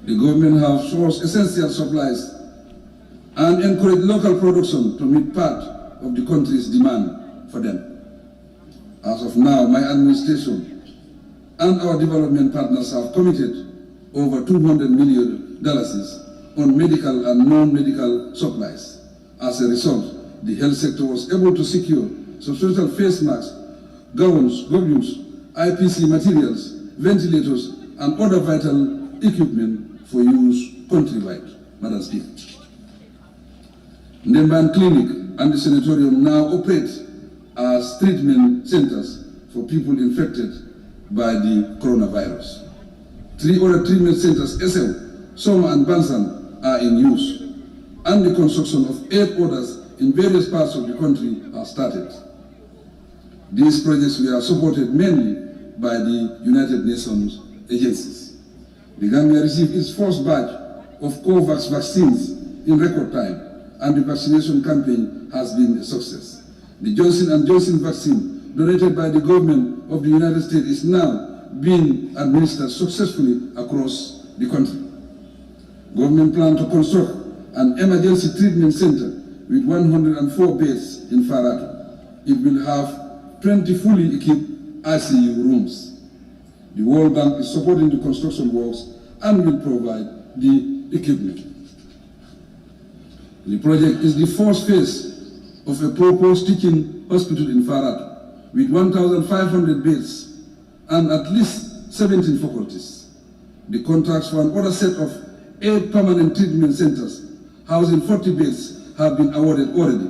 Speaker 8: the government has sourced essential supplies and encouraged local production to meet part of the country's demand for them. As of now, my administration and our development partners have committed over $200 million on medical and non-medical supplies. As a result, the health sector was able to secure substantial face masks, gowns, gloves, IPC materials, ventilators, and other vital equipment for use countrywide, Madam Speaker. Nemban Clinic and the Sanatorium now operate as treatment centers for people infected by the coronavirus. 3 other treatment centers, Esel, Soma, and Bansan, are in use, and the construction of 8 others in various parts of the country are started. These projects were supported mainly by the United Nations agencies. The Gambia received its first batch of COVAX vaccines in record time, and the vaccination campaign has been a success. The Johnson & Johnson vaccine donated by the government of the United States is now being administered successfully across the country. Government plans to construct an emergency treatment center with 104 beds in Farato. It will have 20 fully equipped ICU rooms. The World Bank is supporting the construction works and will provide the equipment. The project is the first phase of a proposed teaching hospital in Farato with 1,500 beds and at least 17 faculties. The contracts for another set of 8 permanent treatment centers housing 40 beds have been awarded already.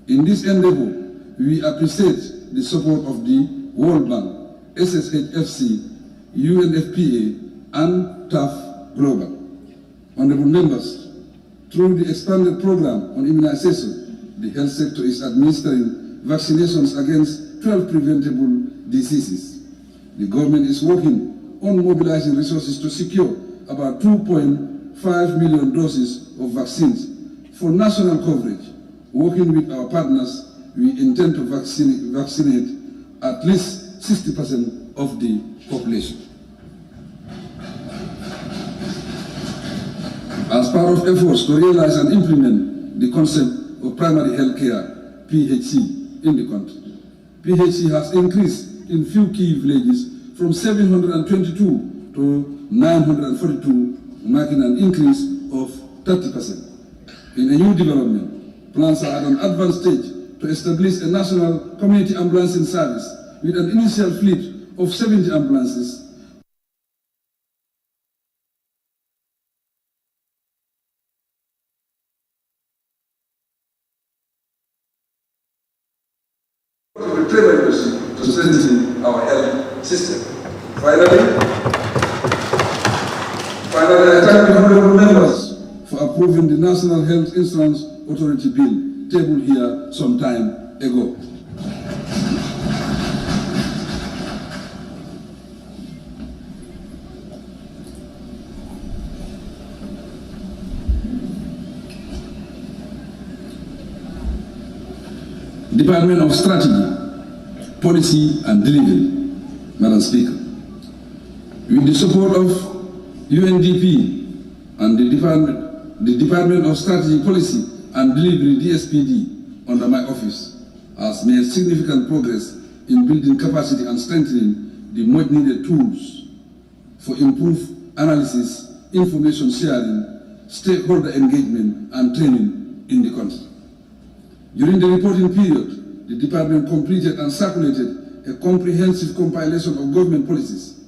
Speaker 8: In this endeavor, we appreciate the support of the World Bank, SSHFC, UNFPA, and TAF Global. Honorable members, through the expanded program on immunization, the health sector is administering vaccinations against 12 preventable diseases. The government is working on mobilizing resources to secure about 2.5 million doses of vaccines for national coverage. Working with our partners, we intend to vaccinate at least 60% of the population. As part of efforts to realize and implement the concept of primary health care, PHC, in the country, PHC has increased in few key villages from 722 to 942, marking an increase of 30%. In a new development, plans are at an advanced stage to establish a national community ambulancing service with an initial fleet of 70 ambulances. To strengthen our health system. Finally, I thank the honorable members for approving the National Health Insurance Authority Bill tabled here some time ago. Department of Strategy, Policy and Delivery, Madam Speaker. With the support of UNDP and the Department of Strategy, Policy and Delivery, DSPD, under my office, has made significant progress in building capacity and strengthening the much-needed tools for improved analysis, information sharing, stakeholder engagement, and training in the country. During the reporting period, the department completed and circulated a comprehensive compilation of government policies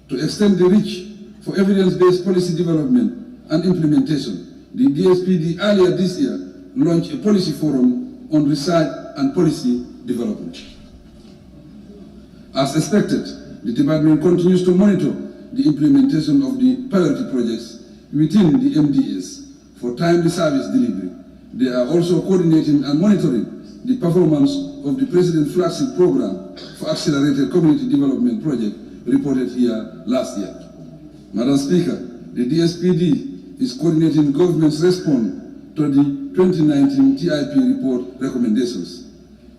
Speaker 8: to extend the reach for evidence-based policy development and implementation. The DSPD earlier this year launched a policy forum on research and policy development. As expected, the department continues to monitor the implementation of the priority projects within the MDS for timely service delivery. They are also coordinating and monitoring the performance of the President's flagship program for accelerated community development project reported here last year. Madam Speaker, the DSPD is coordinating government's response to the 2019 TIP report recommendations.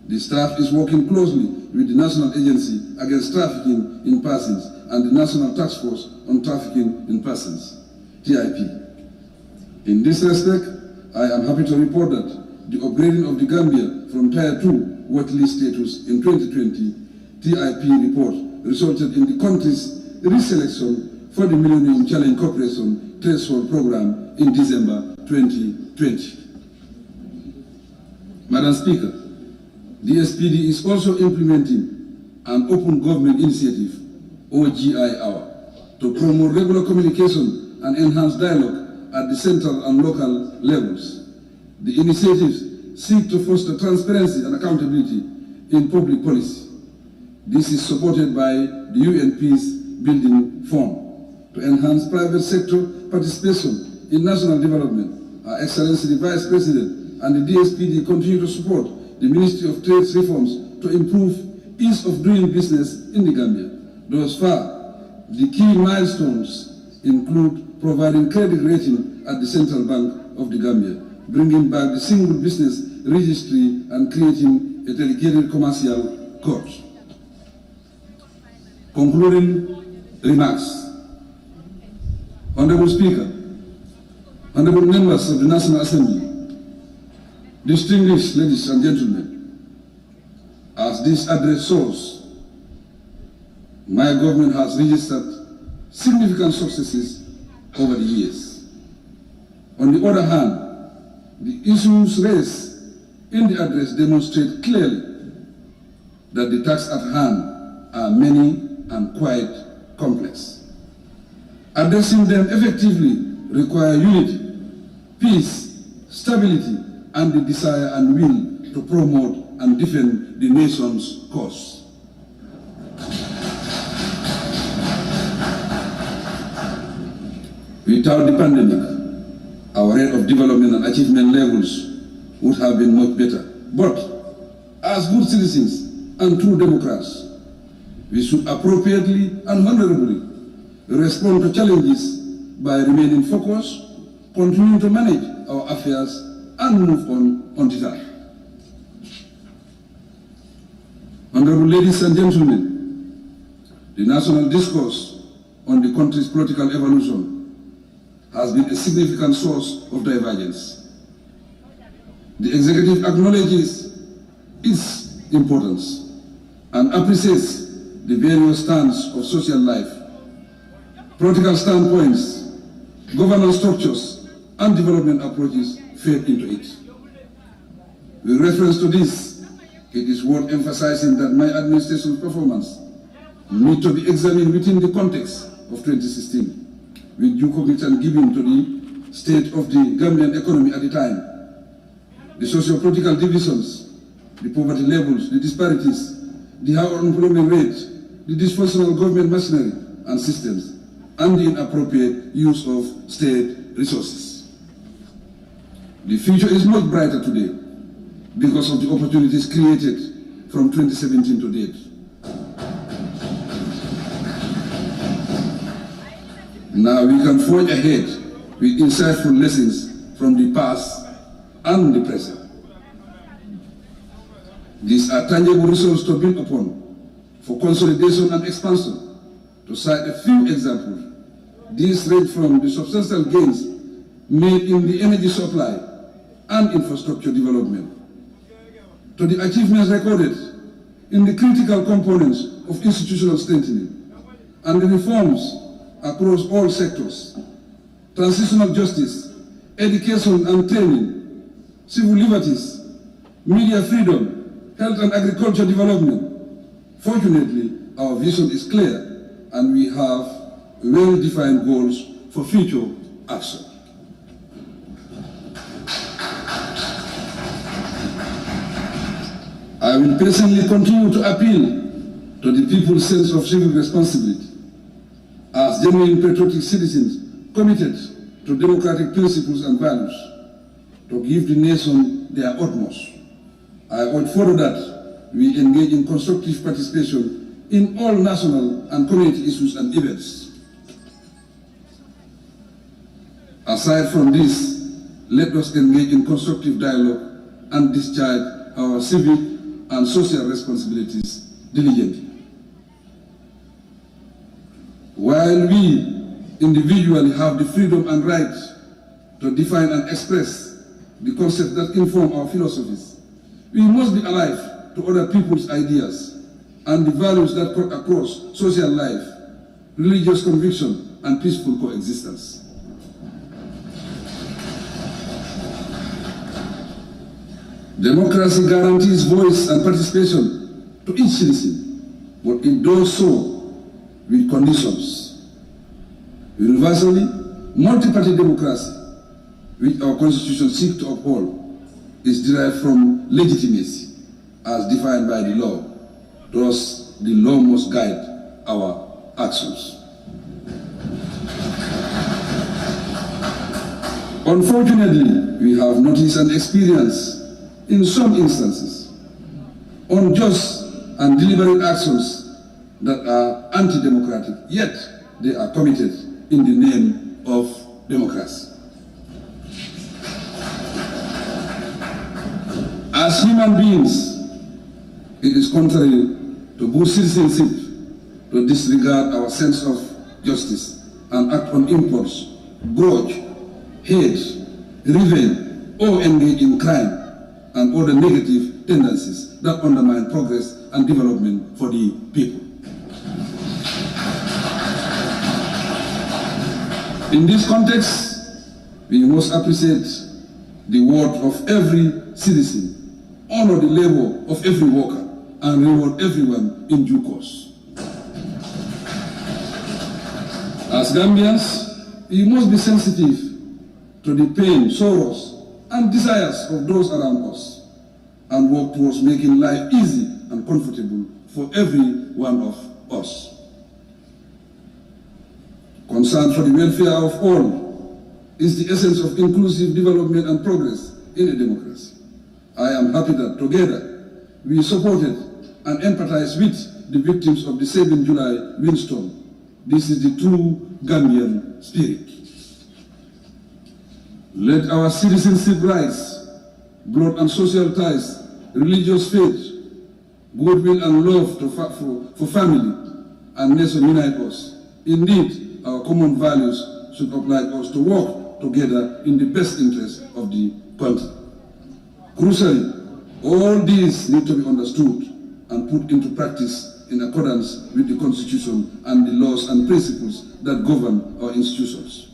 Speaker 8: The staff is working closely with the National Agency Against Trafficking in Persons and the National Task Force on Trafficking in Persons, TIP. In this respect, I am happy to report that the upgrading of the Gambia from Tier 2 watchlist status in 2020 TIP report resulted in the country's reselection for the Millennium Challenge Corporation Threshold Program in December 2020. Madam Speaker, the SPD is also implementing an Open Government Initiative, OGI Hour, to promote regular communication and enhance dialogue at the central and local levels. The initiatives seek to foster transparency and accountability in public policy. This is supported by the UNP's Building Fund to enhance private sector participation in national development. Our Excellency the Vice President and the DSPD continue to support the Ministry of Trade's reforms to improve ease of doing business in the Gambia. Thus far, the key milestones include providing credit rating at the Central Bank of the Gambia, bringing back the single business registry and creating a dedicated commercial court. Concluding remarks. Honorable Speaker, honorable members of the National Assembly, distinguished ladies and gentlemen, as this address shows, my government has registered significant successes over the years. On the other hand, the issues raised in the address demonstrate clearly that the tasks at hand are many and quite complex. Addressing them effectively require unity, peace, stability, and the desire and will to promote and defend the nation's cause. Without the pandemic, our rate of development and achievement levels would have been much better. But as good citizens and true democrats, we should appropriately and honorably respond to challenges by remaining focused, continuing to manage our affairs, and move on undeterred. Honorable ladies and gentlemen, the national discourse on the country's political evolution has been a significant source of divergence. The executive acknowledges its importance and appreciates the various stands of social life, political standpoints, governance structures, and development approaches fed into it. With reference to this, it is worth emphasizing that my administration's performance need to be examined within the context of 2016, with due commitment given to the state of the Gambian economy at the time, the socio-political divisions, the poverty levels, the disparities, the high unemployment rate, the dysfunctional government machinery and systems, and the inappropriate use of state resources. The future is much brighter today because of the opportunities created from 2017 to date. Now we can forge ahead with insightful lessons from the past and the present. These are tangible results to build upon for consolidation and expansion. To cite a few examples, these range from the substantial gains made in the energy supply and infrastructure development, to the achievements recorded in the critical components of institutional strengthening and the reforms across all sectors: transitional justice, education and training, civil liberties, media freedom, health and agriculture development. Fortunately, our vision is clear and we have well-defined goals for future action. I will personally continue to appeal to the people's sense of civic responsibility as genuine patriotic citizens committed to democratic principles and values, to give the nation their utmost. I urge further that we engage in constructive participation in all national and community issues and events. Aside from this, let us engage in constructive dialogue and discharge our civic and social responsibilities diligently. While we individually have the freedom and right to define and express the concepts that inform our philosophies, we must be alive to other people's ideas and the values that cut across social life, religious conviction, and peaceful coexistence. Democracy guarantees voice and participation to each citizen, but it does so with conditions. Universally, multi-party democracy, which our Constitution seeks to uphold, is derived from legitimacy as defined by the law. Thus, the law must guide our actions. Unfortunately, we have noticed and experienced in some instances unjust and deliberate actions that are anti-democratic, yet they are committed in the name of democracy. As human beings, it is contrary to good citizenship to disregard our sense of justice and act on impulse, grudge, hate, revenge, or engage in crime and other negative tendencies that undermine progress and development for the people. In this context, we must appreciate the worth of every citizen, honor the labor of every worker, and reward everyone in due course. As Gambians, we must be sensitive to the pain, sorrows, and desires of those around us, and work towards making life easy and comfortable for every one of us. Concern for the welfare of all is the essence of inclusive development and progress in a democracy. I am happy that together we supported and empathized with the victims of the 7 July windstorm. This is the true Gambian spirit. Let our citizenship rights, blood and social ties, religious faith, goodwill and love for family and nation unite us. Indeed, our common values should oblige us to work together in the best interest of the country. Crucially, all these need to be understood and put into practice in accordance with the Constitution and the laws and principles that govern our institutions.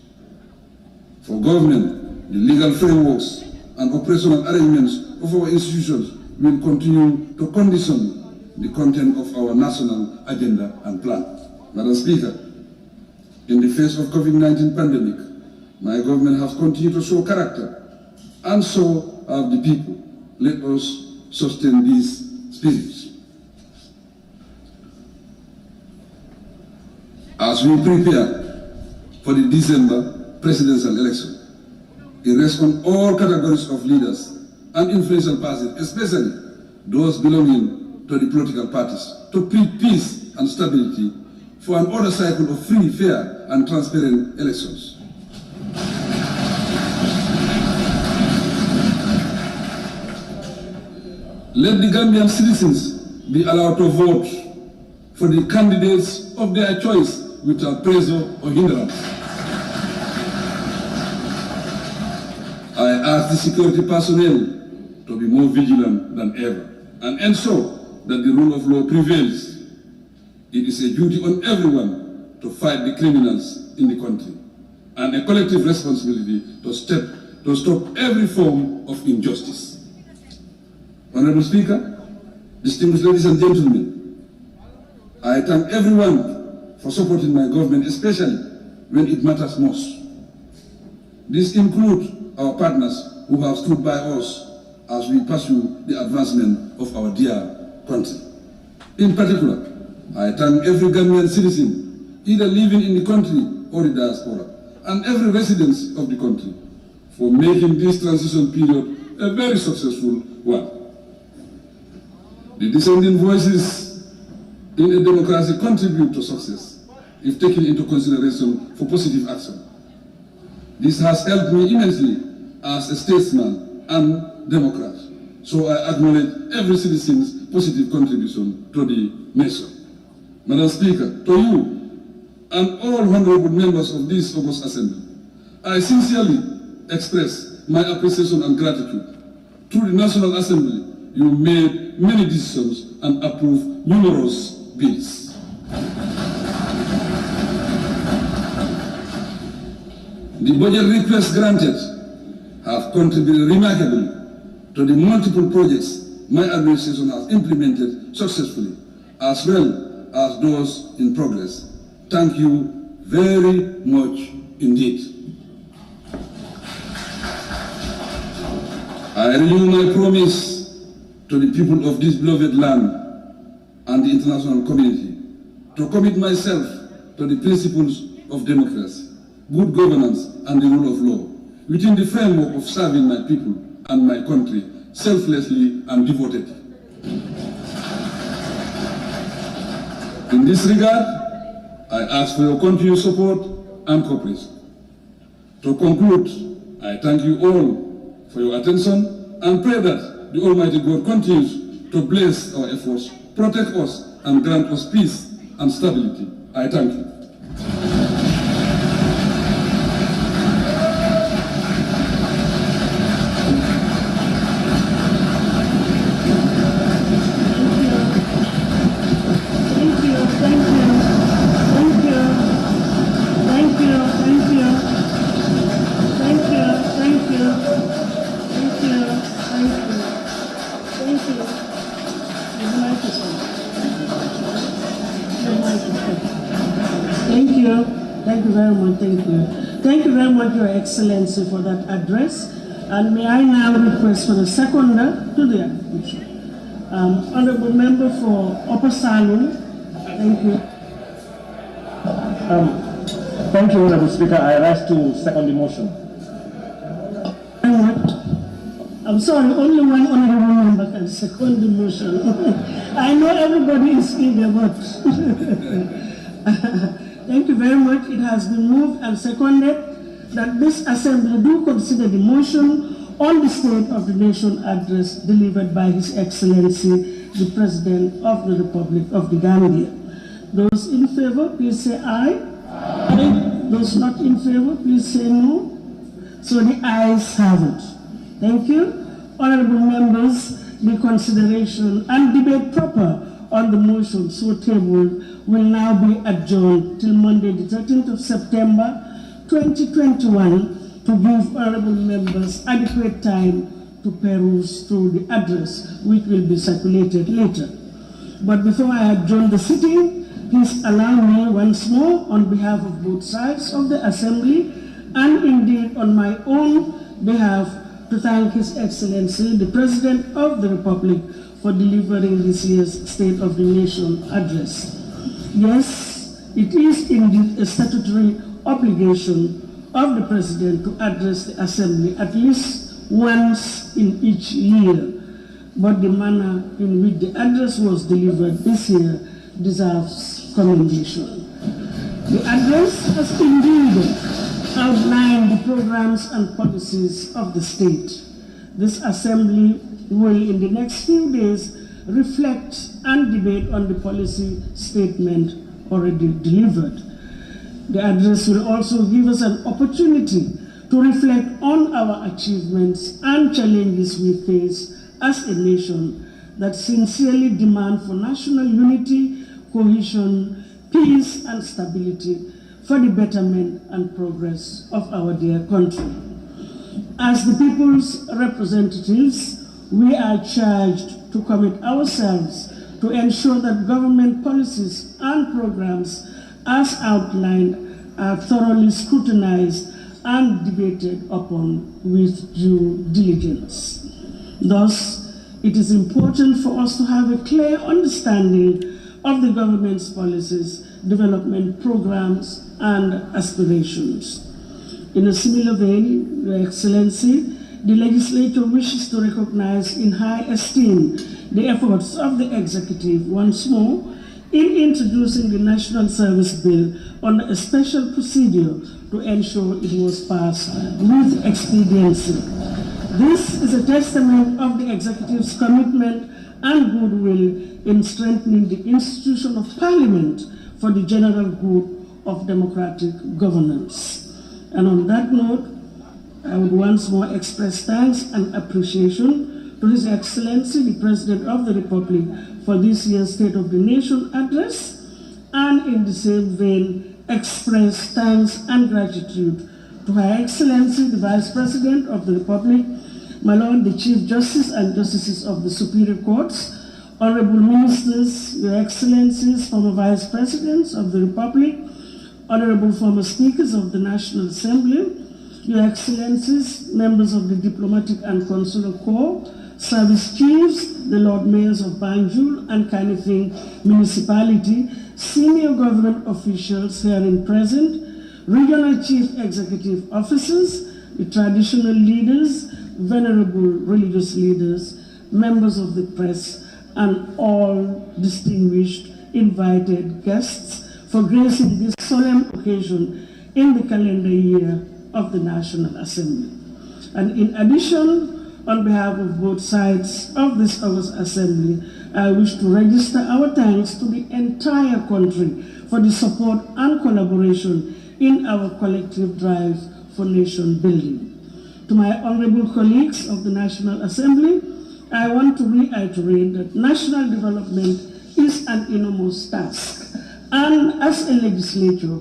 Speaker 8: For government, the legal frameworks and operational arrangements of our institutions will continue to condition the content of our national agenda and plan. Madam Speaker, in the face of COVID-19 pandemic, my government has continued to show character, and so have the people. Let us sustain these spirits. As we prepare for the December presidential election, it rests on all categories of leaders and influential parties, especially those belonging to the political parties, to plead peace and stability for an order cycle of free, fair, and transparent elections.
Speaker 11: Let the Gambian citizens be allowed to vote for the candidates of their choice without pressure or hindrance. I ask the security personnel to be more vigilant than ever and ensure that the rule of law prevails. It is a duty on everyone to fight the criminals in the country and a collective responsibility to stop every form of injustice. Honorable Speaker, distinguished ladies and gentlemen, I thank everyone for supporting my government, especially when it matters most. This includes our partners who have stood by us as we pursue the advancement of our dear country. In particular, I thank every Gambian citizen, either living in the country or the diaspora, and every resident of the country for making this transition period a very successful one. The dissenting voices in a democracy contribute to success if taken into consideration for positive action. This has helped me immensely as a statesman and Democrat, so I acknowledge every citizen's positive contribution to the nation. Madam Speaker, to you and all honorable members of this August Assembly, I sincerely express my appreciation and gratitude. Through the National Assembly, you made many decisions and approved numerous bills. The budget requests granted have contributed remarkably to the multiple projects my administration has implemented successfully, as well as those in progress. Thank you very much indeed. I renew my promise to the people of this beloved land and the international community to commit myself to the principles of democracy, good governance, and the rule of law, within the framework of serving my people and my country selflessly and devotedly. In this regard, I ask for your continued support and cooperation. To conclude, I thank you all for your attention and pray that the Almighty God continues to bless our efforts, protect us, and grant us peace and stability. I thank you.
Speaker 7: Thank you very much, Your Excellency, for that address. And may I now request for the seconder to the application. Honorable Member for Upper Salon, thank you.
Speaker 12: Thank you, Honorable Speaker. I rise to second the motion.
Speaker 7: I'm sorry, only one honorable member can second the motion. I know everybody is eager, but thank you very much. It has been moved and seconded that this assembly do consider the motion on the State of the Nation address delivered by His Excellency, the President of the Republic of the Gambia. Those in favor, please say aye. Aye. Those not in favor, please say no. So the ayes have it. Thank you. Honorable members, the consideration and debate proper on the motion so tabled will now be adjourned till Monday, the 13th of September, 2021, to give honorable members adequate time to peruse through the address, which will be circulated later. But before I adjourn the sitting, please allow me once more, on behalf of both sides of the Assembly, and indeed on my own behalf, to thank His Excellency, the President of the Republic, for delivering this year's State of the Nation address. Yes, it is indeed a statutory obligation of the President to address the Assembly at least once in each year, but the manner in which the address was delivered this year deserves commendation. The address has indeed outlined the programs and policies of the state. This Assembly will, in the next few days, reflect and debate on the policy statement already delivered. The address will also give us an opportunity to reflect on our achievements and challenges we face as a nation that sincerely demand for national unity, cohesion, peace, and stability for the betterment and progress of our dear country. As the people's representatives, we are charged to commit ourselves to ensure that government policies and programs as outlined are thoroughly scrutinized and debated upon with due diligence. Thus, it is important for us to have a clear understanding of the government's policies, development programs, and aspirations. In a similar vein, Your Excellency, the legislature wishes to recognize in high esteem the efforts of the executive once more in introducing the National Service Bill under a special procedure to ensure it was passed with expediency. This is a testament of the executive's commitment and goodwill in strengthening the institution of Parliament for the general good of democratic governance. And on that note, I would once more express thanks and appreciation to His Excellency, the President of the Republic, for this year's State of the Nation address, and in the same vein, express thanks and gratitude to Her Excellency, the Vice President of the Republic, my Lord, the Chief Justice and Justices of the Superior Courts, Honorable Ministers, Your Excellencies, former Vice Presidents of the Republic, Honorable former Speakers of the National Assembly, Your Excellencies, members of the Diplomatic and Consular Corps, Service Chiefs, the Lord Mayors of Banjul and Kanifing Municipality, senior government officials here and present, regional chief executive officers, the traditional leaders, venerable religious leaders, members of the press, and all distinguished invited guests for gracing this solemn occasion in the calendar year of the National Assembly. And in addition, on behalf of both sides of this August Assembly, I wish to register our thanks to the entire country for the support and collaboration in our collective drive for nation building. To my honorable colleagues of the National Assembly, I want to reiterate that national development is an enormous task, and as a legislature,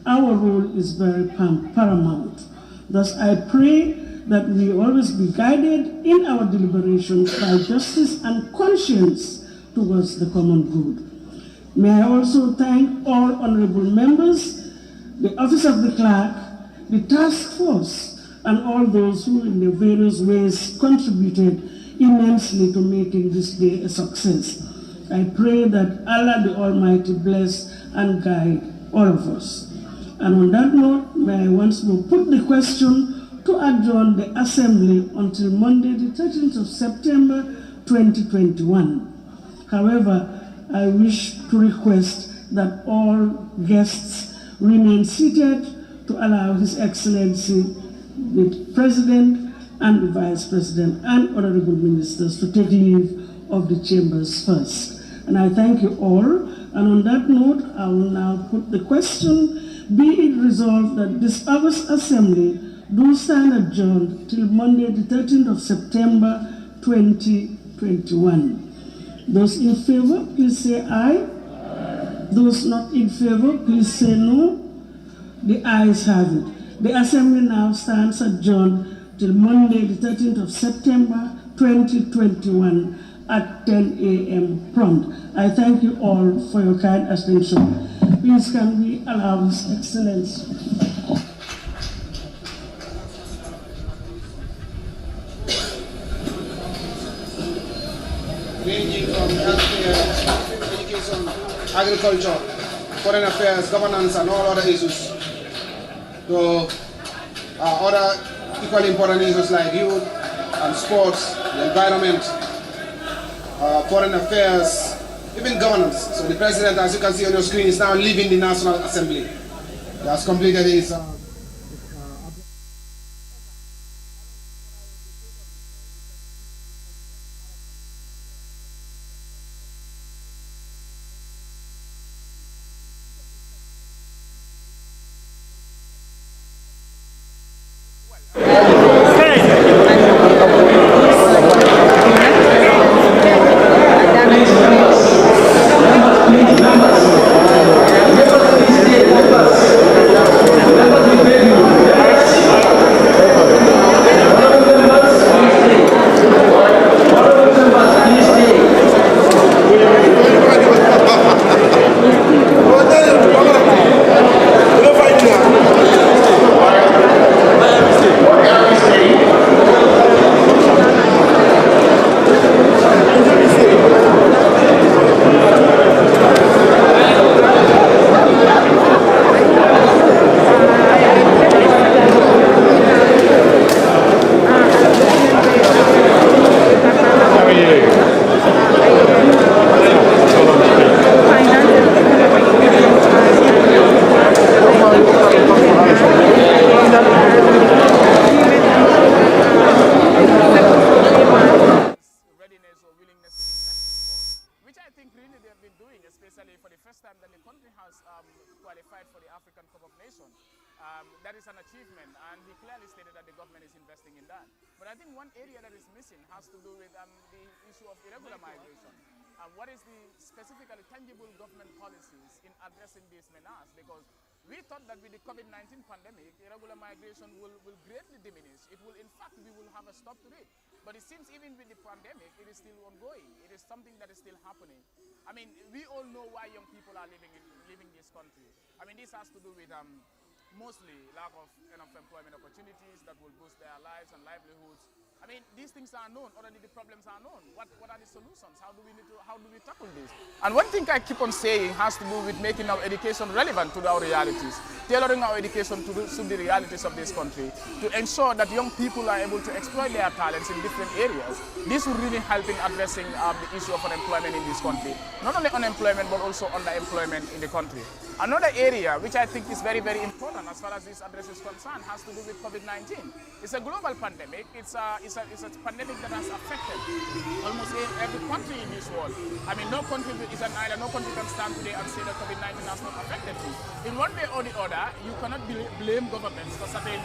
Speaker 7: our role is very paramount. Thus, I pray that we always be guided in our deliberations by justice and conscience towards the common good. May I also thank all honorable members, the Office of the Clerk, the Task Force, and all those who in their various ways contributed immensely to making this day a success. I pray that Allah the Almighty bless and guide all of us. And on that note, may I once more put the question to adjourn the Assembly until Monday, the 13th of September, 2021. However, I wish to request that all guests remain seated to allow His Excellency, the President and the Vice President and honorable ministers to take leave of the chambers first. And I thank you all. And on that note, I will now put the question, be it resolved that this August Assembly do stand adjourned till Monday the 13th of September 2021. Those in favor, please say aye. Aye. Those not in favor, please say no. The ayes have it. The Assembly now stands adjourned till Monday, the 13th of September, 2021 at 10 a.m. prompt. I thank you all for your kind attention. Please can we allow His Excellency.
Speaker 13: Ranging from healthcare, education, agriculture, foreign affairs, governance, and all other issues. So, other equally important issues like youth and sports, the environment, foreign affairs, even governance. So the President, as you can see on your screen, is now leaving the National Assembly. He has completed his
Speaker 4: that is an achievement, and he clearly stated that the government is investing in that. But I think one area that is missing has to do with the issue of irregular migration. What is the specifically tangible government policies in addressing this menace? Because we thought that with the COVID-19 pandemic, irregular migration will greatly diminish. It will, in fact, we will have a stop to it. But it seems even with the pandemic, it is still ongoing. It is something that is still happening. I mean, we all know why young people are leaving this country. I mean, this has to do with mostly lack of enough employment opportunities that will boost their lives and livelihoods. I mean, these things are known. Already the problems are known. What are the solutions? How do we tackle this? And one thing I keep on saying has to do with making our education relevant to our realities, tailoring our education to suit the realities of this country, to ensure that young people are able to exploit their talents in different areas. This will really help in addressing the issue of unemployment in this country. Not only unemployment, but also underemployment in the country. Another area which I think is very, very important as far as this address is concerned has to do with COVID-19. It's a global pandemic. It's a pandemic that has affected almost every country in this world. I mean, no country is an island. No country can stand today and say that COVID-19 has not affected me. In one way or the other, you cannot blame governments for certain,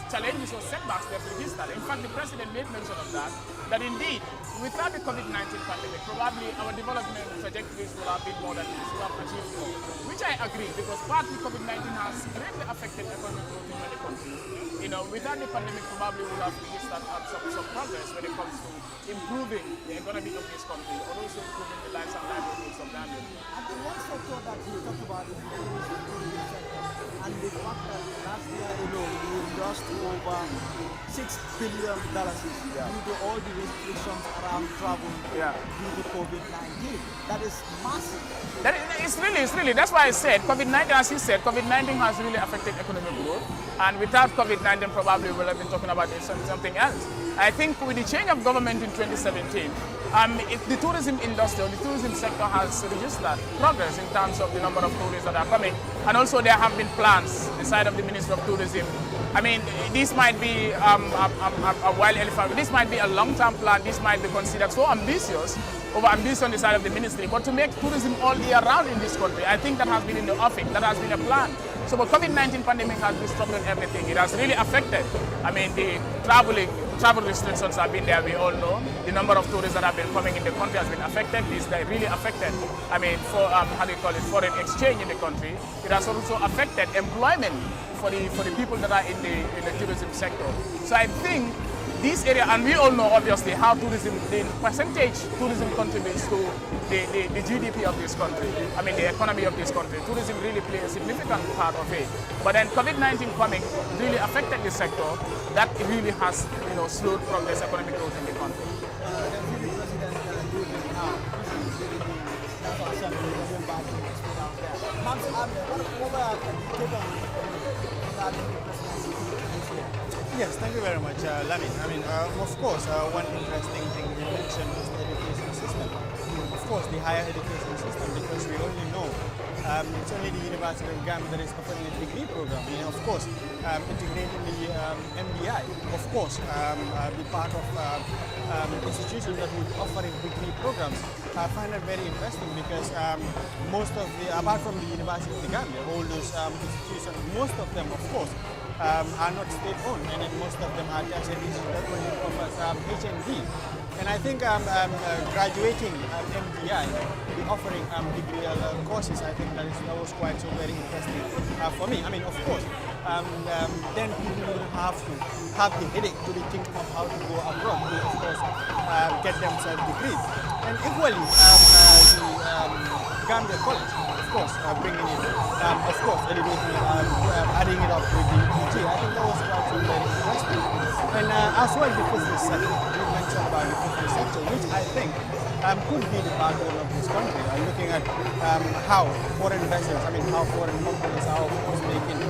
Speaker 4: challenges or setbacks they've registered. In fact, the president made mention of that indeed, without the COVID-19 pandemic, probably our development trajectories will have been more than this, will have achieved more. Which I agree, because partly COVID-19 has greatly affected economic growth in many countries. Without the pandemic, probably we will have registered some progress when it comes to improving the economy of this country, or also improving the lives and livelihoods of Gambians.
Speaker 1: And the one sector that you talked about is the tourism sector. And the fact that last year we lost over $6 billion due to all the restrictions around travel due to COVID-19. That is massive.
Speaker 4: It's really, that's why I said COVID-19, as you said, COVID-19 has really affected economic growth. And without COVID-19, probably we will have been talking about something else. I think with the change of government in 2017, the tourism industry or the tourism sector has registered progress in terms of the number of tourists that are coming. And also there have been plans inside of the Ministry of Tourism. I mean, this might be a wild elephant. This might be a long-term plan. This might be considered so ambitious, over-ambitious on the side of the ministry. But to make tourism all year round in this country, I think that has been in the offing. That has been a plan. So the COVID-19 pandemic has disrupted everything. It has really affected, the travel restrictions have been there, we all know. The number of tourists that have been coming in the country has been affected. This really affected, foreign exchange in the country. It has also affected employment for the people that are in the tourism sector. So I think this area, and we all know obviously how tourism, the percentage tourism contributes to the GDP of this country, the economy of this country. Tourism really plays a significant part of it. But then COVID-19 coming really affected the sector. That really has, slowed progress, economic growth in the country.
Speaker 5: Yes, thank you very much, Lamin. Of course, one interesting thing you mentioned is the education system. Of course, the higher education system, because we only know it's only the University of Gambia that is offering a degree program. Of course, integrating the MDI, of course, be part of institutions that will offer degree programs. I find that very interesting because most of apart from the University of the Gambia, all those institutions, most of them, of course, are not state-owned, and then most of them are tertiary institutions that offers HND. And I think graduating MDI, the offering degree courses, I think that was quite so very interesting for me. Of course, then people will have to have the headache to be thinking of how to go abroad to, of course, get themselves degrees. And equally, the Gambia College, of course, bringing it, of course, elevating, adding it up with the PG. I think that was quite so very interesting. And as well, the business sector. You mentioned about the business sector, which I think could be the backbone of this country. Looking at how foreign vessels, how foreign companies are, of course, making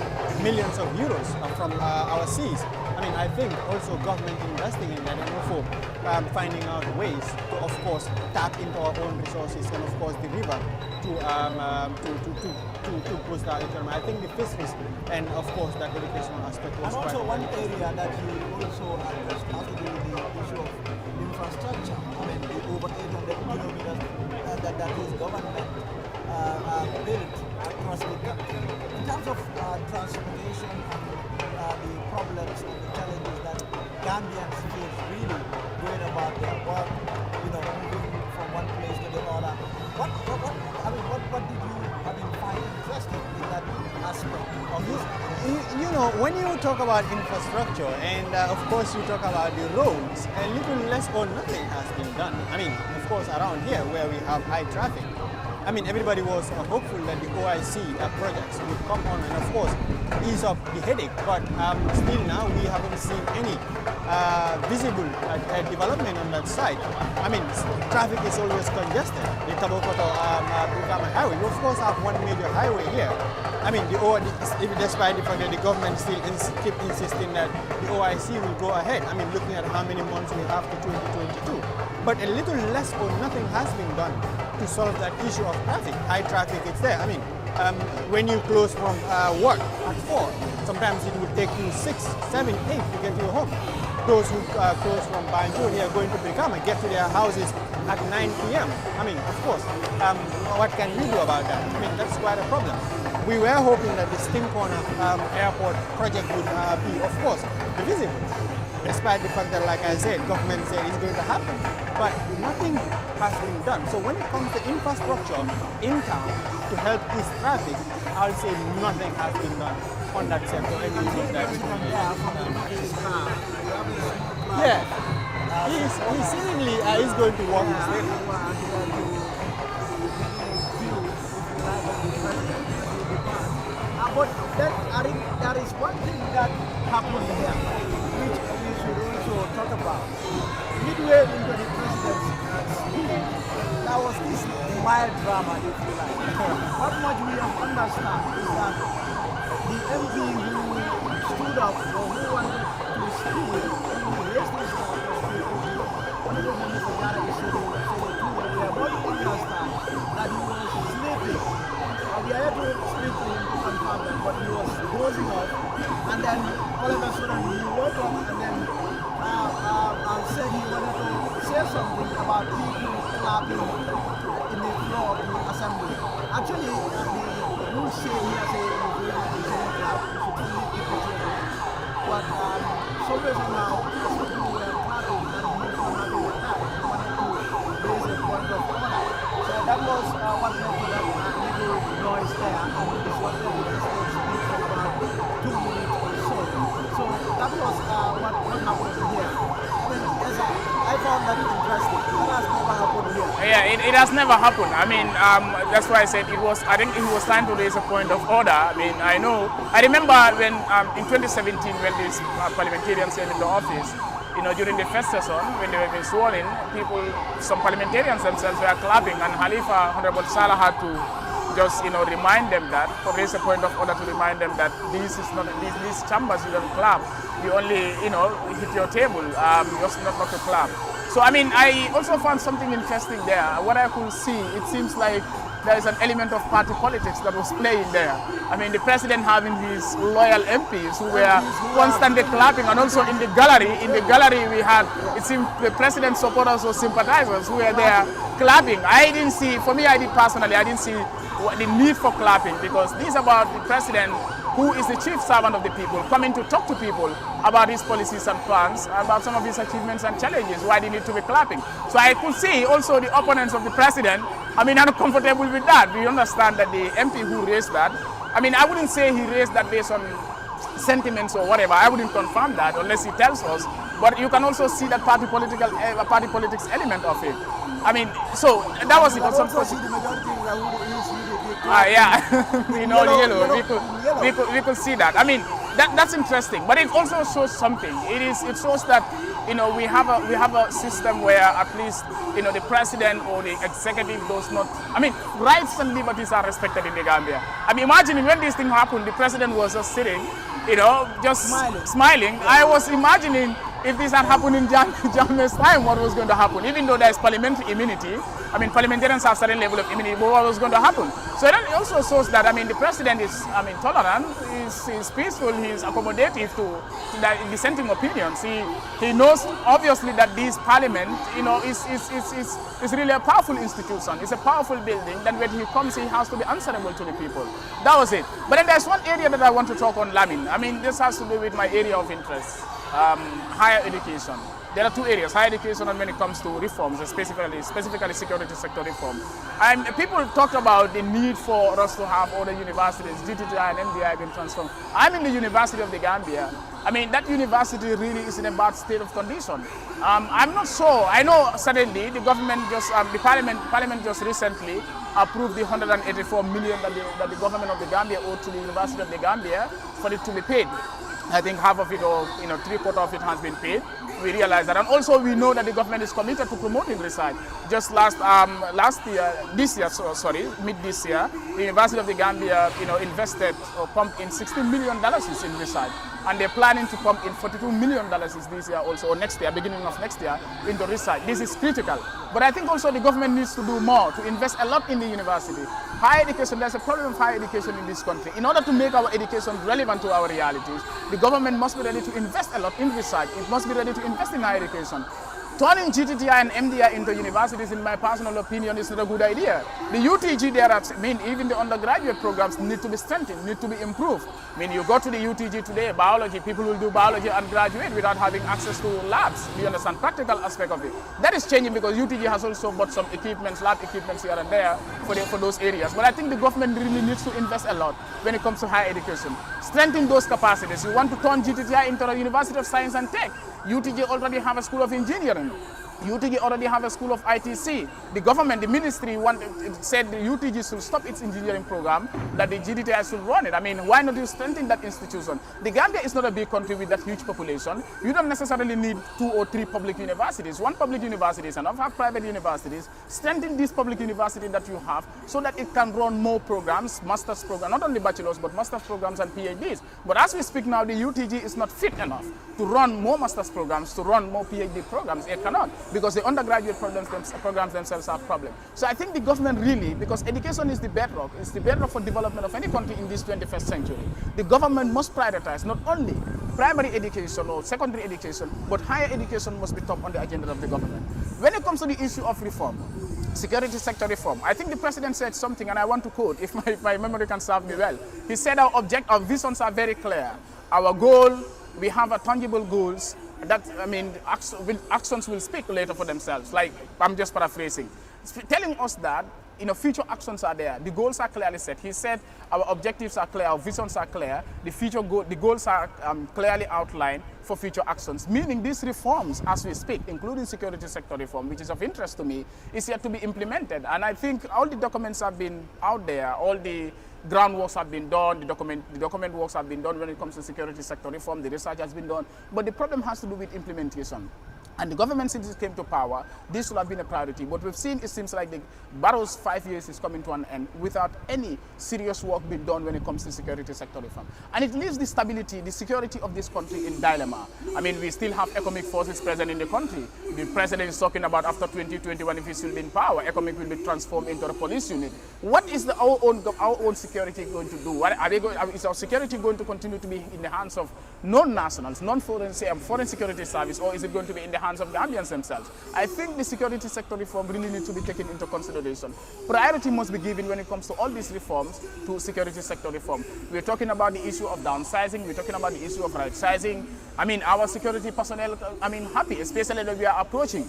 Speaker 5: millions of euros from our seas. I think also government investing in that, and also finding out ways to, of course, tap into our own resources and, of course, the river to boost our economy. I think the fisheries and, of course, that educational aspect was quite.
Speaker 1: And also one area that you also addressed has to do with the issue of infrastructure. The over 800 kilometers that his government built across the country. In terms of transportation and the problems and the challenges that Gambians face really going about their work, moving from one place to the other. What did you find interesting in that aspect of this?
Speaker 5: When you talk about infrastructure and of course you talk about the roads, a little less or nothing has been done. Of course around here where we have high traffic, everybody was hopeful that the OIC projects would come on and of course ease up the headache, but still now we haven't seen any visible development on that side. Traffic is always congested. The Tabokoto Brikama highway, we of course have one major highway here. Despite the fact that the government still keep insisting that the OIC will go ahead, looking at how many months we have to 2022. But a little less or nothing has been done to solve that issue of traffic. High traffic, it's there. When you close from work at 4, sometimes it would take you 6, 7, 8 to get to your home. Those who close from Banjul here going to Brikama get to their houses at 9 p.m. Of course, what can we do about that? That's quite a problem. We were hoping that the Steam Corner airport project would be, of course, visible, despite the fact that, like I said, government said it's going to happen, but nothing has been done. So when it comes to infrastructure in town to help ease traffic, I'll say nothing has been done on that sector. Yeah, he seemingly is going to walk the state.
Speaker 1: But there is one thing that happened here, which we should also talk about. Midway into the president's speech, there was this mild drama, if you like. What much we have understand is that the MP who stood up or who wanted to speak, who raised this one of the members of Ghana is saying we are not understand that he was sleeping. We are able to speak to him to confirm that, but he was dozing off, and then all of a sudden he woke up and then said he wanted to say something about people clapping in the floor of the assembly. Actually, the rules say here say you shouldn't clap, you should only keep the table. But some reason now, people were clapping and he was not happy with that. He wanted to raise a point of order. So that was what led to that little noise there, and it disrupted the president's speech for about 2 minutes or so. So that was what happened here. I found that interesting. That has never happened here.
Speaker 4: Yeah, it has never happened. That's why I said I think it was time to raise a point of order. I remember when in 2017 when these parliamentarians came into office, during the first session, when they were being sworn in, some parliamentarians themselves were clapping, and Honorable Salah had to just, remind them that, or raise a point of order to remind them that these chambers you don't clap, you only, hit your table, just not to clap. So, I also found something interesting there. What I could see, it seems like there is an element of party politics that was playing there. The president having his loyal MPs who were constantly clapping, and also in the gallery we had, it seemed, the president's supporters or sympathizers who were there clapping. I didn't see the need for clapping, because this is about the president who is the chief servant of the people, coming to talk to people about his policies and plans, about some of his achievements and challenges. Why they need to be clapping? So I could see also the opponents of the president, uncomfortable with that. We understand that the MP who raised that, I wouldn't say he raised that based on sentiments or whatever. I wouldn't confirm that unless he tells us. But you can also see that party politics element of it. So that was it. We could see that. That's interesting. But it also shows something. It shows that we have a system where at least the president or the executive does not. Rights and liberties are respected in the Gambia. Imagine when this thing happened, the president was just sitting, just smiling. I was imagining if this had happened in Jammeh's time, what was going to happen? Even though there is parliamentary immunity, I mean, parliamentarians have a certain level of immunity, but what was going to happen? So that also shows that, I mean, the president is, I mean, tolerant, he's peaceful, he's accommodative to the dissenting opinions. He knows, obviously, that this parliament, you know, is really a powerful institution. It's a powerful building, that when he comes, he has to be answerable to the people. That was it. But then there's one area that I want to talk on, Lamin. I mean, this has to do with my area of interest, higher education. There are two areas, higher education and when it comes to reforms, specifically security sector reform. People talked about the need for us to have other universities, GTTI and MDI being transformed. I'm in the University of the Gambia. I mean, that university really is in a bad state of condition. I'm not sure. I know suddenly the government just, the parliament just recently approved the 184 million that the government of the Gambia owed to the University of the Gambia for it to be paid. I think half of it, or you know, 3/4 of it has been paid. We realize that, and also we know that the government is committed to promoting research. Just mid this year, the University of the Gambia, you know, invested or pumped in $60 million in research, and they're planning to pump in $42 million this year also, or next year, beginning of next year, into research. This is critical. But I think also the government needs to do more, to invest a lot in the university. Higher education, there's a problem of higher education in this country. In order to make our education relevant to our realities, the government must be ready to invest a lot in research. It must be ready to invest in higher education. Turning GTTI and MDI into universities, in my personal opinion, is not a good idea. The UTG there, I mean, even the undergraduate programs need to be strengthened, need to be improved. I mean, you go to the UTG today, biology, people will do biology and graduate without having access to labs. Do you understand? Practical aspect of it. That is changing because UTG has also bought some equipments, lab equipments here and there for those areas. But I think the government really needs to invest a lot when it comes to higher education. Strengthen those capacities. You want to turn GTTI into a University of Science and Tech. UTG already have a school of engineering. UTG already have a school of ITC. The government, the ministry said the UTG should stop its engineering program, that the GTTI should run it. I mean, why not you strengthen that institution? The Gambia is not a big country with that huge population. You don't necessarily need 2 or 3 public universities. One public university is enough. Have private universities. Strengthen this public university that you have so that it can run more programs, master's programs, not only bachelor's, but master's programs and PhDs. But as we speak now, the UTG is not fit enough to run more master's programs, to run more PhD programs. It cannot, because the undergraduate programs themselves have problems. So I think the government really, because education is the bedrock, it's the bedrock for development of any country in this 21st century. The government must prioritize not only primary education or secondary education, but higher education must be top on the agenda of the government. When it comes to the issue of reform, security sector reform, I think the president said something, and I want to quote, if my memory can serve me well. He said our visions are very clear. Our goal, we have a tangible goals that, I mean, actions will speak later for themselves. Like, I'm just paraphrasing. Telling us that, you know, future actions are there. The goals are clearly set. He said our objectives are clear, our visions are clear, the goals are clearly outlined for future actions. Meaning these reforms, as we speak, including security sector reform, which is of interest to me, is yet to be implemented. And I think all the documents have been out there, all the groundworks have been done, the document works have been done when it comes to security sector reform, the research has been done, but the problem has to do with implementation. And the government, since it came to power, this should have been a priority. But we've seen, it seems like the Barrow's 5 years is coming to an end without any serious work being done when it comes to security sector reform. And it leaves the stability, the security of this country in dilemma. I mean, we still have economic forces present in the country. The president is talking about after 2021, if he's still in power, economic will be transformed into a police unit. What is our own security going to do? Is our security going to continue to be in the hands of non-nationals, non-foreign security service, or is it going to be in the hands of Gambians themselves? I think the security sector reform really needs to be taken into consideration. Priority must be given when it comes to all these reforms to security sector reform. We're talking about the issue of downsizing, we're talking about the issue of right-sizing. I mean, our security personnel, I mean, happy, especially that we are approaching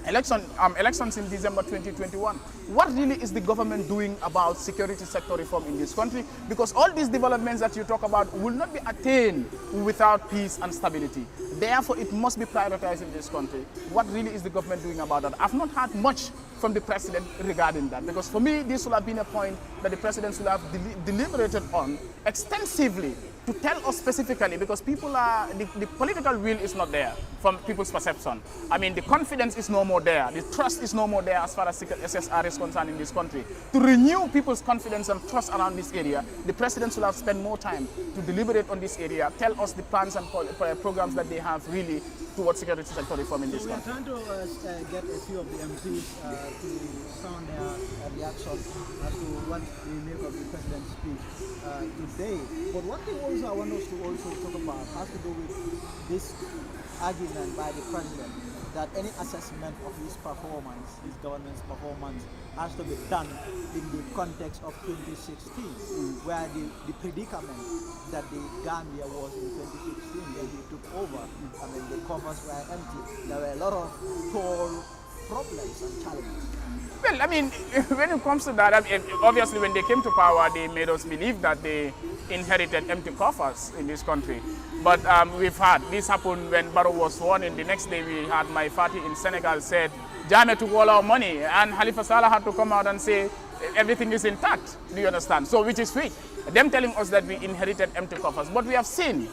Speaker 4: elections in December 2021. What really is the government doing about security sector reform in this country? Because all these developments that you talk about will not be attained without peace and stability. Therefore, it must be prioritized in this country. What really is the government doing about that? I've not heard much from the president regarding that, because for me, this would have been a point that the president should have deliberated on extensively, to tell us specifically, because people are, the political will is not there from people's perception. I mean, the confidence is no more there. The trust is no more there as far as SSR is concerned in this country. To renew people's confidence and trust around this area, the president should have spent more time to deliberate on this area, tell us the plans and programs that they have really towards security sector reform in this
Speaker 1: country.
Speaker 4: country.
Speaker 1: We are trying to get a few of the MPs to sound their reaction as to what they make of the president's speech today. But one thing also I want us to also talk about has to do with this argument by the president that any assessment of his performance, his government's performance, has to be done in the context of 2016, where the predicament that the Gambia was in 2016 when he took over. I mean, the coffers were empty. There were a lot of tall problems and challenges.
Speaker 4: Well, I mean, when it comes to that, I mean, obviously when they came to power, they made us believe that they inherited empty coffers in this country. But we've had, this happened when Barrow was sworn in. The next day we had my party in Senegal said, Jammeh took all our money, and Halifa Sallah had to come out and say, everything is intact. Do you understand? So, which is sweet. Them telling us that we inherited empty coffers. But we have seen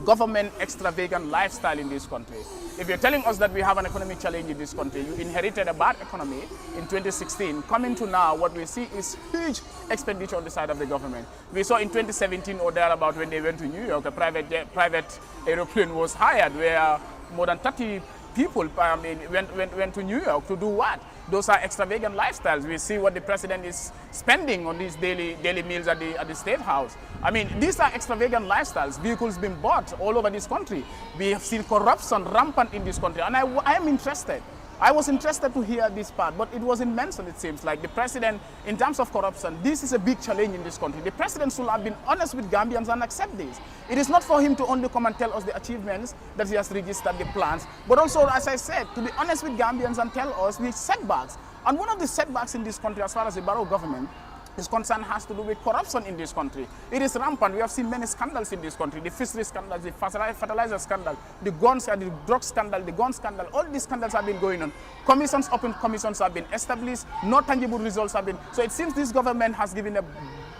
Speaker 4: government extravagant lifestyle in this country. If you're telling us that we have an economic challenge in this country, you inherited a bad economy in 2016. Coming to now, what we see is huge expenditure on the side of the government. We saw in 2017 or thereabout when they went to New York, a private aeroplane was hired where more than 30 people went to New York to do what? Those are extravagant lifestyles. We see what the president is spending on these daily meals at the State House. I mean, these are extravagant lifestyles. Vehicles being bought all over this country. We have seen corruption rampant in this country. And I am interested. I was interested to hear this part, but it wasn't mentioned, it seems like. The president, in terms of corruption, this is a big challenge in this country. The president should have been honest with Gambians and accept this. It is not for him to only come and tell us the achievements that he has registered, the plans, but also, as I said, to be honest with Gambians and tell us the setbacks. And one of the setbacks in this country, as far as the Barrow government is concerned, has to do with corruption in this country. It is rampant. We have seen many scandals in this country. The fishery scandal, the fertilizer scandal, the guns, the drug scandal, the gun scandal. All these scandals have been going on. Commissions, open commissions have been established. No tangible results have been. So it seems this government has given a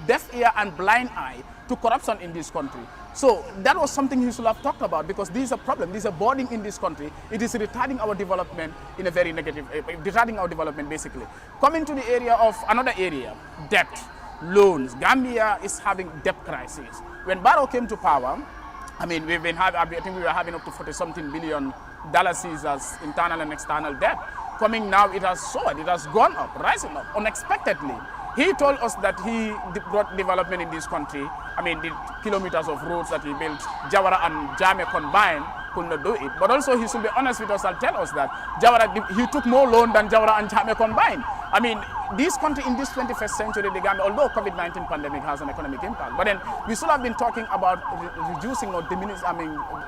Speaker 4: deaf ear and blind eye to corruption in this country. So that was something he should have talked about, because this is a problem. This is a burden in this country. It is retarding our development in a very negative, retarding our development basically. Coming to the area of another area, debt, loans. Gambia is having debt crisis. When Barrow came to power, I mean, we've been having, I think we were having up to $40-something billion as internal and external debt. Coming now, it has soared, it has gone up, rising up unexpectedly. He told us that he brought development in this country. I mean, the kilometers of roads that he built, Jawara and Jammeh combined could not do it. But also he should be honest with us and tell us that Jawara, he took more loan than Jawara and Jammeh combined. I mean, this country in this 21st century, the Gambia, although COVID-19 pandemic has an economic impact, but then we should have been talking about reducing or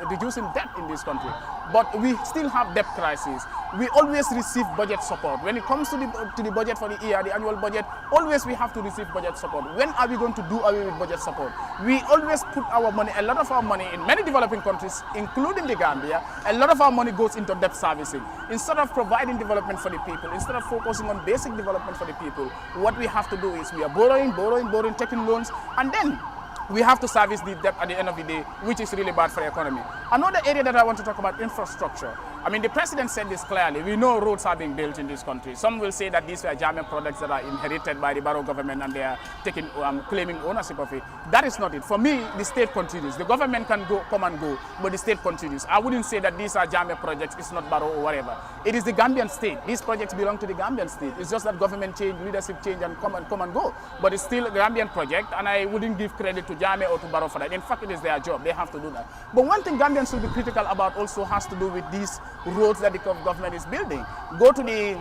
Speaker 4: reducing debt in this country. But we still have debt crisis. We always receive budget support. When it comes to the budget for the year, the annual budget, always we have to receive budget support. When are we going to do away with budget support? We always put our money, a lot of our money in many developing countries, including the Gambia, a lot of our money goes into debt servicing. Instead of providing development for the people, instead of focusing on basic development for the people, what we have to do is we are borrowing, taking loans, and then we have to service the debt at the end of the day, which is really bad for the economy. Another area that I want to talk about, infrastructure. I mean, the president said this clearly. We know roads are being built in this country. Some will say that these were Jammeh products that are inherited by the Barrow government and they are claiming ownership of it. That is not it. For me, the state continues. The government can come and go, but the state continues. I wouldn't say that these are Jammeh projects, it's not Barrow or whatever. It is the Gambian state. These projects belong to the Gambian state. It's just that government change, leadership change, and come and go. But it's still a Gambian project, and I wouldn't give credit to Jammeh or to Barrow for that. In fact, it is their job. They have to do that. But one thing Gambians should be critical about also has to do with these roads that the government is building. Go to the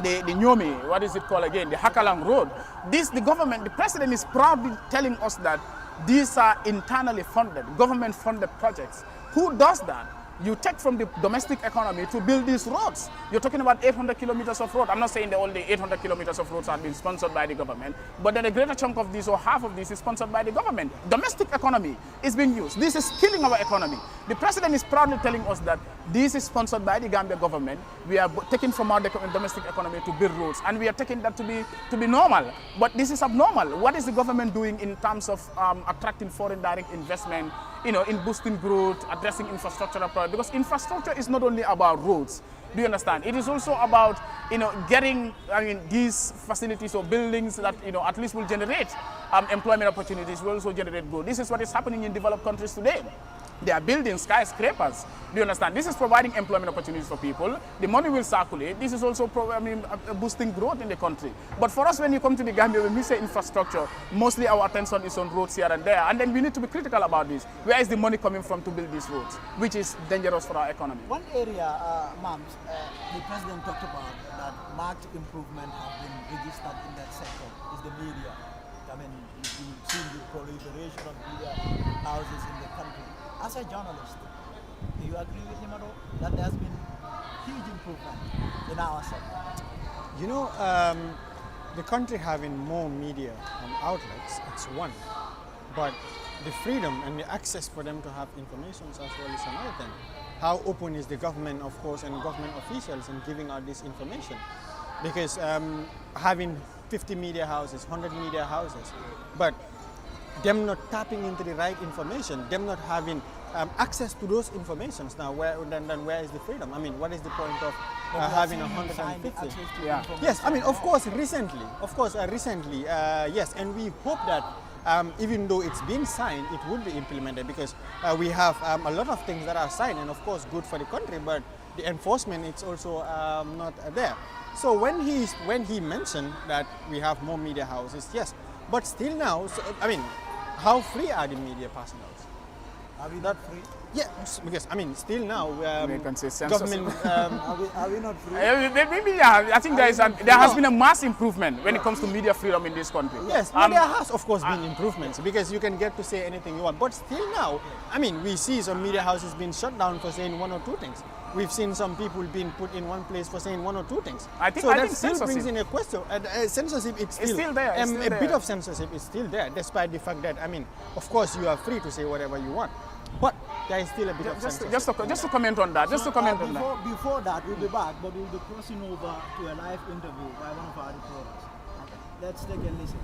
Speaker 4: Nyomi, what is it called again? The Hakalang Road. The government, the president is proudly telling us that these are internally funded, government funded projects. Who does that? You take from the domestic economy to build these roads. You're talking about 800 kilometers of road. I'm not saying that all the 800 kilometers of roads are being sponsored by the government, but then a greater chunk of this or half of this is sponsored by the government. Domestic economy is being used. This is killing our economy. The president is proudly telling us that this is sponsored by the Gambia government. We are taking from our domestic economy to build roads, and we are taking that to be normal. But this is abnormal. What is the government doing in terms of attracting foreign direct investment, in boosting growth, addressing infrastructural problems? Because infrastructure is not only about roads. Do you understand? It is also about, getting, these facilities or buildings that, at least will generate employment opportunities, will also generate growth. This is what is happening in developed countries today. They are building skyscrapers. Do you understand? This is providing employment opportunities for people. The money will circulate. This is also boosting growth in the country. But for us, when you come to the Gambia, when we say infrastructure, mostly our attention is on roads here and there. And then we need to be critical about this. Where is the money coming from to build these roads, which is dangerous for our economy?
Speaker 1: One area, the president talked about that marked improvement have been registered in that sector is the media. I mean, you've seen the proliferation of media houses in the country. As a journalist, do you agree with him at all that there's been huge improvement in our sector?
Speaker 5: You know, the country having more media outlets, it's one. But the freedom and the access for them to have information as well is another thing. How open is the government, of course, and government officials in giving out this information? Because having 50 media houses, 100 media houses, but them not tapping into the right information, them not having access to those informations. Now, where is the freedom? I mean, what is the point of having 150?
Speaker 4: Yeah.
Speaker 5: Yes, I mean, of course, recently, yes, and we hope that even though it's been signed, it would be implemented, because we have a lot of things that are signed and of course good for the country, but the enforcement it's also not there. So when he mentioned that we have more media houses, yes, but still now, so, I mean, how free are the media personnel?
Speaker 1: Are we not free?
Speaker 5: Yeah, because I mean, still now,
Speaker 4: government.
Speaker 1: Are we not free?
Speaker 4: Maybe, yeah. I think there has been a mass improvement when it comes to media freedom in this country.
Speaker 5: Yes, there has of course been improvements, because you can get to say anything you want. But still now, I mean, we see some media houses being shut down for saying one or two things. We've seen some people being put in one place for saying one or two things.
Speaker 4: I think
Speaker 5: still brings in a question. Censorship, it's still there. A bit of censorship is still there, despite the fact that, I mean, of course you are free to say whatever you want. But there is still a bit of censorship.
Speaker 4: Just to comment on that.
Speaker 1: Before that, we'll be back, but we'll be crossing over to a live interview by one of our reporters. Okay. Let's take a listen.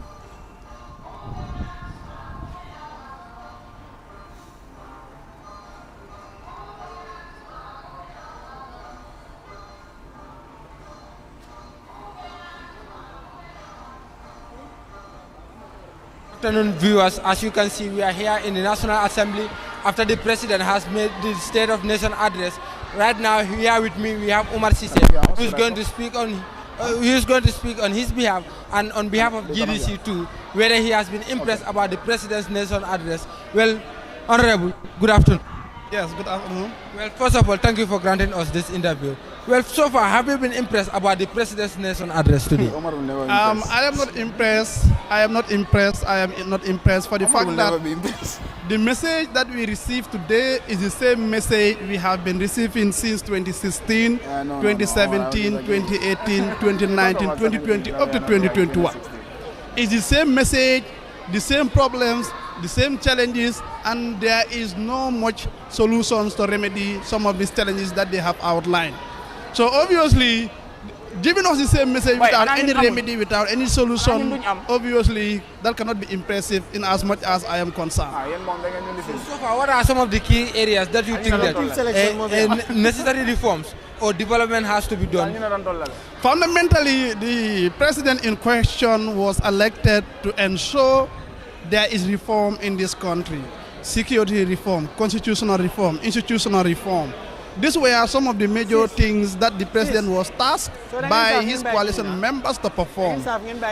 Speaker 14: Good afternoon, viewers. As you can see, we are here in the National Assembly after the President has made the State of Nation address. Right now, here with me, we have Omar Sise, who is going to speak on his behalf and on behalf of GDC too, whether he has been impressed about the President's Nation address. Well, Honorable, good afternoon.
Speaker 3: Yes, good afternoon.
Speaker 14: Well, first of all, thank you for granting us this interview. Well, so far, have you been impressed about the President's Nation address today?
Speaker 3: I am not impressed. I am not impressed for the fact that the message that we received today is the same message we have been receiving since 2016, 2017, 2018, 2019, 2020, up to 2021. It's the same message, the same problems, the same challenges, and there is no much solutions to remedy some of these challenges that they have outlined. So obviously, giving us the same message without any remedy, without any solution, obviously that cannot be impressive in as much as I am concerned.
Speaker 14: So far, what are some of the key areas that you think that necessary reforms or development has to be done?
Speaker 3: Fundamentally, the president in question was elected to ensure there is reform in this country. Security reform, constitutional reform, institutional reform. These were some of the major things that the president was tasked by his coalition members to perform.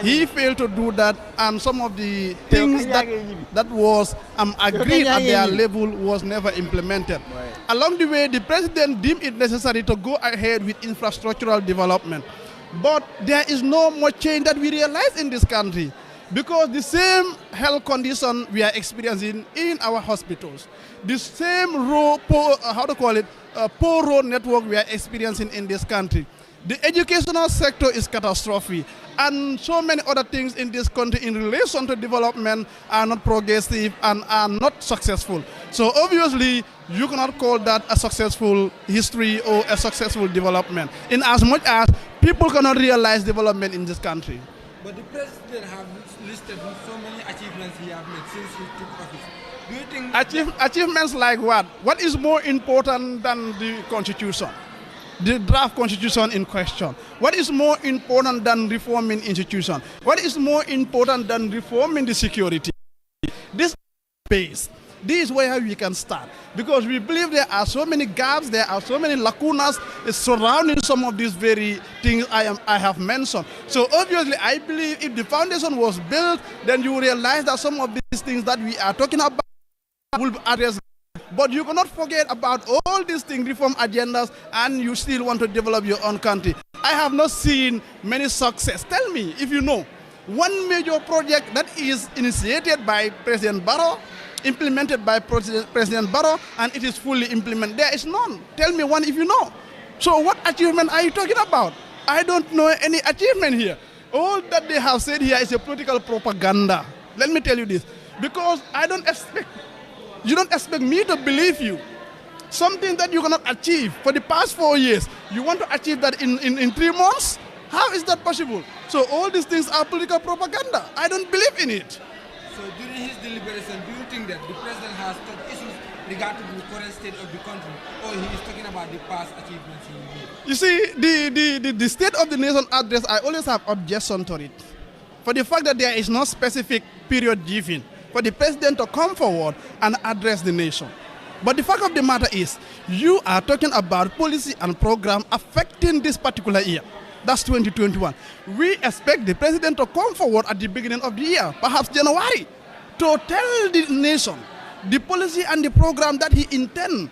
Speaker 3: He failed to do that, and some of the things that was agreed at their level was never implemented. Along the way, the president deemed it necessary to go ahead with infrastructural development. But there is no much change that we realize in this country, because the same health condition we are experiencing in our hospitals, the same poor road network we are experiencing in this country, the educational sector is catastrophic, and so many other things in this country in relation to development are not progressive and are not successful. So obviously, you cannot call that a successful history or a successful development, in as much as people cannot realize development in this country.
Speaker 14: But the president has listed so many achievements he has made since he took office. Do you think
Speaker 3: achievements like what? What is more important than the constitution? The draft constitution in question. What is more important than reforming institutions? What is more important than reforming the security? This base. This is where we can start, because we believe there are so many gaps, there are so many lacunas surrounding some of these very things I have mentioned. So obviously, I believe if the foundation was built, then you realize that some of these things that we are talking about will be addressed. But you cannot forget about all these things, reform agendas, and you still want to develop your own country. I have not seen many success. Tell me if you know one major project that is initiated by President Barrow, implemented by President Barrow, and it is fully implemented. There is none. Tell me one if you know. So what achievement are you talking about? I don't know any achievement here. All that they have said here is a political propaganda. Let me tell you this, because you don't expect me to believe you. Something that you cannot achieve for the past 4 years, you want to achieve that in 3 months? How is that possible? So all these things are political propaganda. I don't believe in it.
Speaker 14: So during his deliberation, do you think that the president has touched issues regarding the current state of the country, or he is talking about the past achievements he made?
Speaker 3: You see, the State of the Nation address, I always have objection to it. For the fact that there is no specific period given for the president to come forward and address the nation. But the fact of the matter is, you are talking about policy and program affecting this particular year. That's 2021. We expect the president to come forward at the beginning of the year, perhaps January, to tell the nation the policy and the program that he intends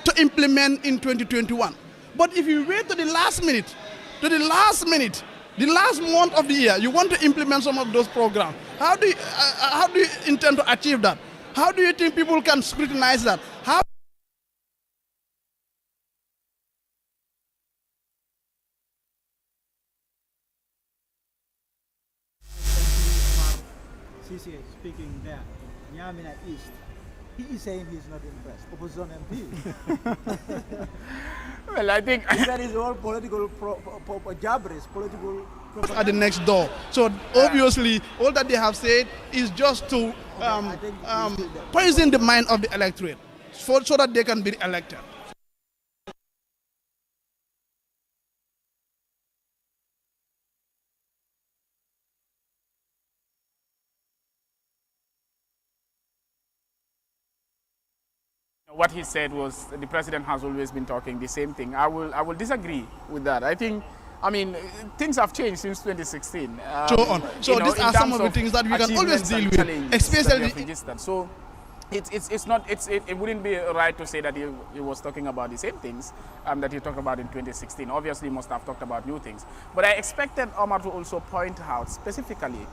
Speaker 3: to implement in 2021. But if you wait to the last minute, the last month of the year, you want to implement some of those programs, how do you intend to achieve that? How do you think people can scrutinize that? How
Speaker 1: Sisi speaking there, Nyamina East, he is saying he's not impressed. Opposition MP.
Speaker 4: Well, I think
Speaker 1: that is all political jabberish, political.
Speaker 3: At the next door. So obviously, all that they have said is just to poison the mind of the electorate, so that they can be elected.
Speaker 4: What he said was the president has always been talking the same thing. I will disagree with that. I mean, things have changed since 2016.
Speaker 3: So these are some of the things that we can always deal with, especially.
Speaker 4: So it wouldn't be right to say that he was talking about the same things that he talked about in 2016. Obviously, he must have talked about new things. But I expected Omar to also point out specifically